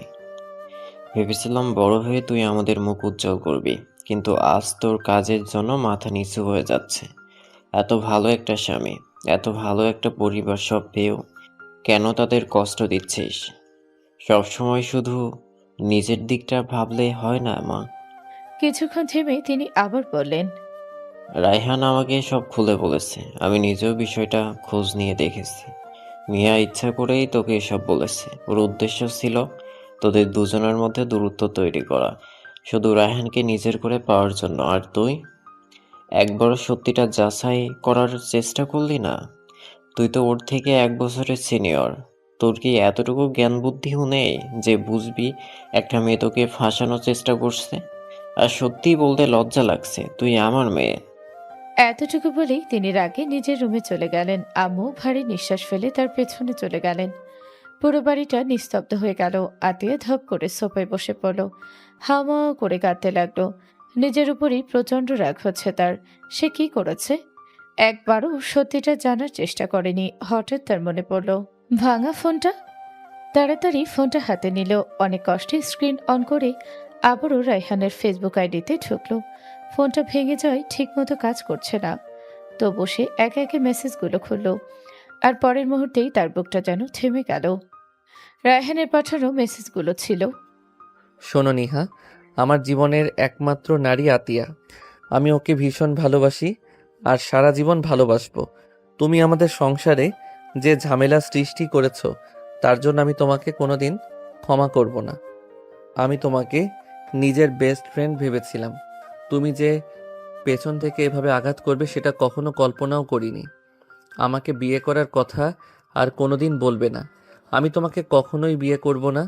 S11: ভেবেছিলাম বড় হয়ে তুই আমাদের মুখ উজ্জ্বল করবি, কিন্তু আজ তোর কাজের জন্য মাথা নিচু হয়ে যাচ্ছে। এত ভালো একটা স্বামী, এত ভালো একটা পরিবার সব পেয়েও কেন তাদের কষ্ট দিচ্ছিস? সবসময় শুধু নিজের দিকটা ভাবলে হয় না মা।
S2: কিছুক্ষণ থেমে তিনি আবার বললেন,
S11: রায়হান আমাকে সব খুলে বলেছে, আমি নিজেও বিষয়টা খোঁজ নিয়ে দেখেছি। মিয়া ইচ্ছা করেই তোকে এসব বলেছে। ওর উদ্দেশ্য ছিল তোদের দুজনের মধ্যে দূরত্ব তৈরি করা, শুধু রায়হানকে নিজের করে পাওয়ার জন্য। আর তুই একবারও সত্যিটা যাচাই করার চেষ্টা করলি না। তুই তো ওর থেকে 1 বছরের সিনিয়র। তোর কি এতটুকু জ্ঞান বুদ্ধিও নেই যে বুঝবি একটা মেয়ে তোকে ফাঁসানোর চেষ্টা করছে? আর সত্যিই বলতে লজ্জা লাগছে, তুই আমার মেয়ে।
S2: এতটুকু বলেই তিনি রাগে নিজের রুমে চলে গেলেন। আম্মু ভারী নিঃশ্বাস ফেলে তার পেছনে চলে গেলেন। পুরো বাড়িটা নিস্তব্ধ হয়ে গেল। আতিয়া ধপ করে সোফায় বসে পড়ল, হাওয়া করে কাঁদতে লাগলো। নিজের উপরই প্রচণ্ড রাগ হচ্ছে তার। সে কি করেছে? একবারও সত্যিটা জানার চেষ্টা করেনি। হঠাৎ তার মনে পড়ল ভাঙা ফোনটা। তাড়াতাড়ি ফোনটা হাতে নিল। অনেক কষ্টে স্ক্রিন অন করে আবারও রায়হানের ফেসবুক আইডিতে ঢুকল। ফোনটা ভেঙে যায়, ঠিকমতো কাজ করছে না। তবু সে একে একে মেসেজগুলো খুলল। আর পরের মুহূর্তেই তার বুকটা যেন থেমে গেল। রায়হানের পাঠানো মেসেজগুলো ছিল:
S3: শোনো নিহা, আমার জীবনের একমাত্র নারী আতিয়া। আমি ওকে ভীষণ ভালোবাসি আর সারা জীবন ভালোবাসবো। তুমি আমাদের সংসারে যে ঝামেলা সৃষ্টি করেছো তার জন্য আমি তোমাকে কোনোদিন ক্ষমা করব না। আমি তোমাকে নিজের বেস্ট ফ্রেন্ড ভেবেছিলাম। তুমি যে পেছন থেকে এভাবে আঘাত করবে সেটা কখনো কল্পনাও করিনি। আমাকে বিয়ে করার কথা আর কোনোদিন বলবে না। আমি তোমাকে কখনোই বিয়ে করব না।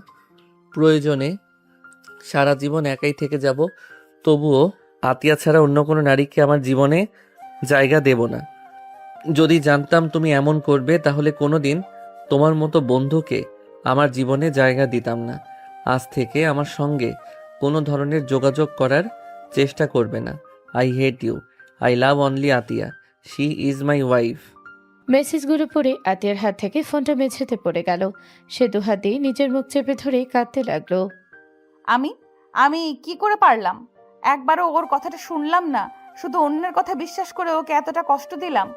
S3: প্রয়োজনে সারা জীবন একাই থেকে যাব, তবুও আতিয়া ছাড়া অন্য কোনো নারীকে আমার জীবনে জায়গা দেব না। যদি জানতাম তুমি এমন করবে তাহলে কোনোদিন তোমার মতো বন্ধুকে আমার জীবনে জায়গা দিতাম না। আজ থেকে আমার সঙ্গে কোনো ধরনের যোগাযোগ করার চেষ্টা করবে না। I hate you. I love only Atiya. She is my wife.
S2: মেসেজগুলো পড়ে আতিয়ার হাত থেকে ফোনটা মেঝেতে পড়ে গেল। সে দুহাত দিয়ে নিজের মুখ চেপে ধরে কাঁদতে লাগলো।
S1: আমি আমি কি করে পারলাম? একবারও ওর কথাটা শুনলাম না, শুধু অন্যের কথা বিশ্বাস করে ওকে এতটা কষ্ট দিলাম।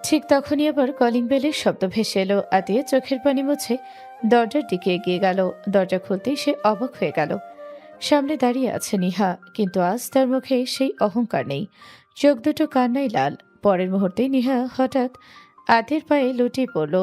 S2: ঠিক তখনই আবার কলিং বেলের শব্দ ভেসে এলো। আতিয়া চোখের পানি মুছে দরজার দিকে এগিয়ে গেল। দরজা খুলতেই সে অবাক হয়ে গেল। সামনে দাঁড়িয়ে আছে নিহা, কিন্তু আজ তার মুখে সেই অহংকার নেই। চোখ দুটো কান্নায় লাল। পরের মুহূর্তেই নিহা হঠাৎ আতিয়ার পায়ে লুটিয়ে পড়ল।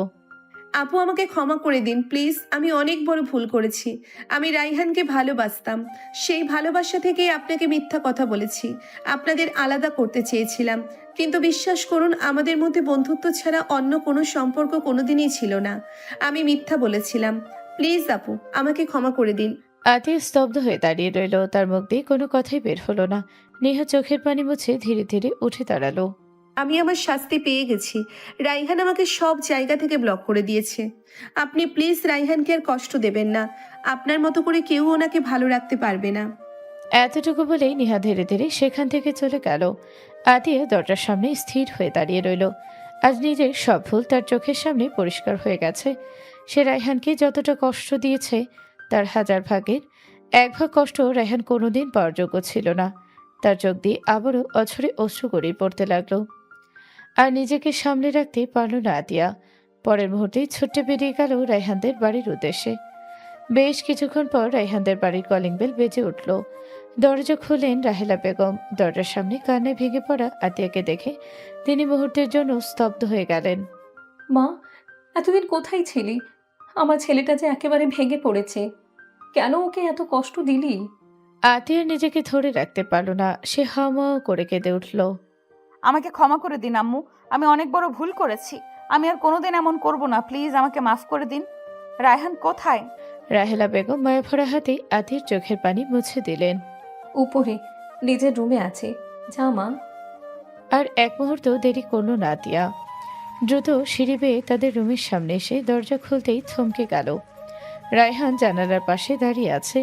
S12: আপু, আমাকে ক্ষমা করে দিন প্লিজ। আমি অনেক বড় ভুল করেছি। আমি রাইহানকে ভালোবাসতাম। সেই ভালোবাসা থেকেই আপনাকে মিথ্যা কথা বলেছি। আপনাদের আলাদা করতে চেয়েছিলাম, কিন্তু বিশ্বাস করুন আমাদের মধ্যে বন্ধুত্ব ছাড়া অন্য কোনো সম্পর্ক কোনোদিনই ছিল না। আমি মিথ্যা বলেছিলাম। প্লিজ আপু, আমাকে ক্ষমা করে দিন।
S2: আতিয়া স্তব্ধ হয়ে দাঁড়িয়ে রইল। তার মুখ দিয়ে কোনো কথাই বের হলো না। নেহা চোখের পানি মুছে ধীরে ধীরে উঠে দাঁড়ালো।
S12: আমি আমার শাস্তি পেয়ে গেছি। রাইহান আমাকে সব জায়গা থেকে ব্লক করে দিয়েছে। আপনি প্লিজ রাইহানকে আর কষ্ট দেবেন না। আপনার মতো করে কেউ ওনাকে ভালো রাখতে পারবে না।
S2: এতটুকু বলেই নিহা ধীরে ধীরে সেখান থেকে চলে গেল। আতিয়া দরজার সামনে স্থির হয়ে দাঁড়িয়ে রইল। আজ নিজের সব ভুল তার চোখের সামনে পরিষ্কার হয়ে গেছে। সে রায়হানকে যতটা কষ্ট দিয়েছে তার হাজার ভাগের এক ভাগ কষ্ট রায়হান কোনোদিন পাওয়ার যোগ্য ছিল না। তার চোখ দিয়ে আবারও অঝরে অশ্রু গড়িয়ে পড়তে লাগলো। আর নিজেকে সামলে রাখতে পারল না আতিয়া। পরের মুহূর্তেই ছুটে বেরিয়ে গেল রায়হানদের বাড়ির উদ্দেশ্যে। বেশ কিছুক্ষণ পর রায়হানদের বাড়ির কলিং বেল বেজে উঠল। দরজা খুলেন রাহেলা বেগম। দরজার সামনে কান্নায় ভেঙে পড়া আতিয়াকে দেখে তিনি মুহূর্তের জন্য স্তব্ধ হয়ে গেলেন।
S4: মা, এতদিন কোথায় ছিলি? আমার ছেলেটা যে একেবারে ভেঙে পড়েছে। কেন ওকে এত কষ্ট দিলি?
S2: আতিয়া নিজেকে ধরে রাখতে পারল না। সে হাওমাও করে কেঁদে উঠল।
S1: আমাকে ক্ষমা করে দিন আম্মু, আমি অনেক বড় ভুল করেছি। আমি আর কোনোদিন এমন করব না, প্লিজ আমাকে মাফ করে দিন। রায়হান কোথায়?
S2: রাহেলা বেগম মায়াভরা হাতে আতিয়ার চোখের পানি মুছে দিলেন।
S4: উপরে নিজের রুমে আছে, যা মা।
S2: আর এক মুহূর্ত দেরি করল না আতিয়া। দ্রুত সিঁড়ি বেয়ে তাদের রুমের সামনে এসে দরজা খুলতেই থমকে গেল। রায়হান জানালার পাশে দাঁড়িয়ে আছে,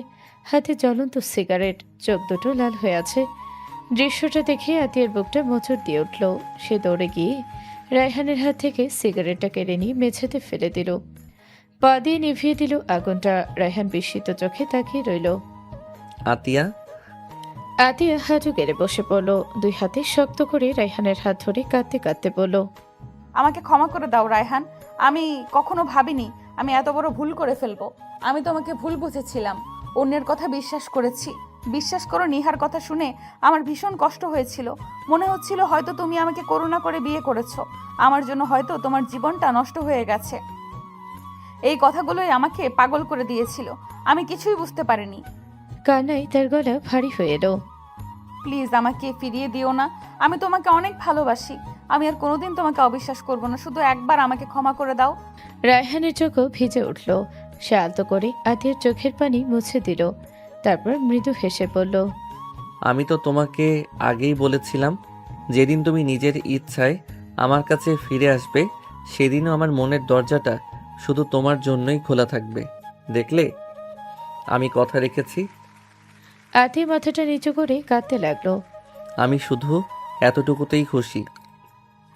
S2: হাতে জ্বলন্ত সিগারেট, চোখ দুটো লাল হয়ে আছে। দৃশ্যটা দেখে আতিয়ার বুকটা মোচড় দিয়ে উঠল। সে দৌড়ে গিয়ে রায়হানের হাত থেকে সিগারেটটা কেড়ে নিয়ে মেঝেতে ফেলে দিল। পা দিয়ে নিভিয়ে দিল আগুনটা। রায়হান বিস্মিত চোখে তাকিয়ে রইল।
S3: আতিয়া।
S2: আতিয়া হাঁটু গেড়ে বসে পড়ল। দুই হাতে শক্ত করে রায়হানের হাত ধরে কাঁদতে কাঁদতে বলল,
S1: আমাকে ক্ষমা করে দাও রায়হান। আমি কখনো ভাবিনি আমি এত বড় ভুল করে ফেলবো। আমি তোমাকে ভুল বুঝেছিলাম, অন্যের কথা বিশ্বাস করেছি। বিশ্বাস করো, নিহার কথা শুনে আমার ভীষণ কষ্ট হয়েছিল। মনে হচ্ছিল হয়তো তুমি আমাকে করুণা করে বিয়ে করেছো। আমার জন্য হয়তো তোমার জীবনটা নষ্ট হয়ে গেছে। এই কথাগুলোই আমাকে পাগল করে দিয়েছিল। আমি কিছুই বুঝতে পারিনি।
S2: কান্নায় তার গলা ভারী হয়ে এলো।
S1: প্লিজ আমাকে ফিরিয়ে দিও না। আমি তোমাকে অনেক ভালোবাসি। আমি আর কোনোদিন তোমাকে অবিশ্বাস করব না, শুধু একবার আমাকে ক্ষমা করে দাও।
S2: রায়হানের চোখও ভিজে উঠল। সে আলতো করে আতিয়ার চোখের পানি মুছে দিল। তারপর মৃদু হেসে বলল,
S3: আমি তো তোমাকে আগেই বলেছিলাম, যেদিন তুমি নিজের ইচ্ছায় আমার কাছে ফিরে আসবে সেদিনও আমার মনের দরজাটা শুধু তোমার জন্যই খোলা থাকবে। দেখলে আমি কথা রেখেছি।
S2: আতিয়া মাথাটা নিচু করে কাঁদতে লাগলো।
S3: আমি শুধু এতটুকুতেই খুশি।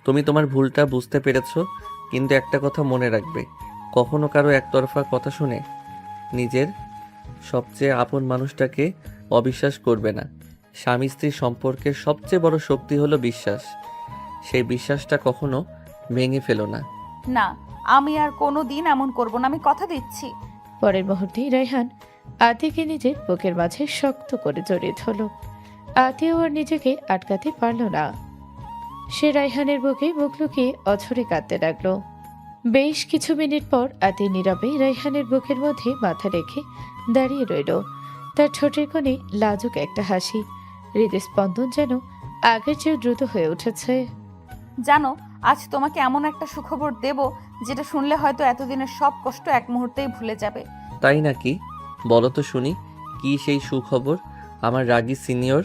S3: তুমি তোমার ভুলটা বুঝতে পেরেছো, কিন্তু একটা কথা মনে রাখবে, কখনো কারো একতরফা কথা শুনে নিজের সবচেয়ে আপন মানুষটাকে অবিশ্বাস করবে না। স্বামী স্ত্রীর সম্পর্কের সবচেয়ে বড় শক্তি হলো বিশ্বাস। সেই বিশ্বাসটা কখনো ভেঙে ফেলো না।
S1: না, আমি আর কোনো দিন এমন করব না, আমি কথা দিচ্ছি।
S2: পরের মুহূর্তেই রায়হান আতিয়াকে নিজের বুকের মাঝে শক্ত করে জড়িয়ে ধরল। আতিয়াও আর নিজেকে আটকাতে পারল না। সে রায়হানের বুকে মুখ লুকিয়ে অঝরে কাঁদতে লাগলো। বেশ কিছু মিনিট পর আতি নীরবে রায়হানের বুকের মধ্যে মাথা রেখে দাঁড়িয়ে রইল। তার ঠোঁটের কোণে লাজুক একটা হাসি। হৃদস্পন্দন যেন আগের চেয়েও দ্রুত হয়ে উঠেছে।
S1: জানো, আজ তোমাকে এমন একটা সুখবর দেব যেটা শুনলে হয়তো এতদিনের সব কষ্ট এক মুহূর্তেই ভুলে যাবে।
S3: তাই নাকি? বলো তো শুনি, কি সেই সুখবর আমার রাগী সিনিয়র?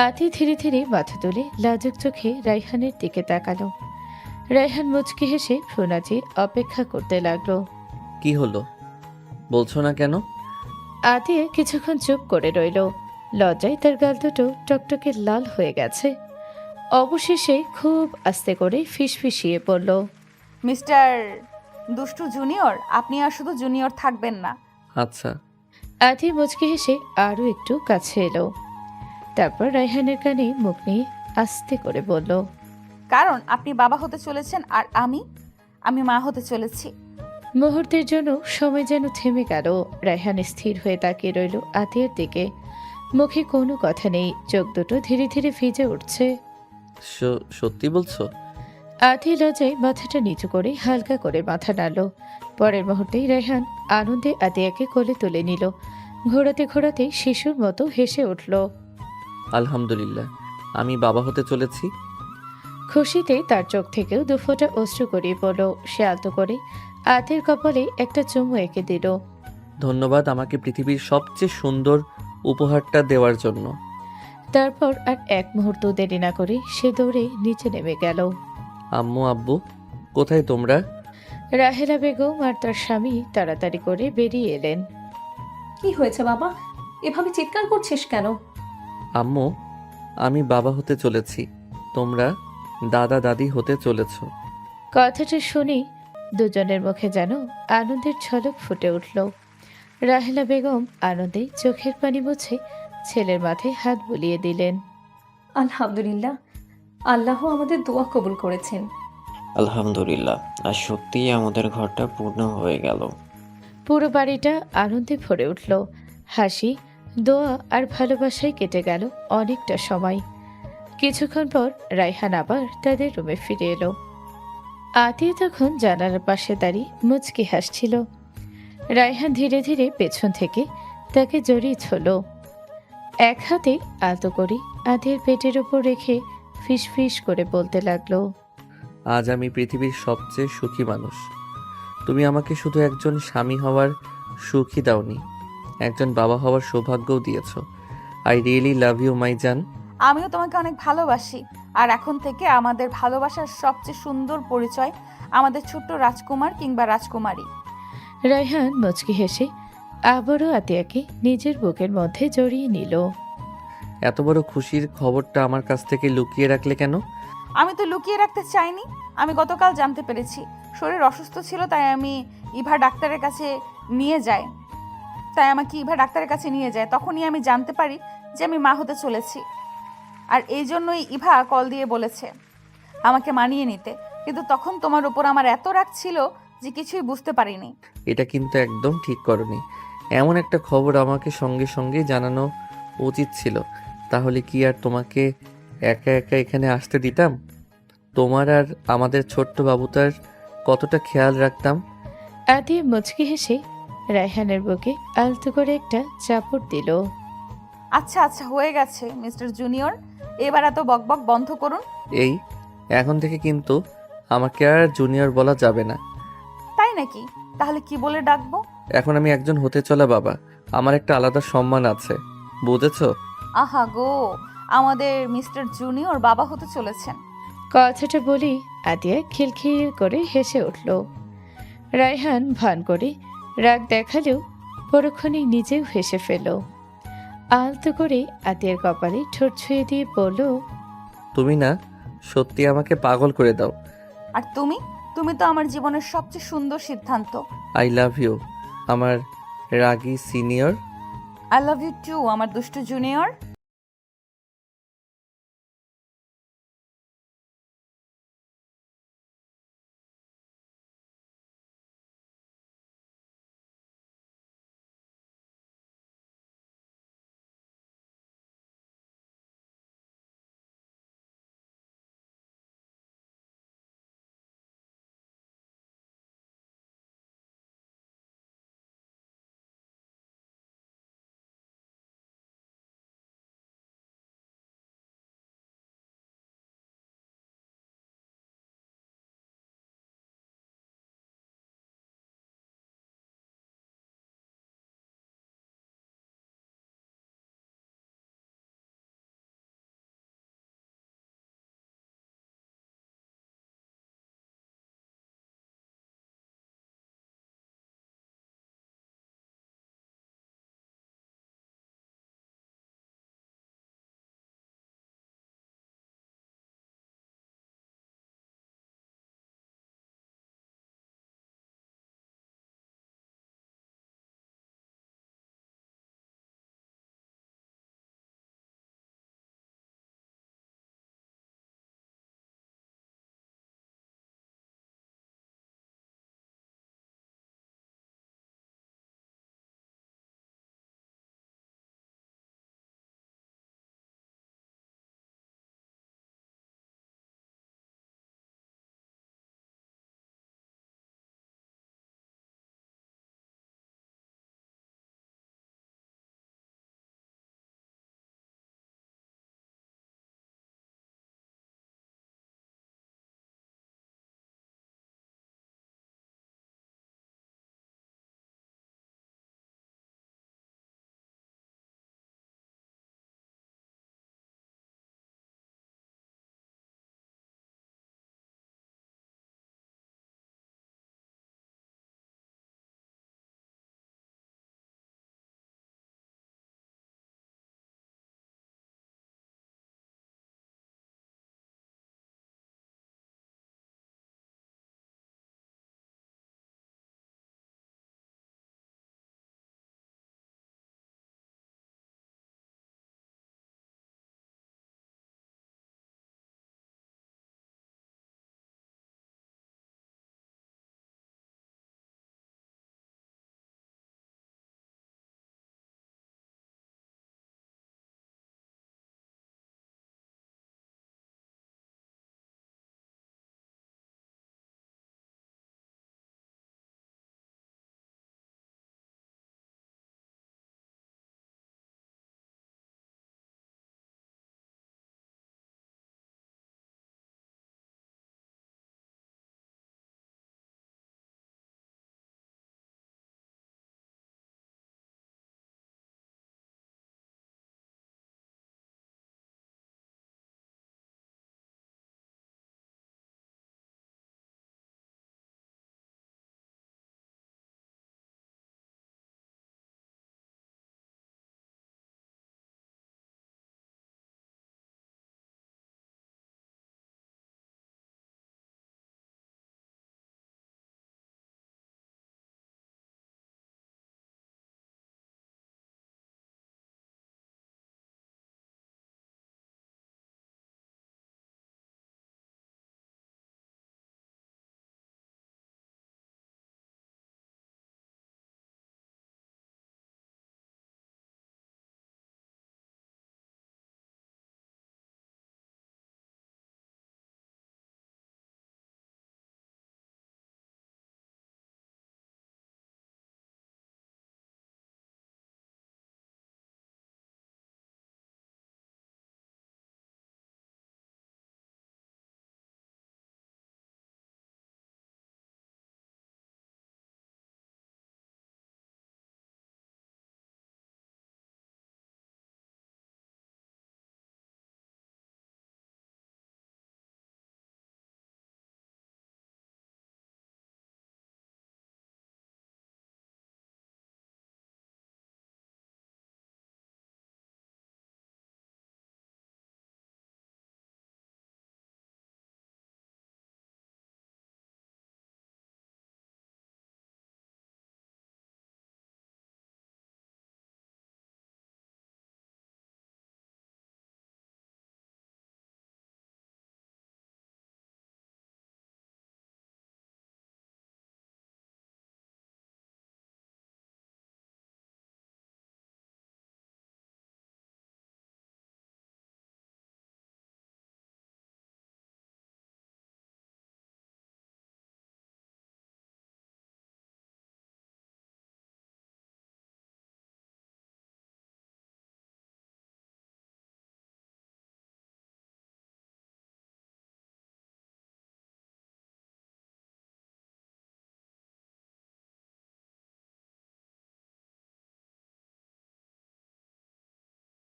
S2: আতি ধীরে ধীরে মাথা তুলে লাজুক চোখে রায়হানের দিকে তাকালো। রায়হান মুচকি হেসে ফোনাচে অপেক্ষা করতে লাগলো।
S3: কি হলো বলছো না কেন?
S2: আতি কিছুক্ষণ চুপ করে রইল। লজ্জায় তার গাল দুটো টকটকে লাল হয়ে গেছে। অবশেষে খুব আস্তে করে ফিসফিসিয়ে পড়ল,
S1: মিস্টার দুষ্টু জুনিয়র, আপনি আর শুধু জুনিয়র থাকবেন না।
S3: আচ্ছা।
S2: আতি মুচকি হেসে আরো একটু কাছে এলো। তারপর রায়হানের কানে মুখ নিয়ে আস্তে করে বলল,
S1: কারণ আপনি বাবা হতে চলেছেন আর আমি মা হতে চলেছি।
S2: মুহূর্তের জন্য সময় যেন থেমে গেল। রায়হান স্থির হয়ে তাকিয়ে রইল আতিয়ার দিকে। মুখে কোনো কথা নেই, চোখ দুটো ধীরে ধীরে ভিজে উঠছে।
S3: সত্যি বলছো?
S2: আতি লজ্জায় মাথাটা নিচু করে হালকা করে মাথা নাড়ল। পরের মুহূর্তেই রায়হান আনন্দে আতিয়াকে কোলে তুলে নিল। ঘোরাতে ঘোরাতে শিশুর মতো হেসে উঠল।
S3: আলহামদুলিল্লাহ, আমি বাবা হতে চলেছি।
S2: খুশিতে তার চোখ থেকেও দুফোঁটা অশ্রু গড়িয়ে পড়ল। সে আলতো করে আতির কপালে একটা চুমু এঁকে দিল।
S3: ধন্যবাদ আমাকে পৃথিবীর সবচেয়ে সুন্দর উপহারটা দেওয়ার জন্য।
S2: তারপর আর এক মুহূর্ত দেরি না করে সে দৌড়ে নিচে নেমে গেল।
S3: আম্মু আব্বু কোথায় তোমরা?
S2: রাহেলা বেগম আর তার স্বামী তাড়াতাড়ি করে বেরিয়ে এলেন।
S4: কি হয়েছে বাবা, এভাবে চিৎকার করছিস কেন?
S3: আম্মু, আমি বাবা হতে চলেছি, তোমরা দাদা দাদি হতে চলেছ।
S2: কথাটা শুনি দুজনের মুখে যেন আনন্দের ঝলক ফুটে উঠল। রাহেলা বেগম আনন্দে চোখের পানি মুছে ছেলের মাথায় হাত বুলিয়ে দিলেন।
S4: আলহামদুলিল্লাহ, আল্লাহ আমাদের দোয়া কবুল করেছেন।
S11: আলহামদুলিল্লাহ, আর সত্যিই আমাদের ঘরটা পূর্ণ হয়ে গেল।
S2: পুরো বাড়িটা আনন্দে ভরে উঠল। হাসি, দোয়া আর ভালোবাসায় কেটে গেল অনেকটা সময়। কিছুক্ষণ পর রায়হান আবার তাদের রুমে ফিরে এলো। আতিয়া তখন জানালার পাশে দাঁড়িয়ে মুচকি হাসছিল। রায়হান ধীরে ধীরে পেছন থেকে তাকে জড়িয়ে ছিল। এক হাতে আলতো করে আতিয়ার পেটের উপর রেখে ফিসফিস করে বলতে লাগলো,
S3: আজ আমি পৃথিবীর সবচেয়ে সুখী মানুষ। তুমি আমাকে শুধু একজন স্বামী হওয়ার সুখই দাওনি, একজন বাবা হওয়ার সৌভাগ্যও দিয়েছ। I really love you my জান।
S1: আমিও তোমাকে অনেক ভালোবাসি। আর এখন থেকে আমাদের ভালোবাসার সবচেয়ে সুন্দর পরিচয় আমাদের ছোট্ট রাজকুমার কিংবা রাজকুমারী।
S2: রায়হান মুচকি হেসে আবারও আতিয়াকে নিজের বুকের মধ্যে জড়িয়ে নিল।
S3: এত বড় খুশির খবরটা আমার কাছ থেকে লুকিয়ে রাখলে কেন?
S1: আমি তো লুকিয়ে রাখতে চাইনি, আমি গতকাল জানতে পেরেছি শরীর অসুস্থ ছিল, তাই আমি ইভা ডাক্তারের কাছে নিয়ে যাই। তখনই আমি জানতে পারি যে আমি মা হতে চলেছি। আর এই জন্যই ইভা কল দিয়ে বলেছে আমাকে মানিয়ে নিতে, কিন্তু তখন তোমার উপর আমার এত রাগ ছিল যে কিছুই বুঝতে পারিনি।
S3: এটা কিন্তু একদম ঠিক করনি। এমন একটা খবর আমাকে সঙ্গে সঙ্গে জানানো উচিত ছিল। তাহলে কি আর তোমাকে একা একা এখানে আসতে দিতাম? তোমার আর আমাদের ছোট্ট বাবুটার কতটা খেয়াল রাখতাম।
S2: আতিয়া মুচকি হেসে রায়হানের বুকে আলতো করে একটা চাপড় দিল।
S1: আচ্ছা আচ্ছা, হয়ে গেছে মিস্টার জুনিয়র, এবার এত বকবক বন্ধ করুন।
S3: এই এখন থেকে কিন্তু আমাকে আর জুনিয়র বলা যাবে না।
S1: তাই নাকি? তাহলে কি বলে ডাকবো?
S3: এখন আমি একজন হতে চলা বাবা, আমার একটা আলাদা সম্মান আছে, বুঝেছো?
S1: আহা গো, আমাদের মিস্টার জুনিয়র বাবা হতে চলেছেন।
S2: কথাটা বলি আতিয়া খিলখিল করে হেসে উঠল। রায়হান ভান করে রাগ দেখালেও পরক্ষণেই নিজেও হেসে ফেল। আলতো করে আতিয়ার কপালে ঠোঁট ছুঁয়ে দিয়ে বলল,
S3: তুমি না সত্যি আমাকে পাগল করে দাও।
S1: আর তুমি তুমি তো আমার জীবনের সবচেয়ে সুন্দর সিদ্ধান্ত।
S3: আই লাভ ইউ আমার রাগী senior.
S1: I love you too আমার দুষ্টু জুনিয়র।